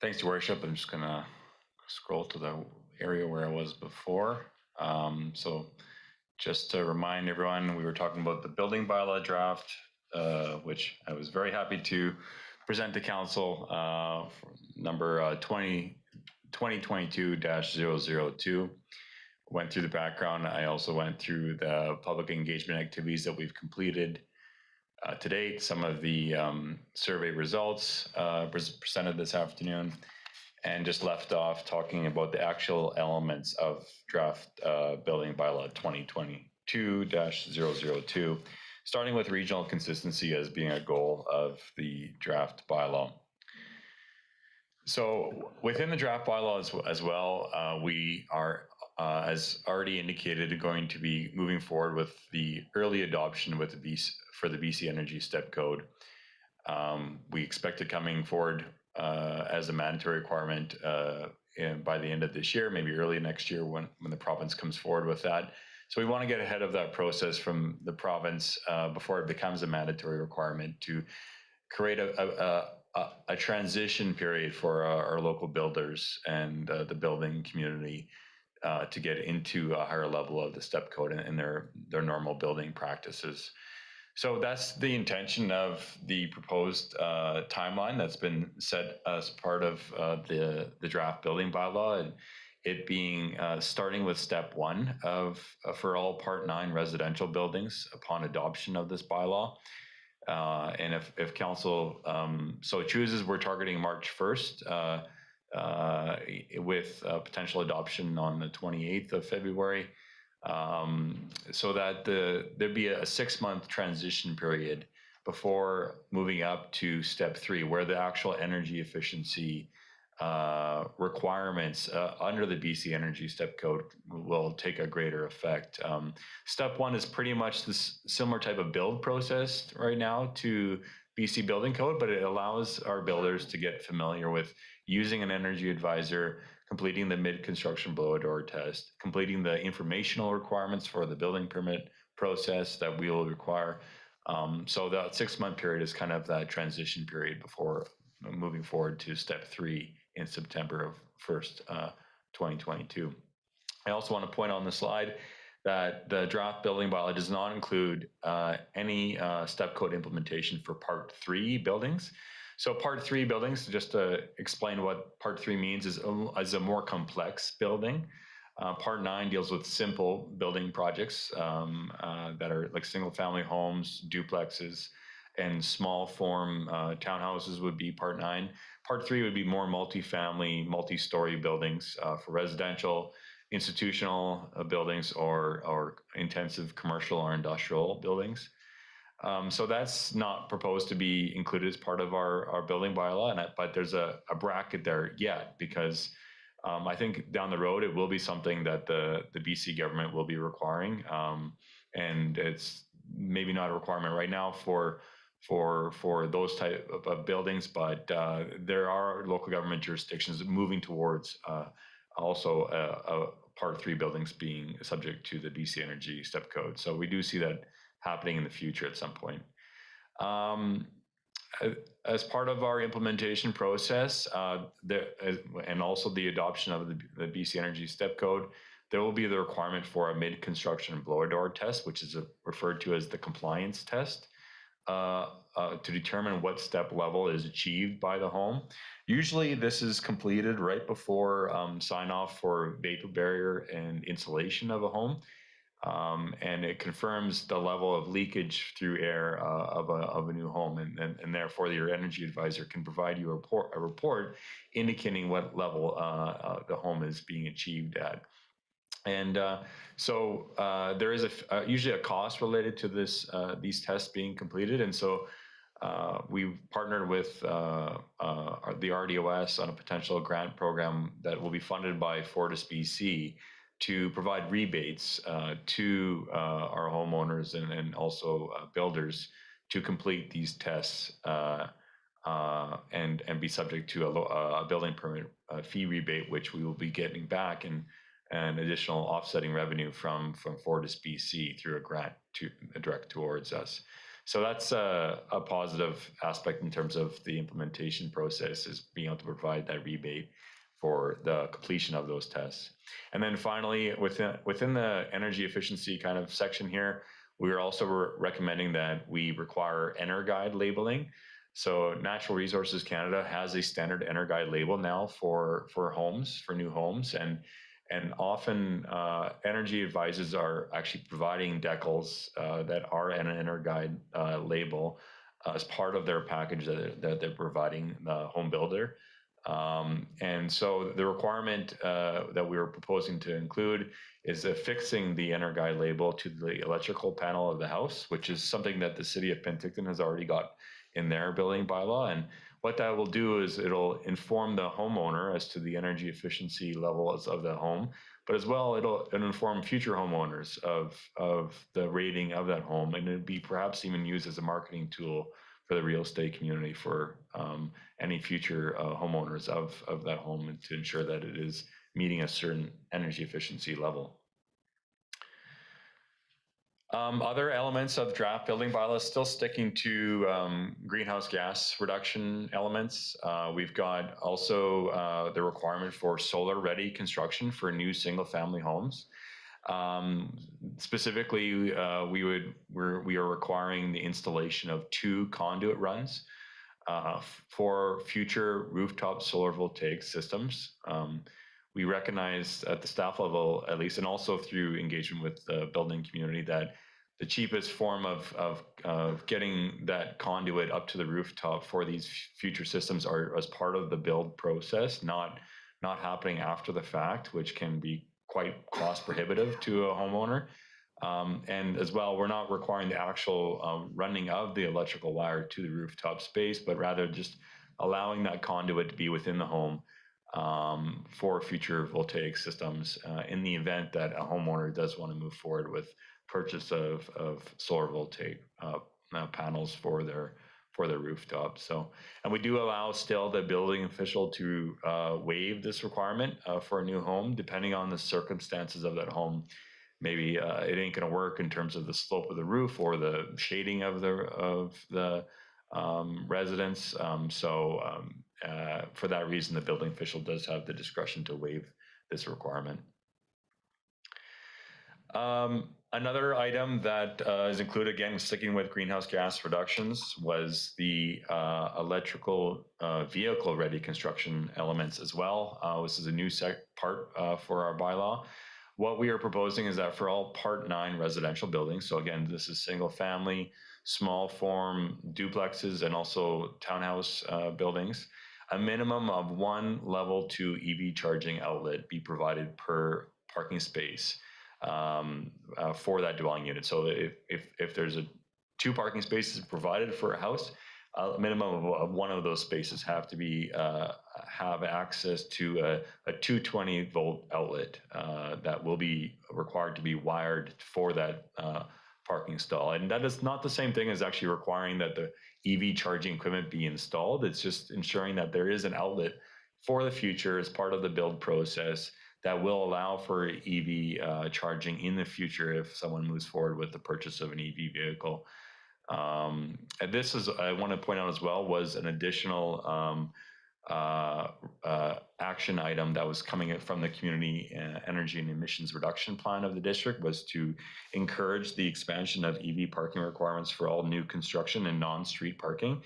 Thanks, Your Worship. I'm just gonna scroll to the area where I was before. So just to remind everyone, we were talking about the building bylaw draft, which I was very happy to present to council, number 2022-002. Went through the background. I also went through the public engagement activities that we've completed to date, some of the survey results presented this afternoon, and just left off talking about the actual elements of draft building bylaw 2022-002, starting with regional consistency as being a goal of the draft bylaw. So within the draft bylaw as well, we are, as already indicated, going to be moving forward with the early adoption with the BC Energy Step Code. We expect it coming forward as a mandatory requirement by the end of this year, maybe early next year when the province comes forward with that. So we want to get ahead of that process from the province before it becomes a mandatory requirement to create a transition period for our local builders and the building community to get into a higher level of the step code and their normal building practices. So that's the intention of the proposed timeline that's been set as part of the draft building bylaw, and it being starting with step 1 for all Part 9 residential buildings upon adoption of this bylaw. And if council so chooses, we're targeting March 1st with potential adoption on the 28th of February. So that there'd be a 6-month transition period before moving up to step 3, where the actual energy efficiency requirements under the BC Energy Step Code will take a greater effect. Step 1 is pretty much this similar type of build process right now to BC Building Code, but it allows our builders to get familiar with using an energy advisor, completing the mid-construction blow-a-door test, completing the informational requirements for the building permit process that we will require. So that 6-month period is kind of that transition period before moving forward to step 3 in September of 1st, 2022. I also want to point on the slide that the draft building bylaw does not include any step code implementation for Part 3 buildings. So Part 3 buildings, just to explain what Part 3 means, is a more complex building. Part 9 deals with simple building projects that are like single-family homes, duplexes, and small form townhouses would be Part 9. Part 3 would be more multi-family, multi-story buildings for residential, institutional buildings, or intensive commercial or industrial buildings. So that's not proposed to be included as part of our building bylaw, but there's a bracket there yet, because I think down the road it will be something that the BC government will be requiring, and it's maybe not a requirement right now for those type of buildings, but there are local government jurisdictions moving towards also Part 3 buildings being subject to the BC Energy Step Code. So we do see that happening in the future at some point. As part of our implementation process, and also the adoption of the BC Energy Step Code, there will be the requirement for a mid-construction blow-a-door test, which is referred to as the compliance test, to determine what step level is achieved by the home. Usually this is completed right before sign-off for vapor barrier and insulation of a home. And it confirms the level of leakage through air of a new home, and therefore your energy advisor can provide you a report indicating what level the home is being achieved at. And so there is usually a cost related to these tests being completed. And so we've partnered with the RDOS on a potential grant program that will be funded by Fortis BC to provide rebates to our homeowners and also builders to complete these tests and be subject to a building permit fee rebate, which we will be getting back and additional offsetting revenue from Fortis BC through a grant to direct towards us. So that's a positive aspect in terms of the implementation process, is being able to provide that rebate for the completion of those tests. And then finally, within the energy efficiency kind of section here, we are also recommending that we require EnerGuide labeling. So Natural Resources Canada has a standard EnerGuide label now for homes, for new homes, and often energy advisors are actually providing decals that are an EnerGuide label as part of their package that they're providing the home builder. And so the requirement that we were proposing to include is affixing the EnerGuide label to the electrical panel of the house, which is something that the city of Penticton has already got in their building bylaw. And what that will do is it'll inform the homeowner as to the energy efficiency levels of the home, but as well it'll inform future homeowners of the rating of that home, and it'd be perhaps even used as a marketing tool for the real estate community for any future homeowners of that home, and to ensure that it is meeting a certain energy efficiency level. Other elements of draft building bylaws, still sticking to greenhouse gas reduction elements. We've got also the requirement for solar-ready construction for new single-family homes. Specifically, we are requiring the installation of 2 conduit runs for future rooftop solar voltaic systems. We recognize at the staff level, at least, and also through engagement with the building community, that the cheapest form of getting that conduit up to the rooftop for these future systems are as part of the build process, not happening after the fact, which can be quite cost prohibitive to a homeowner. And as well, we're not requiring the actual running of the electrical wire to the rooftop space, but rather just allowing that conduit to be within the home for future voltaic systems in the event that a homeowner does want to move forward with purchase of solar voltaic panels for their rooftop. So, and we do allow still the building official to waive this requirement for a new home, depending on the circumstances of that home. Maybe it ain't going to work in terms of the slope of the roof or the shading of the residence. For that reason, the building official does have the discretion to waive this requirement. Another item that is included, again, sticking with greenhouse gas reductions, was the electrical vehicle ready construction elements as well. This is a new part for our bylaw. What we are proposing is that for all Part 9 residential buildings, so again, this is single family, small form duplexes, and also townhouse buildings, a minimum of 1 level 2 EV charging outlet be provided per parking space for that dwelling unit. So if there's 2 parking spaces provided for a house, a minimum of 1 of those spaces have to be have access to a 220 volt outlet that will be required to be wired for that parking stall. And that is not the same thing as actually requiring that the EV charging equipment be installed. It's just ensuring that there is an outlet for the future as part of the build process that will allow for EV charging in the future if someone moves forward with the purchase of an EV vehicle. And this is, I want to point out as well, was an additional action item that was coming from the community energy and emissions reduction plan of the district, was to encourage the expansion of EV parking requirements for all new construction and non-street parking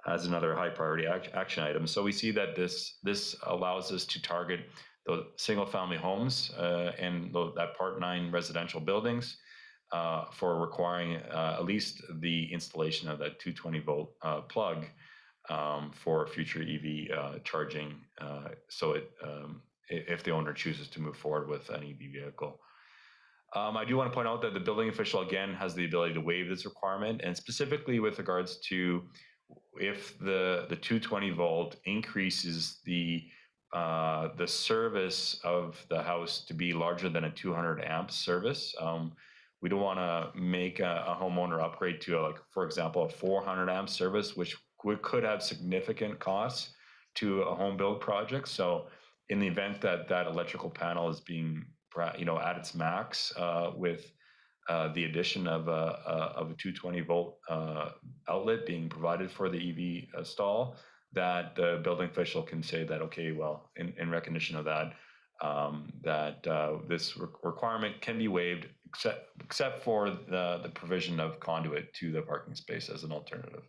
as another high priority action item. So we see that this allows us to target the single family homes and that Part 9 residential buildings for requiring at least the installation of that 220 volt plug for future EV charging. So it if the owner chooses to move forward with an EV vehicle. I do want to point out that the building official, again, has the ability to waive this requirement, and specifically with regards to if the 220 volt increases the service of the house to be larger than a 200 amp service. We don't want to make a homeowner upgrade to, like, for example, a 400 amp service, which could have significant costs to a home build project. So in the event that that electrical panel is being, at its max with the addition of a 220 volt outlet being provided for the EV stall, that the building official can say that, okay, well, in recognition of that, this requirement can be waived, except for the provision of conduit to the parking space as an alternative.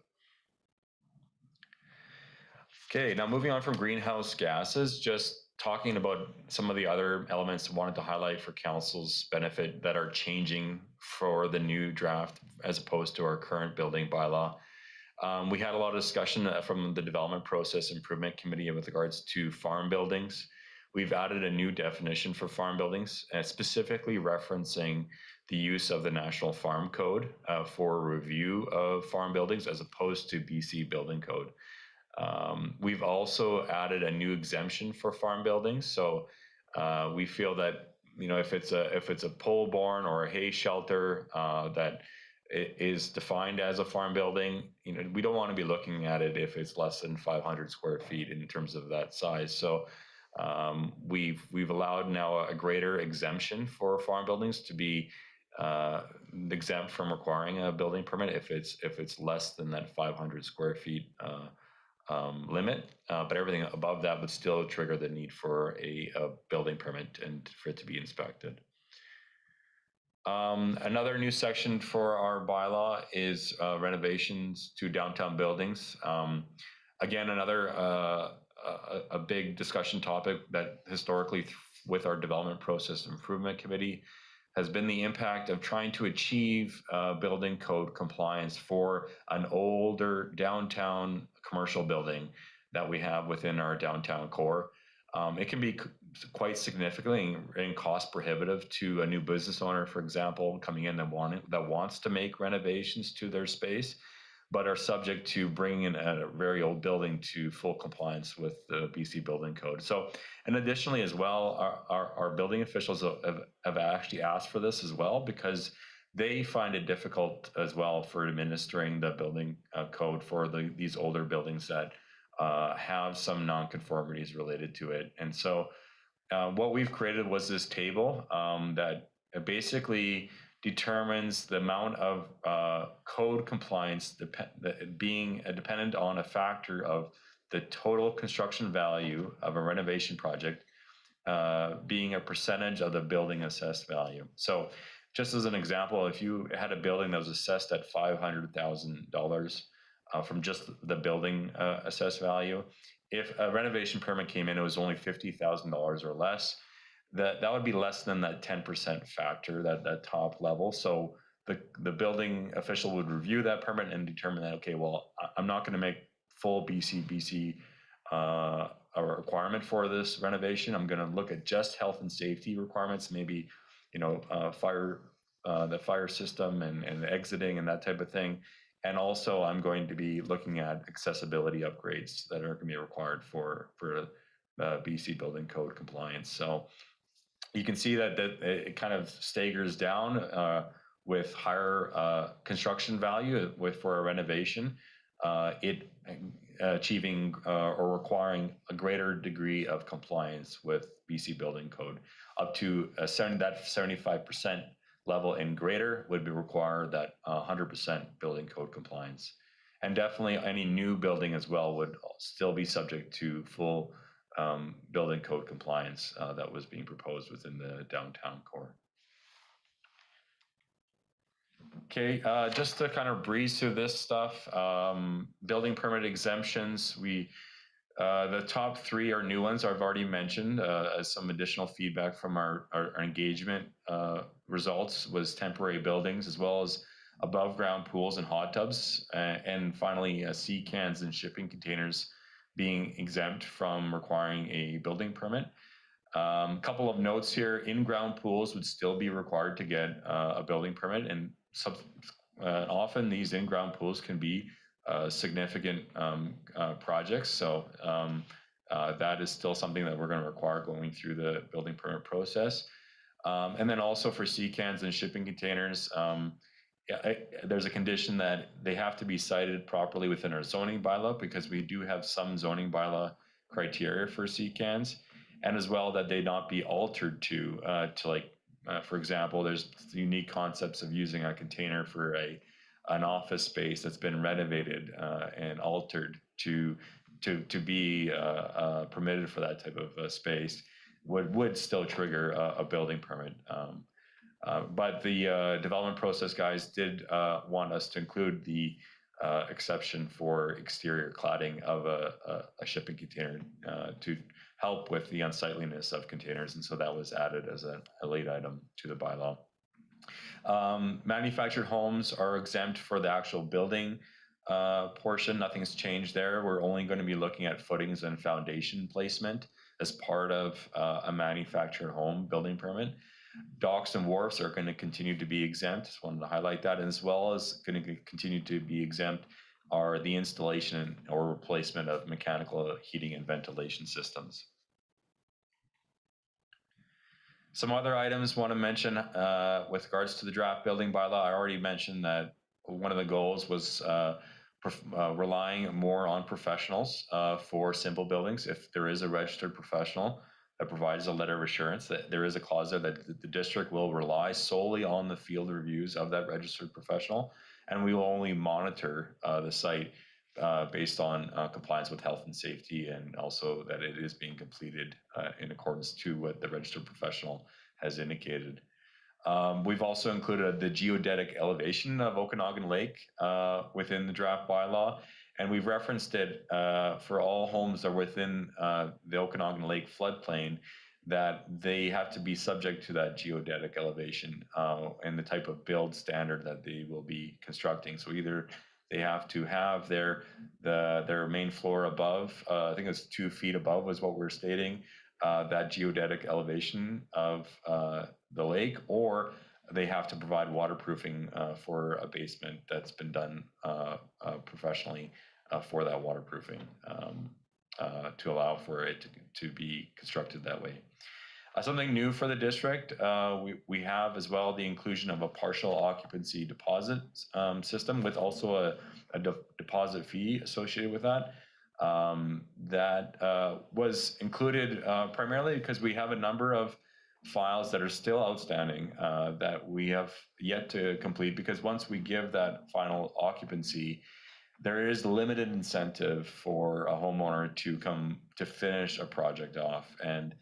Okay, now moving on from greenhouse gases, just talking about some of the other elements I wanted to highlight for council's benefit that are changing for the new draft as opposed to our current building bylaw. We had a lot of discussion from the Development Process Improvement Committee with regards to farm buildings. We've added a new definition for farm buildings, specifically referencing the use of the National Farm Code for review of farm buildings as opposed to BC Building Code. We've also added a new exemption for farm buildings. So we feel that, if it's a pole barn or a hay shelter that is defined as a farm building, we don't want to be looking at it if it's less than 500 square feet in terms of that size. So we've allowed now a greater exemption for farm buildings to be exempt from requiring a building permit if it's less than that 500 square feet limit, but everything above that would still trigger the need for a building permit and for it to be inspected. Another new section for our bylaw is renovations to downtown buildings. Again, another a big discussion topic that historically with our Development Process Improvement Committee has been the impact of trying to achieve building code compliance for an older downtown commercial building that we have within our downtown core. It can be quite significantly and cost prohibitive to a new business owner, for example, coming in that wants to make renovations to their space, but are subject to bringing in a very old building to full compliance with the BC Building Code. So, and additionally as well, our building officials have actually asked for this as well, because they find it difficult as well for administering the building code for these older buildings that have some nonconformities related to it. And so what we've created was this table that basically determines the amount of code compliance being dependent on a factor of the total construction value of a renovation project being a percentage of the building assessed value. So just as an example, if you had a building that was assessed at $500,000 from just the building assessed value, if a renovation permit came in, it was only $50,000 or less, that would be less than that 10% factor, that top level. So the building official would review that permit and determine that, okay, well, I'm not going to make full BC a requirement for this renovation. I'm going to look at just health and safety requirements, maybe, fire, the fire system and exiting and that type of thing. And also I'm going to be looking at accessibility upgrades that are going to be required for BC Building Code compliance. So you can see that it kind of staggers down with higher construction value for a renovation, achieving or requiring a greater degree of compliance with BC Building Code. Up to that 75% level and greater would be required that 100% building code compliance. And definitely any new building as well would still be subject to full building code compliance that was being proposed within the downtown core. Okay, just to kind of breeze through this stuff, building permit exemptions, the top three are new ones I've already mentioned as some additional feedback from our engagement results was temporary buildings as well as above ground pools and hot tubs, and finally sea cans and shipping containers being exempt from requiring a building permit. Couple of notes here: in-ground pools would still be required to get a building permit, and often these in-ground pools can be significant projects. So that is still something that we're going to require going through the building permit process. And then also for sea cans and shipping containers, there's a condition that they have to be cited properly within our zoning bylaw, because we do have some zoning bylaw criteria for sea cans, and as well that they not be altered to like, for example, there's unique concepts of using a container for an office space that's been renovated and altered to be permitted for that type of space would still trigger a building permit. But the development process guys did want us to include the exception for exterior cladding of a shipping container to help with the unsightliness of containers. And so that was added as a late item to the bylaw. Manufactured homes are exempt for the actual building portion. Nothing's changed there. We're only going to be looking at footings and foundation placement as part of a manufactured home building permit. Docks and wharfs are going to continue to be exempt. Just wanted to highlight that, and as well as going to continue to be exempt are the installation or replacement of mechanical heating and ventilation systems. Some other items I want to mention with regards to the draft building bylaw. I already mentioned that one of the goals was relying more on professionals for simple buildings. If there is a registered professional that provides a letter of assurance, that there is a clause there that the district will rely solely on the field reviews of that registered professional, and we will only monitor the site based on compliance with health and safety, and also that it is being completed in accordance to what the registered professional has indicated. We've also included the geodetic elevation of Okanagan Lake within the draft bylaw, and we've referenced it for all homes that are within the Okanagan Lake floodplain, that they have to be subject to that geodetic elevation and the type of build standard that they will be constructing. So either they have to have their main floor above, I think it's 2 feet above was what we're stating, that geodetic elevation of the lake, or they have to provide waterproofing for a basement that's been done professionally for that waterproofing to allow for it to be constructed that way. Something new for the district, we have as well the inclusion of a partial occupancy deposit system with also a deposit fee associated with that. That was included primarily because we have a number of files that are still outstanding that we have yet to complete, because once we give that final occupancy, there is limited incentive for a homeowner to come to finish a project off, and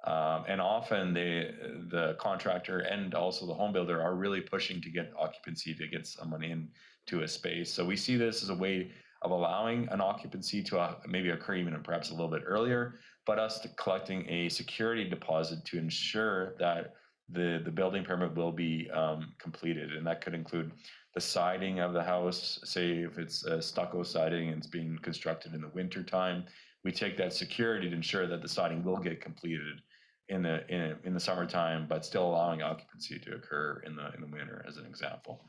often the contractor and also the home builder are really pushing to get occupancy to get someone into a space. So we see this as a way of allowing an occupancy to maybe occur even perhaps a little bit earlier, but us collecting a security deposit to ensure that the building permit will be completed. And that could include the siding of the house. Say if it's a stucco siding and it's being constructed in the winter time, we take that security to ensure that the siding will get completed in the summertime, but still allowing occupancy to occur in the winter, as an example.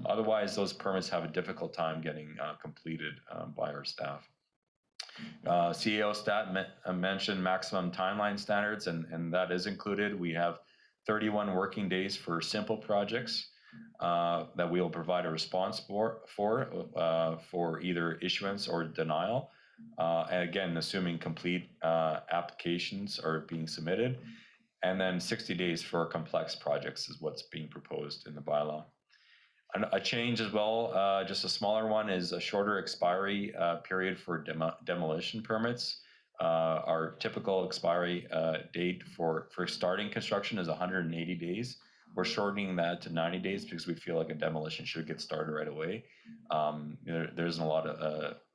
Otherwise, those permits have a difficult time getting completed by our staff. CEO stat mentioned maximum timeline standards, and that is included. We have 31 working days for simple projects that we will provide a response for either issuance or denial. And again, assuming complete applications are being submitted, and then 60 days for complex projects is what's being proposed in the bylaw. A change as well, just a smaller one, is a shorter expiry period for demolition permits. Our typical expiry date for starting construction is 180 days. We're shortening that to 90 days because we feel like a demolition should get started right away. There isn't a lot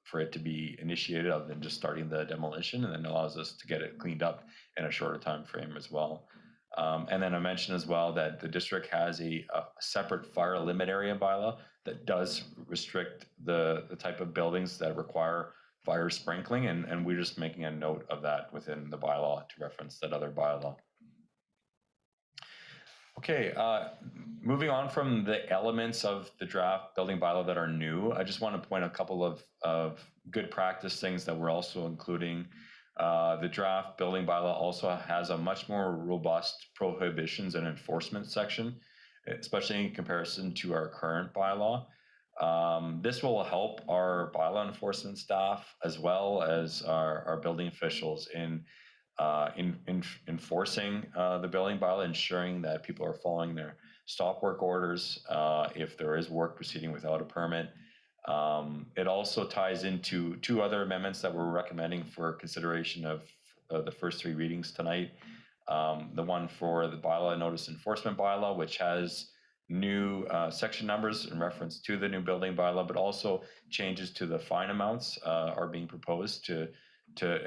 for it to be initiated other than just starting the demolition, and then allows us to get it cleaned up in a shorter time frame as well. And then I mentioned as well that the district has a separate fire limit area bylaw that does restrict the type of buildings that require fire sprinkling, and we're just making a note of that within the bylaw to reference that other bylaw. Okay, moving on from the elements of the draft building bylaw that are new, I just want to point a couple of good practice things that we're also including. The draft building bylaw also has a much more robust prohibitions and enforcement section, especially in comparison to our current bylaw. This will help our bylaw enforcement staff as well as our building officials in enforcing the building bylaw, ensuring that people are following their stop work orders if there is work proceeding without a permit. It also ties into two other amendments that we're recommending for consideration of the first three readings tonight. The one for the bylaw notice enforcement bylaw, which has new section numbers in reference to the new building bylaw, but also changes to the fine amounts are being proposed to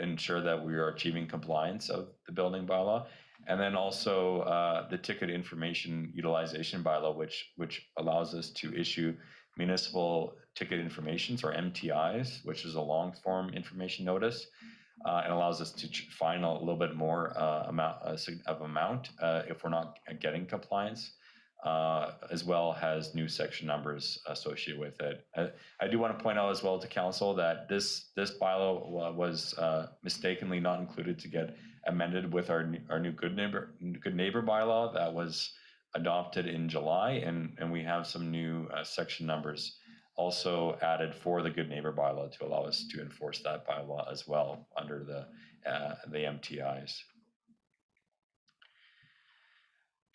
ensure that we are achieving compliance of the building bylaw. And then also the ticket information utilization bylaw, which allows us to issue municipal ticket informations, or MTIs, which is a long form information notice. It allows us to fine a little bit more amount if we're not getting compliance, as well as new section numbers associated with it. I do want to point out as well to council that this bylaw was mistakenly not included to get amended with our new good neighbor bylaw that was adopted in July, and we have some new section numbers also added for the good neighbor bylaw to allow us to enforce that bylaw as well under the MTIs.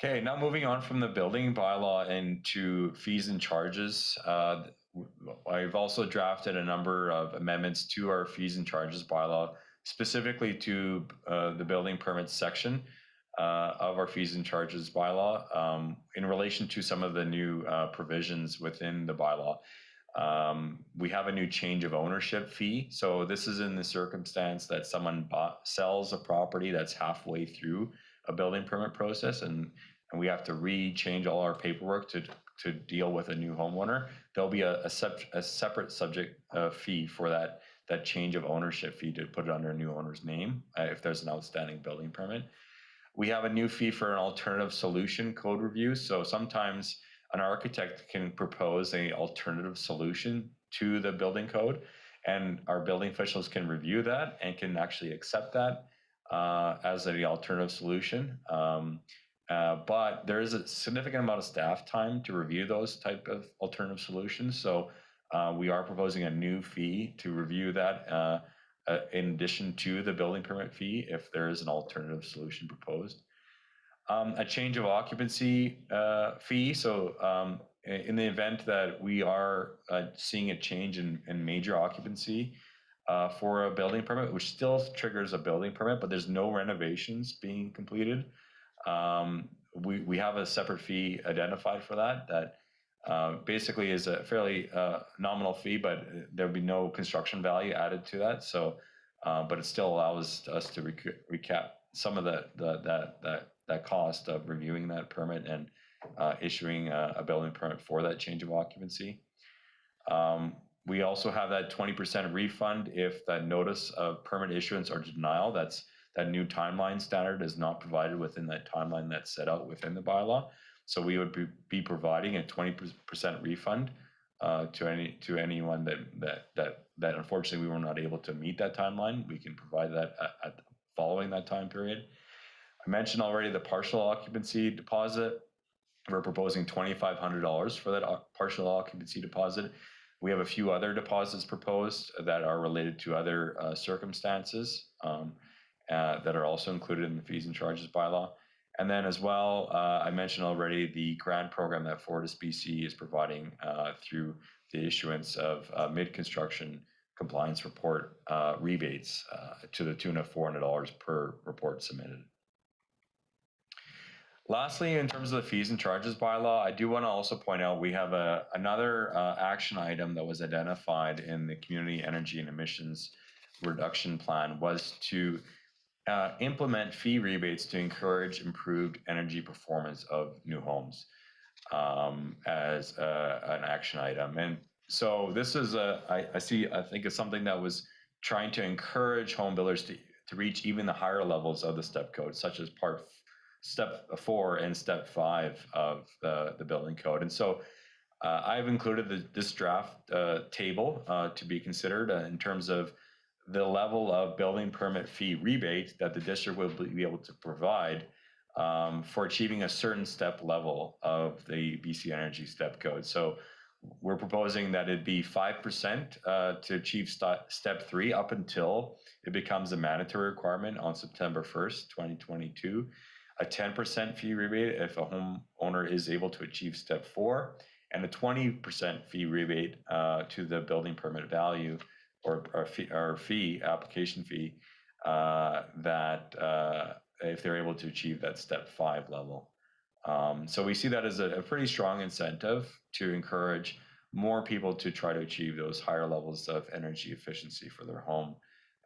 Okay, now moving on from the building bylaw into fees and charges. I've also drafted a number of amendments to our fees and charges bylaw, specifically to the building permits section of our fees and charges bylaw in relation to some of the new provisions within the bylaw. We have a new change of ownership fee. So this is in the circumstance that someone sells a property that's halfway through a building permit process, and we have to re-change all our paperwork to deal with a new homeowner. There'll be a separate subject fee for that change of ownership fee to put it under a new owner's name if there's an outstanding building permit. We have a new fee for an alternative solution code review. So sometimes an architect can propose an alternative solution to the building code, and our building officials can review that and can actually accept that as an alternative solution. But there is a significant amount of staff time to review those type of alternative solutions. So we are proposing a new fee to review that in addition to the building permit fee if there is an alternative solution proposed. A change of occupancy fee. So in the event that we are seeing a change in major occupancy for a building permit, which still triggers a building permit, but there's no renovations being completed, we have a separate fee identified for that basically is a fairly nominal fee, but there'll be no construction value added to that. So, but it still allows us to recap some of that cost of reviewing that permit and issuing a building permit for that change of occupancy. We also have that 20% refund if that notice of permit issuance or denial, that new timeline standard is not provided within that timeline that's set out within the bylaw. So we would be providing a 20% refund to anyone that unfortunately we were not able to meet that timeline. We can provide that following that time period. I mentioned already the partial occupancy deposit. We're proposing $2,500 for that partial occupancy deposit. We have a few other deposits proposed that are related to other circumstances that are also included in the fees and charges bylaw. And then as well, I mentioned already the grant program that Fortis BC is providing through the issuance of mid-construction compliance report rebates to the tune of $400 per report submitted. Lastly, in terms of the fees and charges bylaw, I do want to also point out we have another action item that was identified in the community energy and emissions reduction plan was to implement fee rebates to encourage improved energy performance of new homes as an action item. And so this is I think it's something that was trying to encourage home builders to reach even the higher levels of the step code, such as step 4 and step 5 of the building code. And so I've included this draft table to be considered in terms of the level of building permit fee rebate that the district will be able to provide for achieving a certain step level of the BC Energy step code. So we're proposing that it be 5% to achieve step 3 up until it becomes a mandatory requirement on September 1st, 2022, a 10% fee rebate if a homeowner is able to achieve step 4, and a 20% fee rebate to the building permit value or application fee that if they're able to achieve that step 5 level. So we see that as a pretty strong incentive to encourage more people to try to achieve those higher levels of energy efficiency for their home.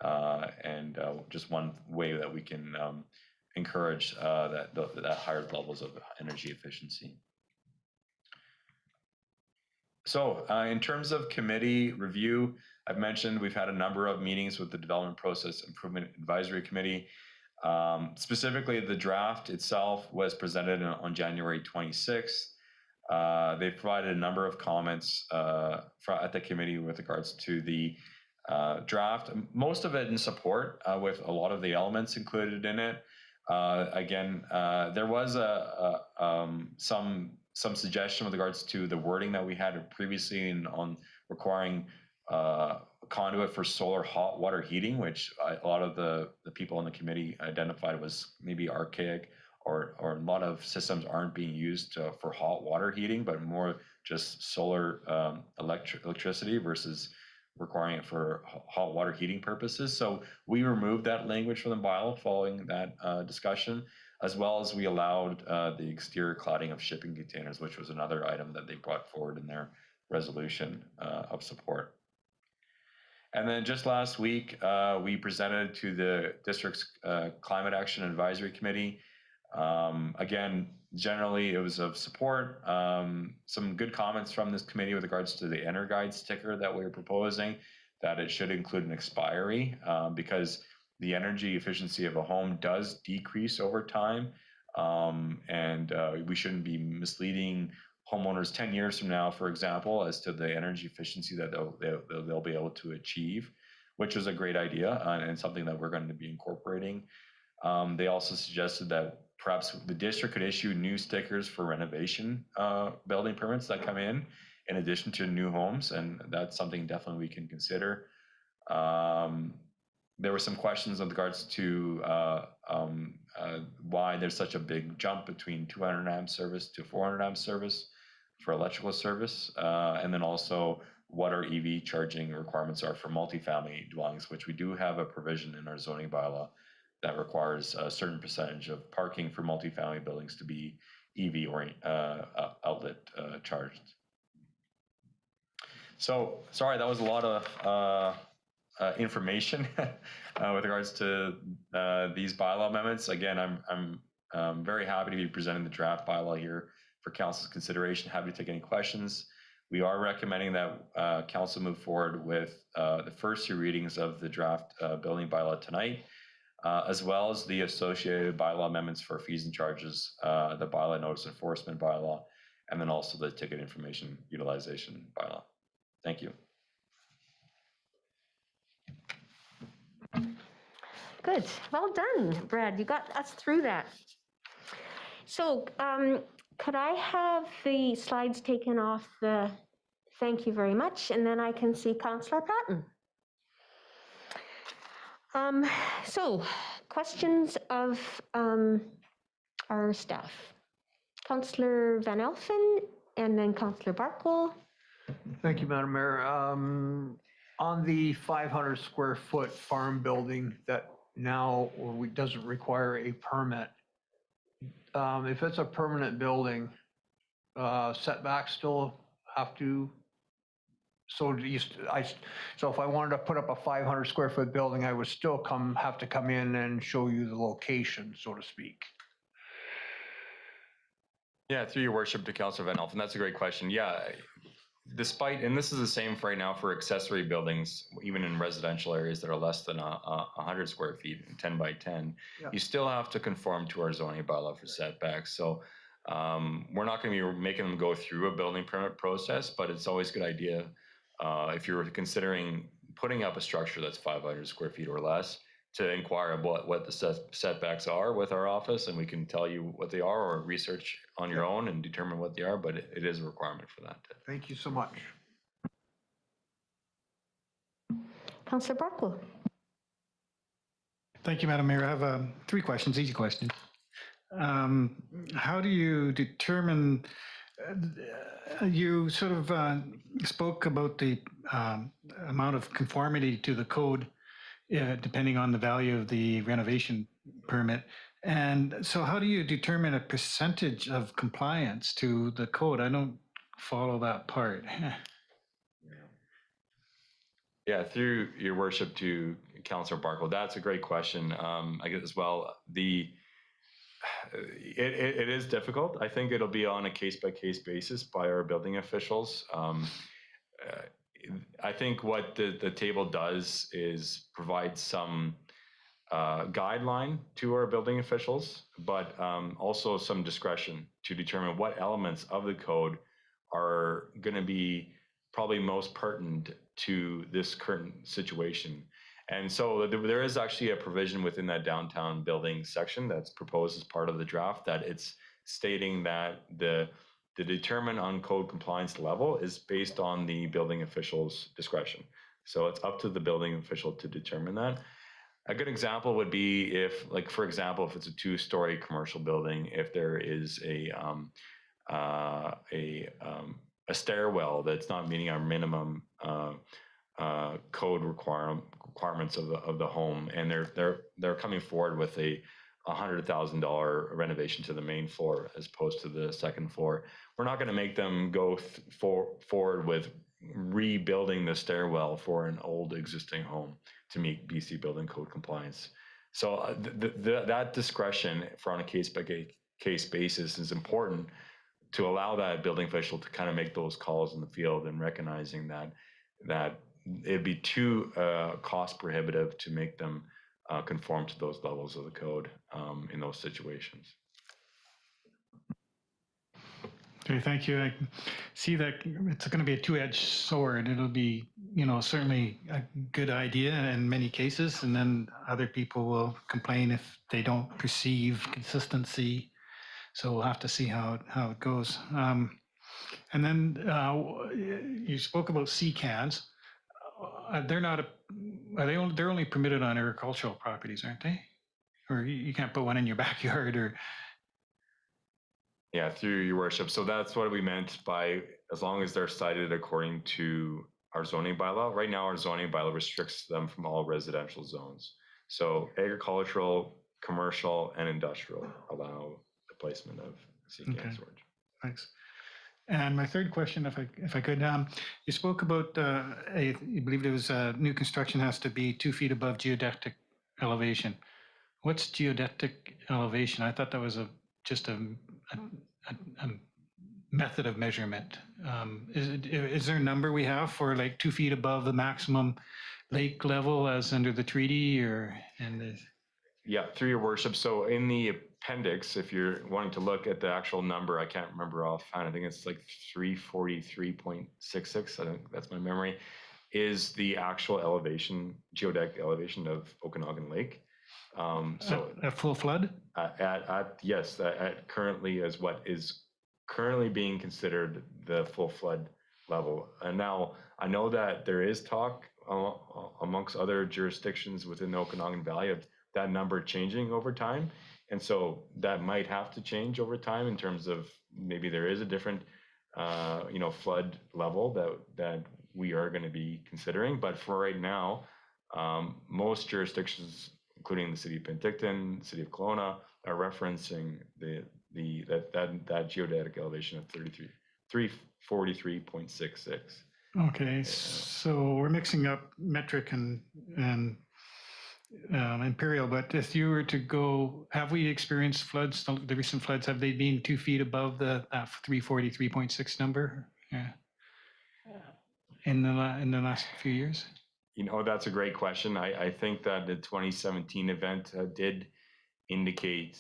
And just one way that we can encourage that higher levels of energy efficiency. So in terms of committee review, I've mentioned we've had a number of meetings with the Development Process Improvement Advisory Committee. Specifically, the draft itself was presented on January 26th. They provided a number of comments at the committee with regards to the draft, most of it in support with a lot of the elements included in it. Again, there was some suggestion with regards to the wording that we had previously on requiring conduit for solar hot water heating, which a lot of the people in the committee identified was maybe archaic, or a lot of systems aren't being used for hot water heating, but more just solar electricity versus requiring it for hot water heating purposes. So we removed that language from the bylaw following that discussion, as well as we allowed the exterior cladding of shipping containers, which was another item that they brought forward in their resolution of support. And then just last week, we presented to the district's Climate Action Advisory Committee. Again, generally it was of support. Some good comments from this committee with regards to the EnerGuide sticker that we were proposing, that it should include an expiry because the energy efficiency of a home does decrease over time. And we shouldn't be misleading homeowners 10 years from now, for example, as to the energy efficiency that they'll be able to achieve, which was a great idea and something that we're going to be incorporating. They also suggested that perhaps the district could issue new stickers for renovation building permits that come in addition to new homes, and that's something definitely we can consider. There were some questions in regards to why there's such a big jump between 200 amp service to 400 amp service for electrical service, and then also what our EV charging requirements are for multifamily dwellings, which we do have a provision in our zoning bylaw that requires a certain percentage of parking for multifamily buildings to be EV or outlet charged. So sorry, that was a lot of information with regards to these bylaw amendments. Again, I'm very happy to be presenting the draft bylaw here for council's consideration. Happy to take any questions. We are recommending that council move forward with the first 2 readings of the draft building bylaw tonight, as well as the associated bylaw amendments for fees and charges, the bylaw notice enforcement bylaw, and then also the ticket information utilization bylaw. Thank you. Good. Well done, Brad. You got us through that. So could I have the slides taken off the, thank you very much, and then I can see Councillor Patton. So questions of our staff. Councillor Van Elfen and then Councillor Barkwell. Thank you, Madam Mayor. On the 500 square foot farm building that now doesn't require a permit, if it's a permanent building, setbacks still have to. So if I wanted to put up a 500 square foot building, I would still have to come in and show you the location, so to speak. Yeah, through your worship to Councillor Van Elfen, that's a great question. Yeah, despite, and this is the same for right now for accessory buildings, even in residential areas that are less than 100 square feet, 10 by 10, Yeah. you still have to conform to our zoning bylaw for setbacks. So we're not going to be making them go through a building permit process, but it's always a good idea if you're considering putting up a structure that's 500 square feet or less, to inquire about what the setbacks are with our office, and we can tell you what they are, or research on your own and determine what they are, but it is a requirement for that. Thank you so much. Councillor Barklow. Thank you, Madam Mayor. I have 3 questions, easy questions. How do you determine, you sort of spoke about the amount of conformity to the code depending on the value of the renovation permit. And so how do you determine a percentage of compliance to the code? I don't follow that part. Yeah, through your worship to Councillor Barkle, that's a great question. I guess as well, it is difficult. I think it'll be on a case-by-case basis by our building officials. I think what the table does is provide some guideline to our building officials, but also some discretion to determine what elements of the code are going to be probably most pertinent to this current situation. And so there is actually a provision within that downtown building section that's proposed as part of the draft, that it's stating that the determine on code compliance level is based on the building official's discretion. So it's up to the building official to determine that. A good example would be if, like, for example, if it's a 2-story commercial building, if there is a stairwell that's not meeting our minimum code requirements of the home, and they're coming forward with a $100,000 renovation to the main floor as opposed to the second floor, we're not going to make them go forward with rebuilding the stairwell for an old existing home to meet BC building code compliance. So that discretion for on a case-by-case basis is important to allow that building official to kind of make those calls in the field, and recognizing that it'd be too cost prohibitive to make them conform to those levels of the code in those situations. Okay, thank you. I see that it's going to be a 2-edged sword. It'll be, certainly a good idea in many cases, and then other people will complain if they don't perceive consistency. So we'll have to see how it goes. And then you spoke about CCANs. They're only permitted on agricultural properties, aren't they? Or you can't put one in your backyard or. Yeah, through your worship. So that's what we meant by, as long as they're cited according to our zoning bylaw. Right now, our zoning bylaw restricts them from all residential zones. So agricultural, commercial, and industrial allow the placement of CCAN storage. Thanks. And my third question, if I could, you spoke about, I believe there was new construction has to be 2 feet above geodetic elevation. What's geodetic elevation? I thought that was just a method of measurement. Is there a number we have for like 2 feet above the maximum lake level as under the treaty, or? Yeah, through your worship. So in the appendix, if you're wanting to look at the actual number, I can't remember offhand. I think it's like 343.66. I think that's my memory. Is the actual elevation, geodetic elevation of Okanagan Lake. So at full flood? Yes, at currently is what is currently being considered the full flood level. And now I know that there is talk amongst other jurisdictions within the Okanagan Valley of that number changing over time. And so that might have to change over time in terms of maybe there is a different, flood level that we are going to be considering. But for right now, most jurisdictions, including the city of Penticton, the city of Kelowna, are referencing that geodetic elevation of 343.66. Okay, so we're mixing up metric and imperial, but if you were to go, have we experienced floods, the recent floods, have they been 2 feet above that 343.6 number? Yeah. in the last few years? That's a great question. I think that the 2017 event did indicate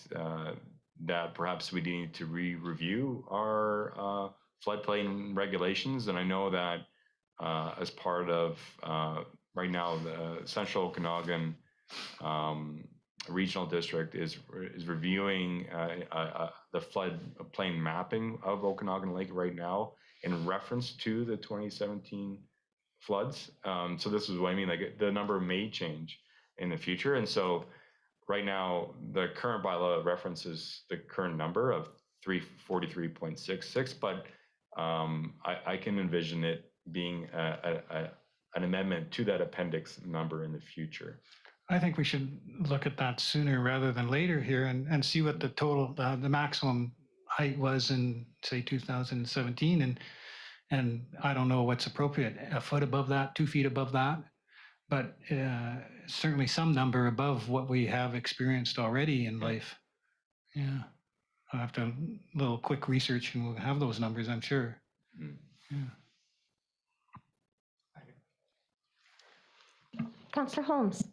that perhaps we need to re-review our floodplain regulations. And I know that as part of right now, the Central Okanagan Regional District is reviewing the floodplain mapping of Okanagan Lake right now in reference to the 2017 floods. So this is what I mean, like the number may change in the future. And so right now, the current bylaw references the current number of 343.66, but I can envision it being an amendment to that appendix number in the future. I think we should look at that sooner rather than later here and see what the total, the maximum height was in, say, 2017. And I don't know what's appropriate, a foot above that, 2 feet above that, but certainly some number above what we have experienced already in life. Yeah, I'll have to a little quick research and we'll have those numbers, I'm sure. Yeah. Councillor Holmes.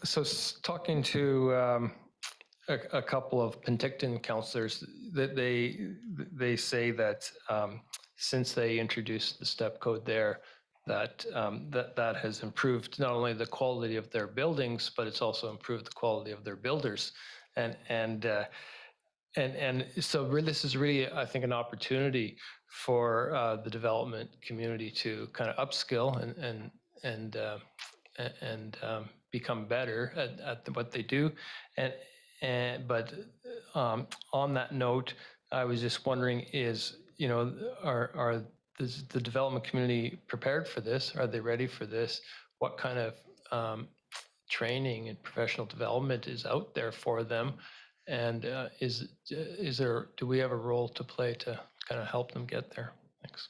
So talking to a couple of Penticton councillors, that they say that since they introduced the step code there, that that has improved not only the quality of their buildings, but it's also improved the quality of their builders. And so really, this is really, I think, an opportunity for the development community to kind of upskill and become better at what they do. But on that note, I was just wondering, is, are the development community prepared for this? Are they ready for this? What kind of training and professional development is out there for them? And do we have a role to play to kind of help them get there? Thanks.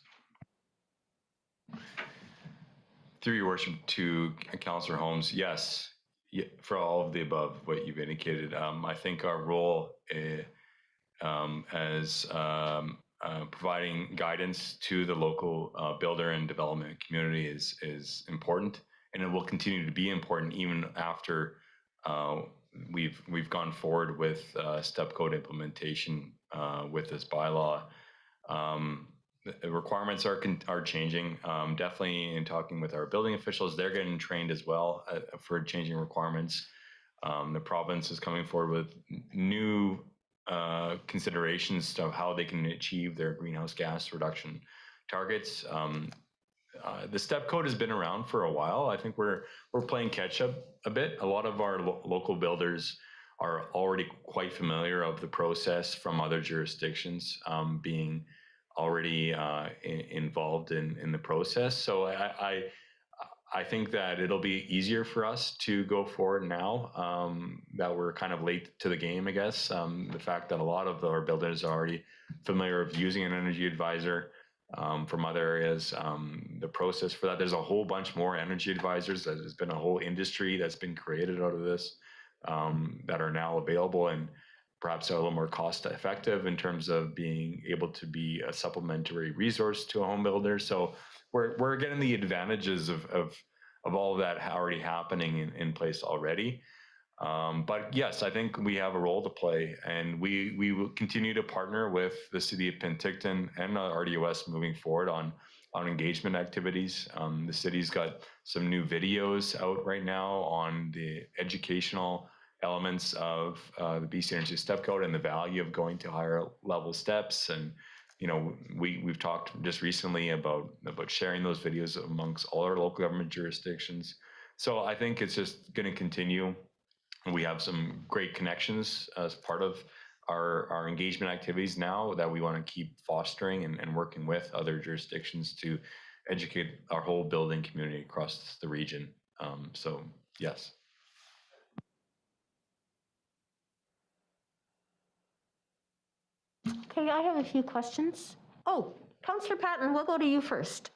Through your worship, to Councillor Holmes, yes, for all of the above, what you've indicated. I think our role as providing guidance to the local builder and development community is important, and it will continue to be important even after we've gone forward with step code implementation with this bylaw. The requirements are changing. Definitely in talking with our building officials, they're getting trained as well for changing requirements. The province is coming forward with new considerations of how they can achieve their greenhouse gas reduction targets. The step code has been around for a while. I think we're playing catch up a bit. A lot of our local builders are already quite familiar of the process from other jurisdictions, being already involved in the process. So I think that it'll be easier for us to go forward now that we're kind of late to the game, I guess. The fact that a lot of our builders are already familiar with using an energy advisor from other areas. The process for that, there's a whole bunch more energy advisors. There's been a whole industry that's been created out of this that are now available and perhaps are a little more cost effective in terms of being able to be a supplementary resource to a home builder. So we're getting the advantages of all of that already happening in place already. But yes, I think we have a role to play, and we will continue to partner with the City of Penticton and RDOS moving forward on engagement activities. The city's got some new videos out right now on the educational elements of the BC Energy Step Code and the value of going to higher level steps. And we've talked just recently about sharing those videos amongst all our local government jurisdictions. So I think it's just going to continue. We have some great connections as part of our engagement activities now that we want to keep fostering and working with other jurisdictions to educate our whole building community across the region. So yes. Okay, I have a few questions. Oh, Councillor Patton, we'll go to you first.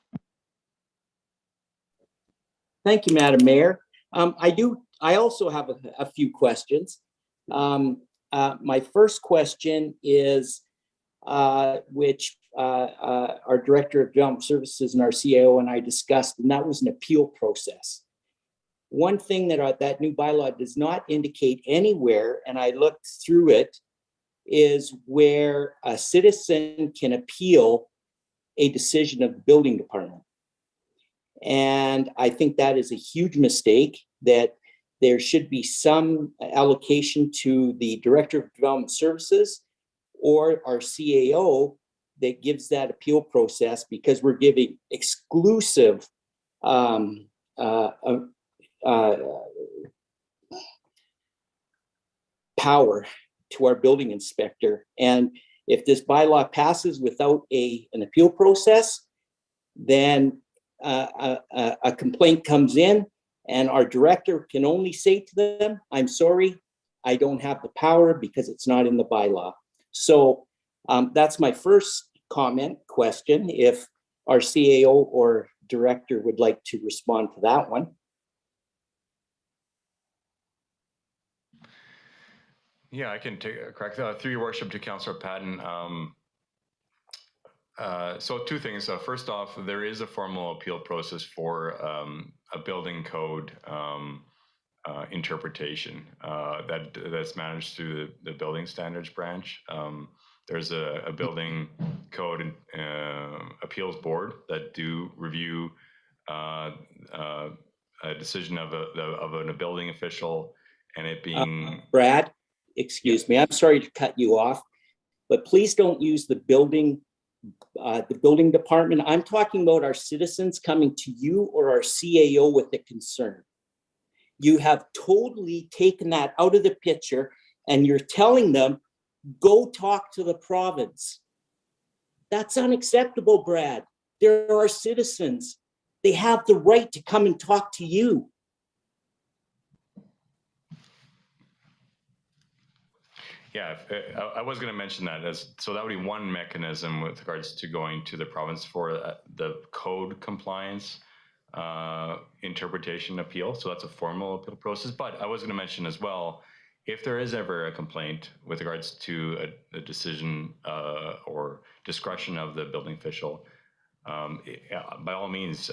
Thank you, Madam Mayor. I also have a few questions. My first question is, which our Director of Development Services and our CAO and I discussed, and that was an appeal process. One thing that that new bylaw does not indicate anywhere, and I looked through it, is where a citizen can appeal a decision of the building department. And I think that is a huge mistake, that there should be some allocation to the Director of Development Services or our CAO that gives that appeal process, because we're giving exclusive power to our building inspector. And if this bylaw passes without an appeal process, then a complaint comes in and our director can only say to them, I'm sorry, I don't have the power because it's not in the bylaw. So that's my first question, if our CAO or director would like to respond to that one. Yeah, I can take a crack. Through your worship to Councillor Patton. So two things. First off, there is a formal appeal process for a building code interpretation that's managed through the building standards branch. There's a building code appeals board that do review a decision of a building official, and it being Brad, excuse me, I'm sorry to cut you off, but please don't use the building department. I'm talking about our citizens coming to you or our CAO with a concern. You have totally taken that out of the picture, and you're telling them, go talk to the province. That's unacceptable, Brad. They're our citizens. They have the right to come and talk to you. Yeah, I was going to mention that so that would be one mechanism with regards to going to the province for the code compliance interpretation appeal. So that's a formal appeal process. But I was going to mention as well, if there is ever a complaint with regards to a decision or discretion of the building official, by all means,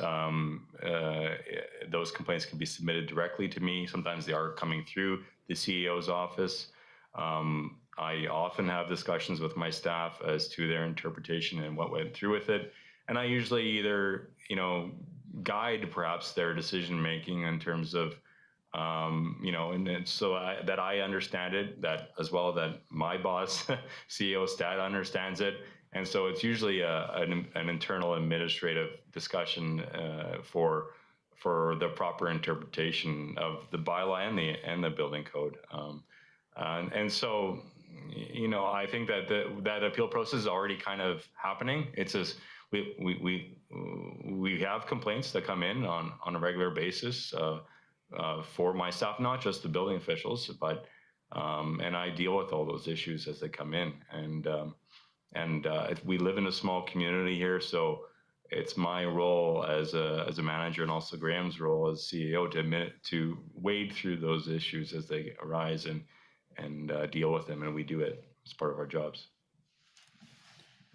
those complaints can be submitted directly to me. Sometimes they are coming through the CEO's office. I often have discussions with my staff as to their interpretation and what went through with it. And I usually either, guide perhaps their decision making in terms of, and so that I understand it, that as well that my boss, CEO Stat, understands it. And so it's usually an internal administrative discussion for the proper interpretation of the bylaw and the building code. And so, I think that that appeal process is already kind of happening. It's just we have complaints that come in on a regular basis for my staff, not just the building officials, but and I deal with all those issues as they come in. And we live in a small community here, so it's my role as a manager, and also Graham's role as CEO to wade through those issues as they arise and deal with them, and we do it as part of our jobs.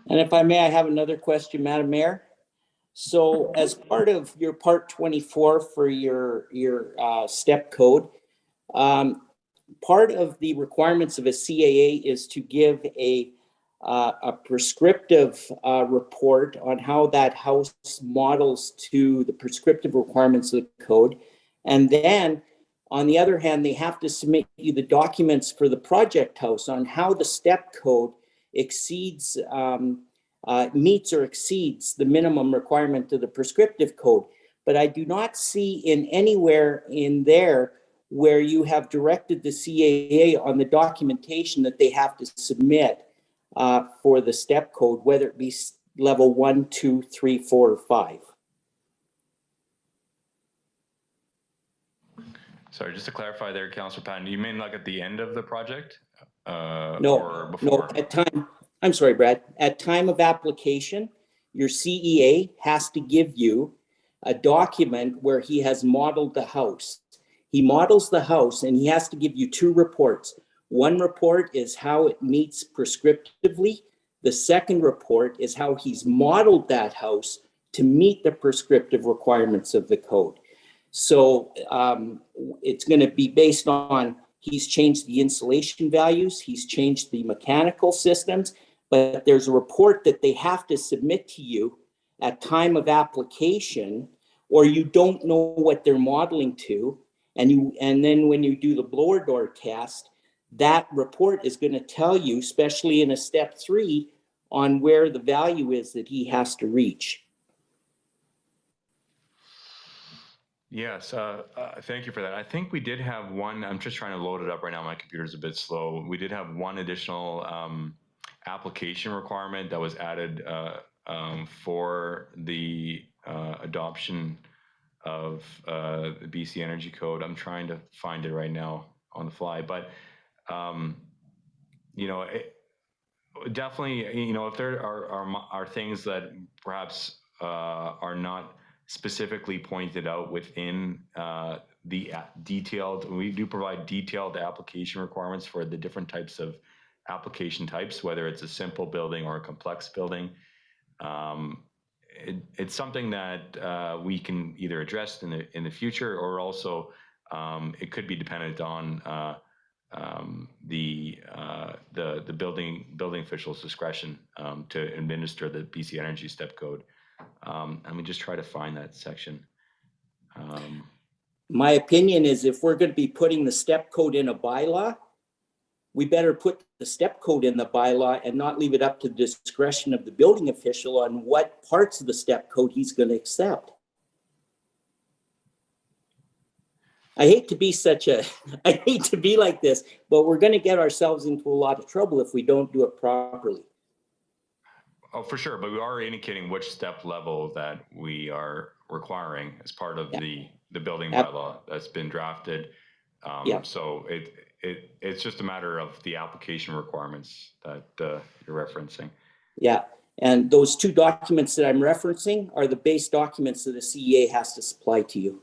And if I may, I have another question, Madam Mayor. So as part of your Part 24 for your STEP code, part of the requirements of a CAA is to give a prescriptive report on how that house models to the prescriptive requirements of the code. And then on the other hand, they have to submit you the documents for the project house on how the STEP code exceeds, meets or exceeds the minimum requirement of the prescriptive code. But I do not see in anywhere in there where you have directed the CAA on the documentation that they have to submit for the STEP code, whether it be level 1, 2, 3, 4, or 5. Sorry, just to clarify there, Councillor Patton, you mean like at the end of the project? No, at time, I'm sorry, Brad, at time of application, your CEA has to give you a document where he has modeled the house. He models the house and he has to give you 2 reports. One report is how it meets prescriptively The second report is how he's modeled that house to meet the prescriptive requirements of the code. So it's going to be based on, he's changed the insulation values, he's changed the mechanical systems, but there's a report that they have to submit to you at time of application, or you don't know what they're modeling to. And then when you do the blower door test, that report is going to tell you, especially in a step 3, on where the value is that he has to reach. Yes, thank you for that. I think we did have one, I'm just trying to load it up right now. My computer's a bit slow. We did have one additional application requirement that was added for the adoption of the BC Energy Code. I'm trying to find it right now on the fly, but you know, definitely, you know, if there are things that perhaps are not specifically pointed out within the detailed, we do provide detailed application requirements for the different types of application types, whether it's a simple building or a complex building. It's something that we can either address in the future, or also it could be dependent on the building official's discretion to administer the BC Energy Step Code. Let me just try to find that section. My opinion is, if we're going to be putting the step code in a bylaw, we better put the step code in the bylaw and not leave it up to the discretion of the building official on what parts of the step code he's going to accept. I hate to be like this, but we're going to get ourselves into a lot of trouble if we don't do it properly. Oh, for sure, but we are indicating which step level that we are requiring as part of the building bylaw that's been drafted. So it's just a matter of the application requirements that you're referencing. Yeah, and those 2 documents that I'm referencing are the base documents that the CEA has to supply to you.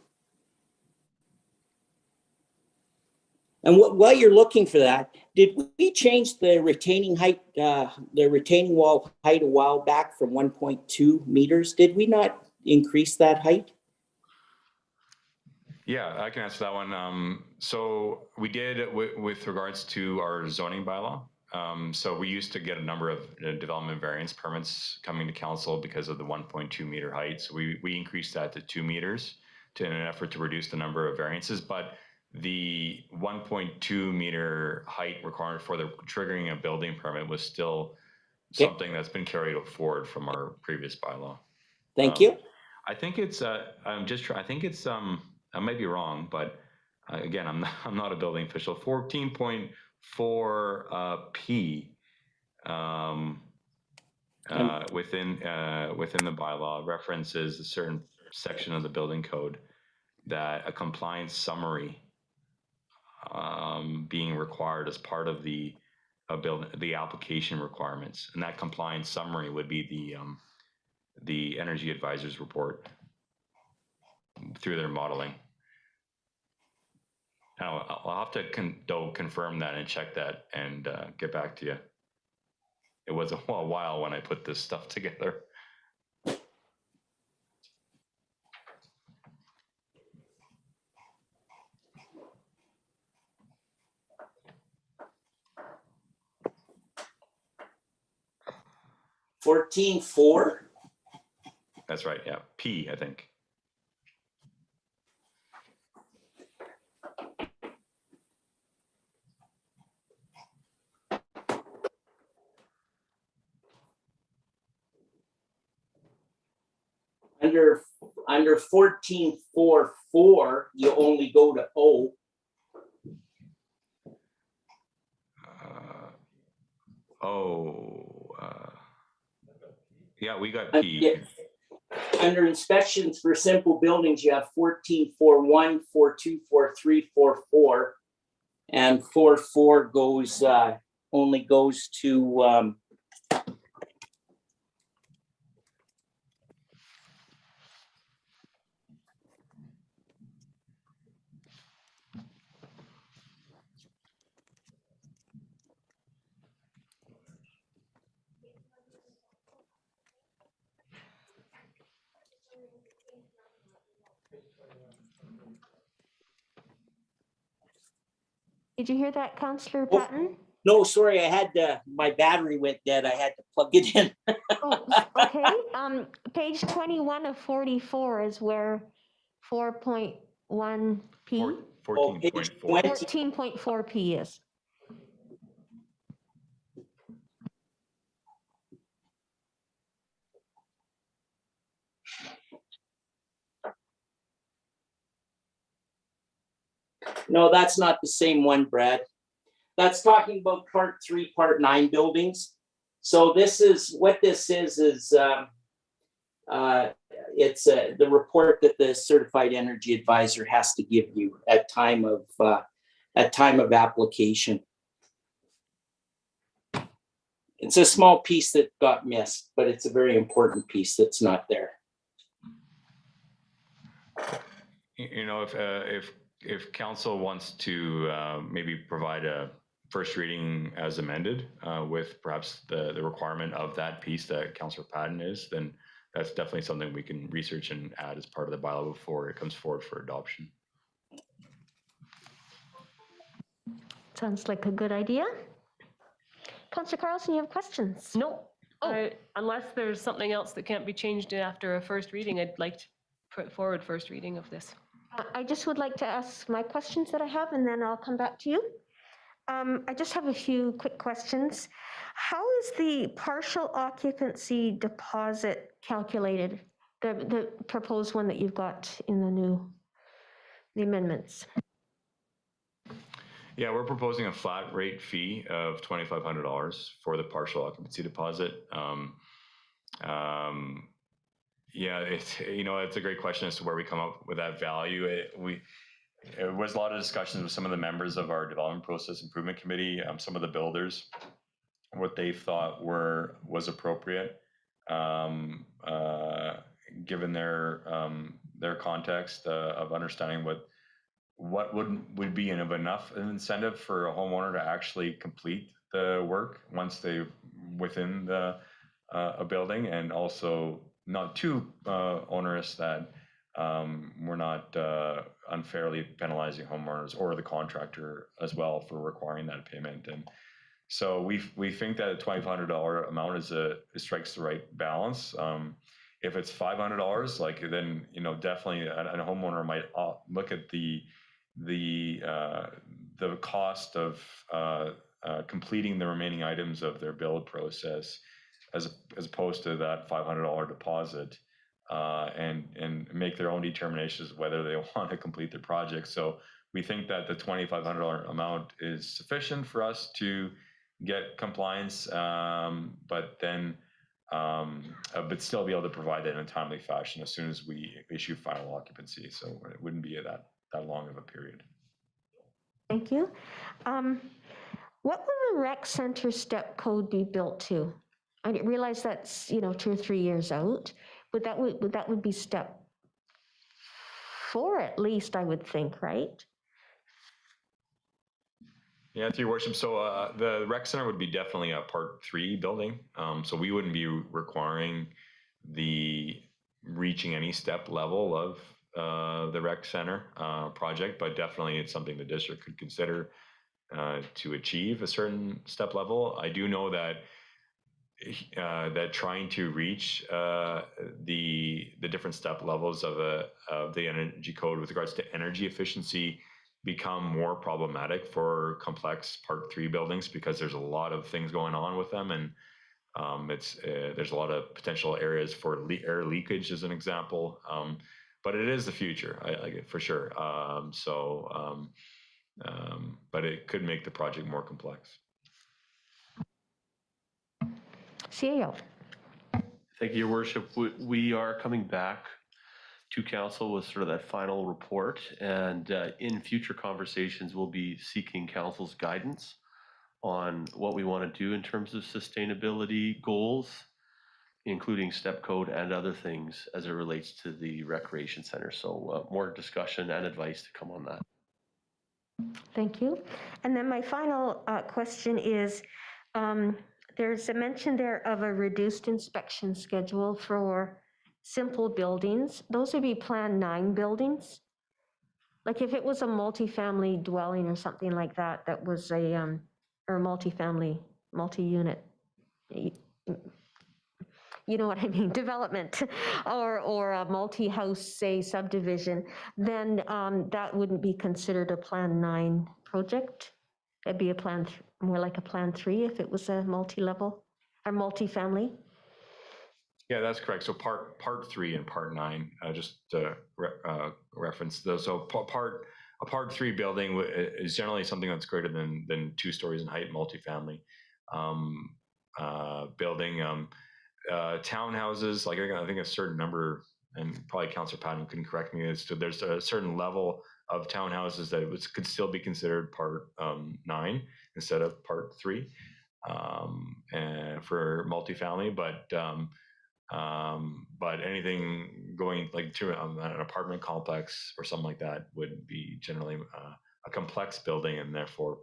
And while you're looking for that, did we change the retaining height, the retaining wall height a while back from 1.2 meters? Did we not increase that height? Yeah, I can answer that one. So we did with regards to our zoning bylaw. So we used to get a number of development variance permits coming to council because of the 1.2 meter height. So we increased that to 2 meters in an effort to reduce the number of variances. But the 1.2 meter height requirement for the triggering a building permit was still something that's been carried forward from our previous bylaw. Thank you. I think it's I think it's I might be wrong, but again, I'm not a building official. 14.4 P within the bylaw references a certain section of the building code that a compliance summary being required as part of the application requirements, and that compliance summary would be the energy advisor's report through their modeling. Now, I'll have to confirm that and check that and get back to you. It was a while when I put this stuff together. $14.4. That's right. Yeah, P, I think. Under 14.4.4, you only go to O. Yeah, we got P. Under inspections for simple buildings, you have 14.4.1, 4.2, 4.3, 4.4, and 4.4 goes only goes to Did you hear that, Councillor Oh. Patton? No, sorry, I had my battery went dead. I had to plug it in. Okay, page 21 of 44 is where 4.1P, 14.4. 14.4P is. No, that's not the same one, Brad. That's talking about part 3, part 9 buildings. So this is what this is it's the report that the certified energy advisor has to give you at time of application. It's a small piece that got missed, but it's a very important piece that's not there. You know, if council wants to maybe provide a first reading as amended with perhaps the requirement of that piece that Councillor Patton is, then that's definitely something we can research and add as part of the bylaw before it comes forward for adoption. Sounds like a good idea. Councillor Carlson, you have questions? No. Unless there's something else that can't be changed after a first reading, I'd like to put forward first reading of this. I just would like to ask my questions that I have, and then I'll come back to you. I just have a few quick questions. How is the partial occupancy deposit calculated? The proposed one that you've got in the amendments? Yeah, we're proposing a flat rate fee of $2,500 for the partial occupancy deposit. Yeah, it's a great question as to where we come up with that value. It was a lot of discussions with some of the members of our development process improvement committee, some of the builders, what they thought was appropriate, given their context of understanding what would be enough incentive for a homeowner to actually complete the work once they're within a building, and also not too onerous that we're not unfairly penalizing homeowners or the contractor as well for requiring that payment. And so we think that a $2,500 amount strikes the right balance. If it's $500, then definitely a homeowner might look at the cost of completing the remaining items of their build process as opposed to that $500 deposit, and make their own determinations whether they want to complete the project. So we think that the $2,500 amount is sufficient for us to get compliance, but still be able to provide that in a timely fashion as soon as we issue final occupancy. So it wouldn't be that long of a period. Thank you. What will the rec center step code be built to? I didn't realize that's 2 or 3 years out, but that would be step 4 at least, I would think, right? Yeah, through your worship. So the rec center would be definitely a part 3 building. So we wouldn't be requiring reaching any step level of the rec center project, but definitely it's something the district could consider to achieve a certain step level. I do know that trying to reach the different step levels of the energy code with regards to energy efficiency become more problematic for complex part 3 buildings, because there's a lot of things going on with them, and there's a lot of potential areas for air leakage as an example. But it is the future, for sure. But it could make the project more complex. CEO. Thank you, Your Worship. We are coming back to council with sort of that final report, and in future conversations, we'll be seeking council's guidance on what we want to do in terms of sustainability goals, including step code and other things as it relates to the recreation center. So more discussion and advice to come on that. Thank you. And then my final question is, there's a mention there of a reduced inspection schedule for simple buildings. Those would be Plan 9 buildings. Like if it was a multifamily dwelling or something like that, that was a, or multifamily, multi-unit, you know what I mean, development, or a multi-house, say, subdivision, then that wouldn't be considered a Plan 9 project. It'd be a more like a Plan 3 if it was a multi-level or multi-family. Yeah, that's correct. So part 3 and part 9, just to reference those. So a part 3 building is generally something that's greater than 2 stories in height, multifamily building. Townhouses, like I think a certain number, and probably Councillor Patton can correct me, is there's a certain level of townhouses that could still be considered part 9 instead of part 3 and for multifamily, but anything going like to an apartment complex or something like that would be generally a complex building, and therefore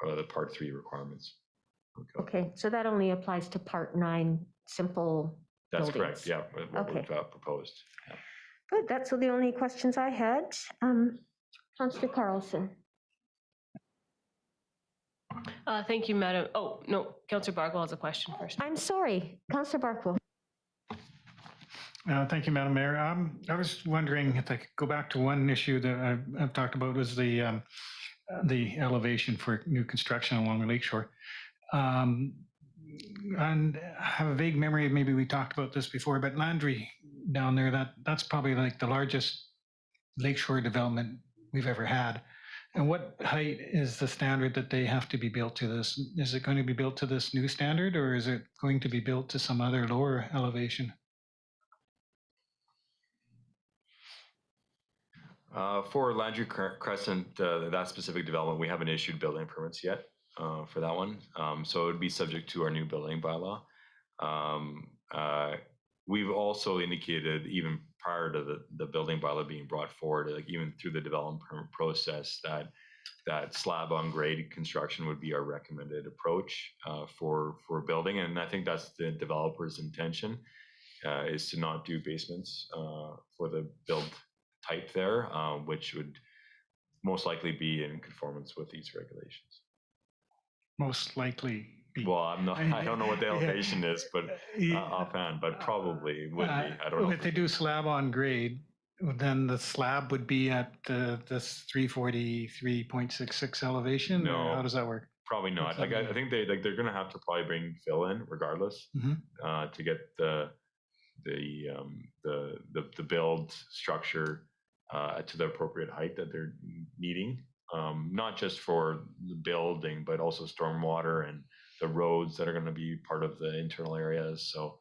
the part 3 requirements. Okay, so that only applies to Part 9 simple That's buildings. correct. Yeah, what Okay. we've proposed. Yeah. Good, that's the only questions I had. Councillor Carlson. Thank you, Madam. Oh, no, Councillor Barkwell has a question first. I'm sorry, Councillor Barkwell. Thank you, Madam Mayor. I was wondering if I could go back to one issue that I've talked about, was the elevation for new construction along the lakeshore. And I have a vague memory, maybe we talked about this before, but Landry down there, that's probably like the largest lakeshore development we've ever had. And what height is the standard that they have to be built to this? Is it going to be built to this new standard, or is it going to be built to some other lower elevation? For Landry Crescent, that specific development, we haven't issued building permits yet for that one. So it would be subject to our new building bylaw. We've also indicated, even prior to the building bylaw being brought forward, like even through the development permit process, that slab on grade construction would be our recommended approach for building. And I think that's the developer's intention, is to not do basements for the build type there, which would most likely be in conformance with these regulations. Most likely. Well, I don't know what the elevation is, but offhand, but probably would be. I don't know. If they do slab on grade, then the slab would be at this 343.66 elevation? No. Or how does that work? Probably not. Like I think they're going to have to probably bring fill in regardless to get the build structure to the appropriate height that they're needing, not just for the building, but also stormwater and the roads that are going to be part of the internal areas. So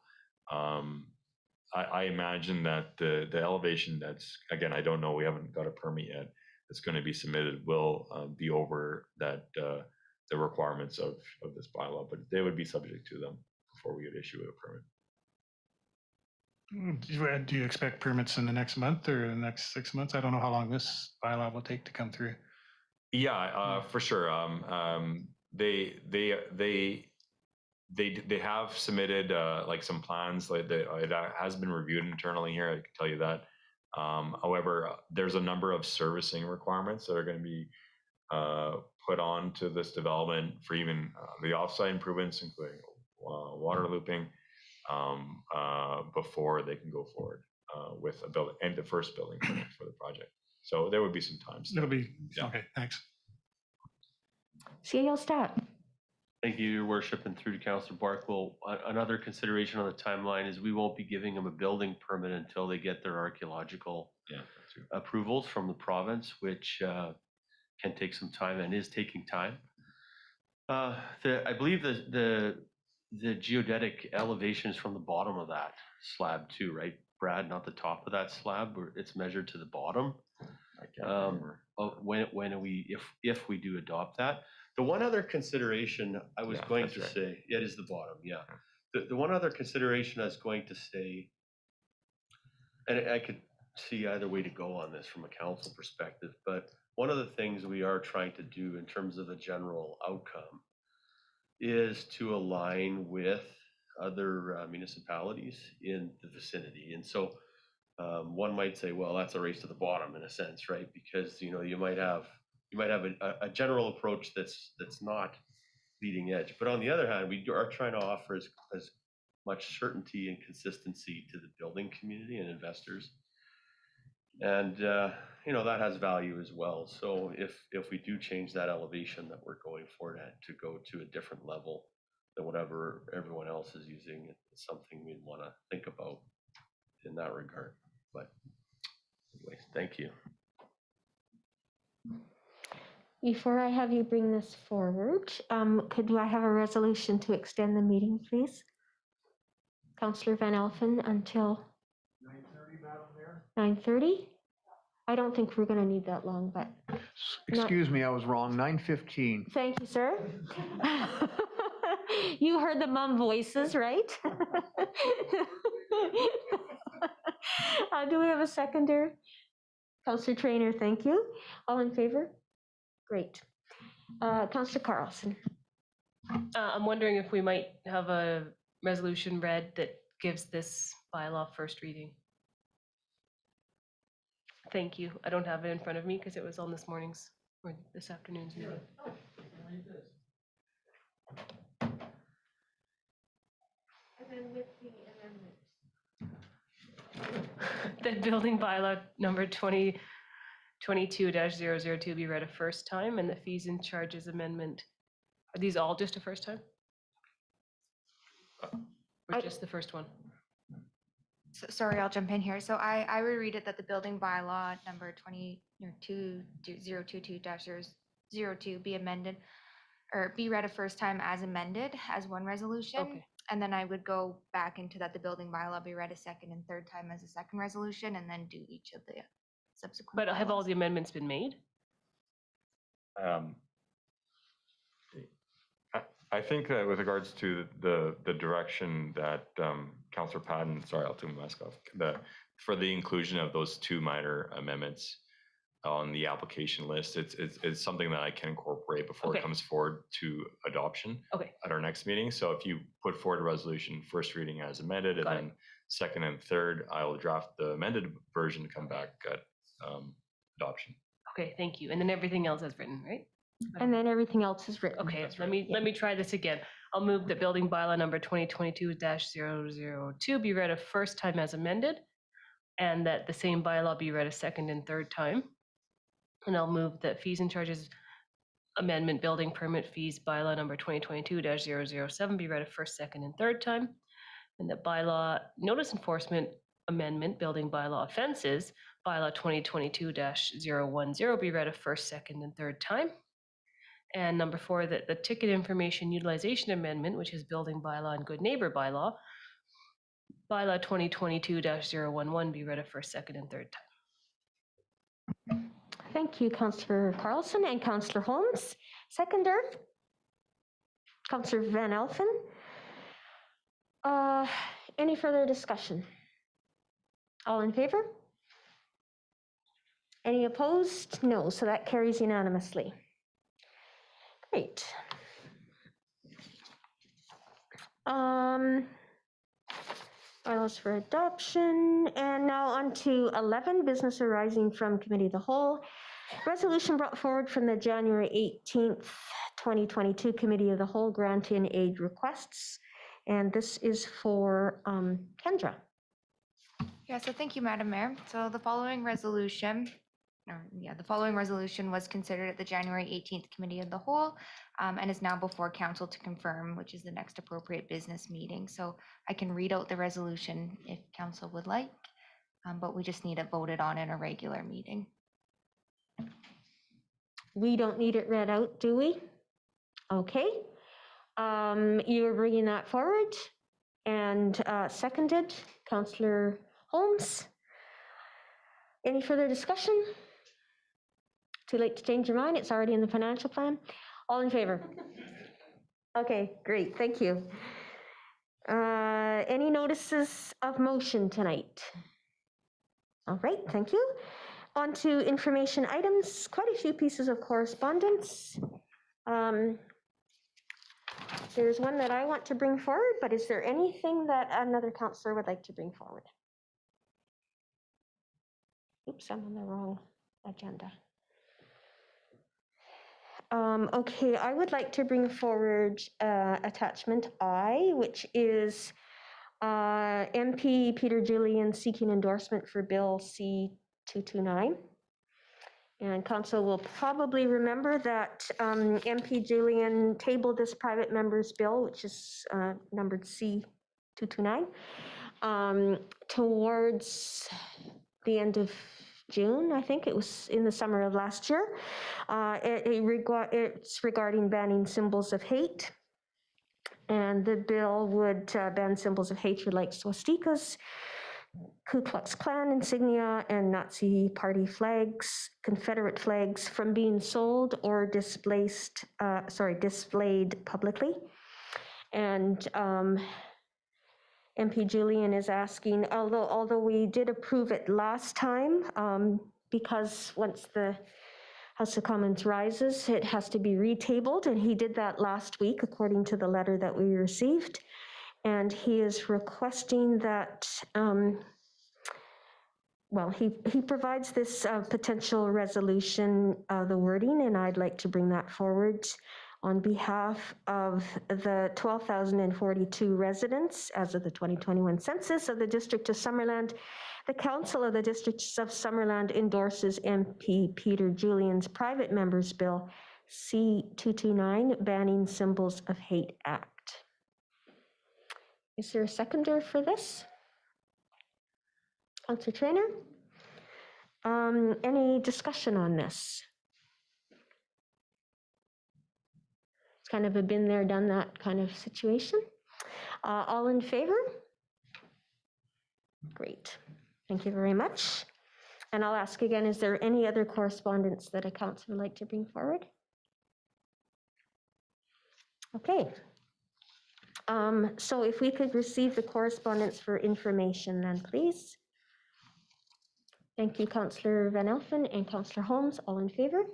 I imagine that the elevation that's, again, I don't know, we haven't got a permit yet, that's going to be submitted will be over that the requirements of this bylaw, but they would be subject to them before we would issue a permit. Do you expect permits in the next month or the next 6 months? I don't know how long this bylaw will take to come through. Yeah, for sure. They have submitted like some plans. Like it has been reviewed internally here. I can tell you that. However, there's a number of servicing requirements that are going to be put on to this development for even the offsite improvements, including water looping, before they can go forward with a building and the first building permit for the project. So there would be some time. It'll be, okay, thanks. CEO Stott. Thank you, Your Worship, and through to Councillor Barkwell. Another consideration on the timeline is we won't be giving them a building permit until they get their archaeological approvals from the province, which can take some time and is taking time. I believe the geodetic elevation is from the bottom of that slab too, right, Brad? Not the top of that slab, where it's measured to the bottom. I can't remember. When we, if we do adopt that. The one other consideration I was going to say, it is the bottom, yeah. The one other consideration I was going to say, and I could see either way to go on this from a council perspective, but one of the things we are trying to do in terms of a general outcome is to align with other municipalities in the vicinity. And so one might say, well, that's a race to the bottom in a sense, right? Because you might have a general approach that's not leading edge. But on the other hand, we are trying to offer as much certainty and consistency to the building community and investors. And that has value as well. So if we do change that elevation that we're going for to go to a different level than whatever everyone else is using, it's something we'd want to think about in that regard. But anyways, thank you. Before I have you bring this forward, could I have a resolution to extend the meeting, please? Councillor Van Elfen until 9:30, Madam Mayor. 9:30? I don't think we're going to need that long, but. Excuse me, I was wrong. 9:15. Thank you, sir. You heard the mum voices, right? Do we have a seconder? Councillor Trainer, thank you. All in favor? Great. Councillor Carlson. I'm wondering if we might have a resolution read that gives this bylaw first reading. Thank you. I don't have it in front of me because it was on this morning's or this afternoon's meeting. The building bylaw number 2022-002 be read a first time, and the fees and charges amendment. Are these all just a first time? Or just the first one? So, sorry, I'll jump in here. So I would read it that the building bylaw number 2022-022-002 be amended or be read a first time as amended as one resolution. Okay. And then I would go back into that the building bylaw be read a second and third time as a second resolution, and then do each of the subsequent. But have all the amendments been made? I think that with regards to the direction that Councillor Patton, sorry, I'll take my mask off, for the inclusion of those two minor amendments on the application list, it's something that I can incorporate before it comes forward to adoption at our next meeting. So if you put forward a resolution, first reading as amended, and then second and third, I will draft the amended version to come back at adoption. Okay, thank you. And then everything else is written, right? And then everything else is written. Okay, let me try this again. I'll move that building bylaw number 2022-002 be read a first time as amended, and that the same bylaw be read a second and third time. And I'll move that fees and charges amendment building permit fees bylaw number 2022-007 be read a first, second, and third time. And that bylaw notice enforcement amendment building bylaw offenses bylaw 2022-010 be read a first, second, and third time. And number 4, that the ticket information utilization amendment, which is building bylaw and good neighbor bylaw 2022-011 be read a first, second, and third time. Thank you, Councillor Carlson and Councillor Holmes. Seconder, Councillor Van Elfen. Any further discussion? All in favor? Any opposed? No, so that carries unanimously. Great. Bylaws for adoption, and now on to 11, business arising from Committee of the Whole. Resolution brought forward from the January 18th, 2022 Committee of the Whole grant-in aid requests, and this is for Kendra. Yeah, so thank you, Madam Mayor. So the following resolution was considered at the January 18th Committee of the Whole and is now before Council to confirm, which is the next appropriate business meeting. So I can read out the resolution if Council would like, but we just need it voted on in a regular meeting. We don't need it read out, do we? Okay. You are bringing that forward and seconded, Councillor Holmes. Any further discussion? Too late to change your mind. It's already in the financial plan. All in favor? Okay, great. Thank you. Any notices of motion tonight? All right, thank you. On to information items. Quite a few pieces of correspondence. There's one that I want to bring forward, but is there anything that another councillor would like to bring forward? Oops, I'm on the wrong agenda. Okay, I would like to bring forward attachment I, which is MP Peter Julian seeking endorsement for Bill C-229. And Council will probably remember that MP Julian tabled this private member's bill, which is numbered C-229, towards the end of June, I think it was in the summer of last year. It's regarding banning symbols of hate. And the bill would ban symbols of hatred like swastikas, Ku Klux Klan insignia, and Nazi party flags, Confederate flags from being sold or displayed publicly. And MP Julian is asking, although we did approve it last time, because once the House of Commons rises, it has to be retabled, and he did that last week, according to the letter that we received. And he is requesting that, he provides this potential resolution, the wording, and I'd like to bring that forward on behalf of the 12,042 residents as of the 2021 census of the District of Summerland. The Council of the Districts of Summerland endorses MP Peter Julian's private member's bill C-229, Banning Symbols of Hate Act. Is there a seconder for this? Councillor Traynor? Any discussion on this? It's kind of a been there, done that kind of situation. All in favor? Great. Thank you very much. And I'll ask again, is there any other correspondence that a council would like to bring forward? Okay. So if we could receive the correspondence for information then, please. Thank you, Councillor Van Elfen and Councillor Holmes. All in favor?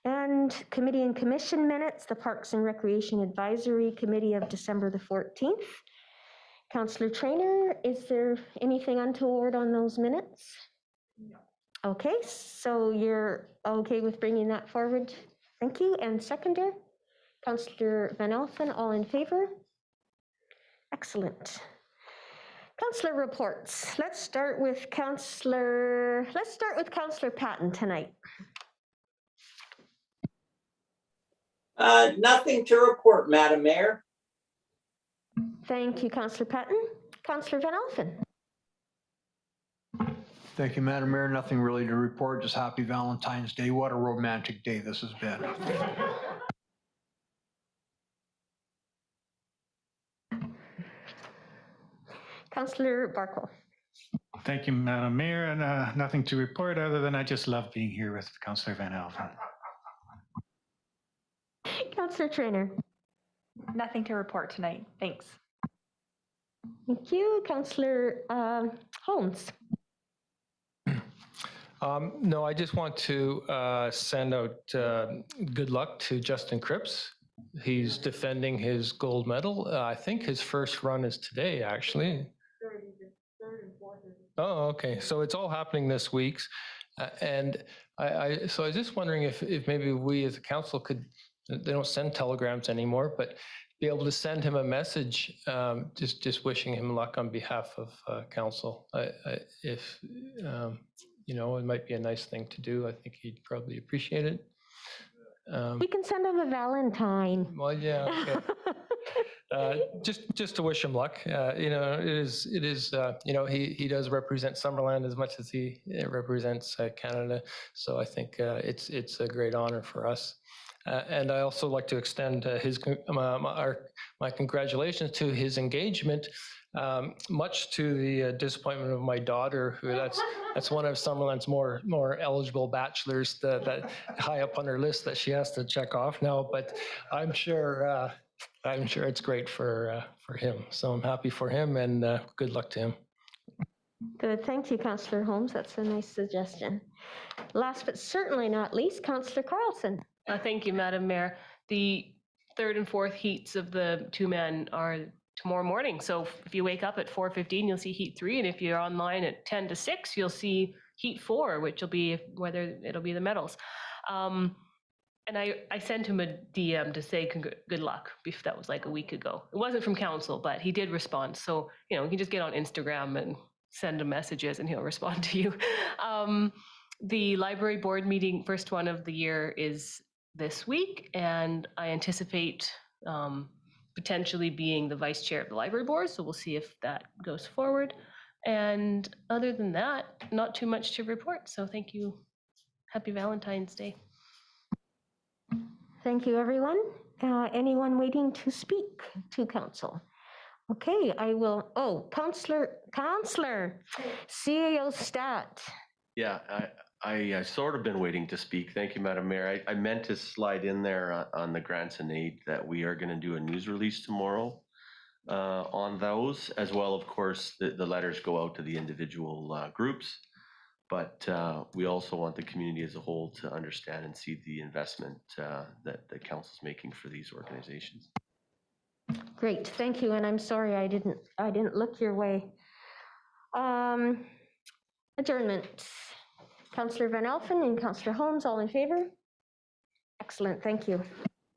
And committee and commission minutes, the Parks and Recreation Advisory Committee of December the 14th. Councillor Traynor, is there anything untoward on those minutes? No. Okay, so you're okay with bringing that forward? Thank you. And seconder? Councillor Van Elfen, all in favor? Excellent. Councillor reports. Let's start with Councillor Patton tonight. Nothing to report, Madam Mayor. Thank you, Councillor Patton. Councillor Van Elfen. Thank you, Madam Mayor. Nothing really to report. Just happy Valentine's Day. What a romantic day this has been. Councillor Barkle. Thank you, Madam Mayor, and nothing to report other than I just love being here with Councillor Van Elfen. Councillor Traynor. Nothing to report tonight. Thanks. Thank you. Councillor Holmes. No, I just want to send out good luck to Justin Cripps. He's defending his gold medal. I think his first run is today, actually. Oh, okay. So it's all happening this week. And so I was just wondering if maybe we as a council could, they don't send telegrams anymore, but be able to send him a message, just wishing him luck on behalf of council. If, you know, it might be a nice thing to do. I think he'd probably appreciate it. We can send him a Valentine. Well, yeah. Okay. Just to wish him luck. You know, it is. You know, he does represent Summerland as much as he represents Canada. So I think it's a great honor for us. And I also like to extend my congratulations to his engagement. Much to the disappointment of my daughter, who that's one of Summerland's more eligible bachelors that high up on her list that she has to check off now. But I'm sure it's great for him. So I'm happy for him, and good luck to him. Good, thank you, Councillor Holmes. That's a nice suggestion. Last but certainly not least, Councillor Carlson. Thank you, Madam Mayor. The third and fourth heats of the two-man are tomorrow morning. So if you wake up at 4:15, you'll see heat 3, and if you're online at 10 to 6, you'll see heat 4, which will be whether it'll be the metals. And I sent him a DM to say good luck. If that was like a week ago. It wasn't from council, but he did respond. So you can just get on Instagram and send him messages, and he'll respond to you. The library board meeting, first one of the year, is this week, and I anticipate potentially being the vice chair of the library board. So we'll see if that goes forward. And other than that, not too much to report. So thank you. Happy Valentine's Day. Thank you, everyone. Anyone waiting to speak to council? Okay, I will. Oh, Councillor CEO Stat. Yeah, I sort of been waiting to speak. Thank you, Madam Mayor. I meant to slide in there on the grants and aid that we are going to do a news release tomorrow on those, as well. Of course, the letters go out to the individual groups, but we also want the community as a whole to understand and see the investment that the council's making for these organizations. Great, thank you. And I'm sorry I didn't look your way. Adjournment. Councillor Van Elfen and Councillor Holmes, all in favor? Excellent, thank you.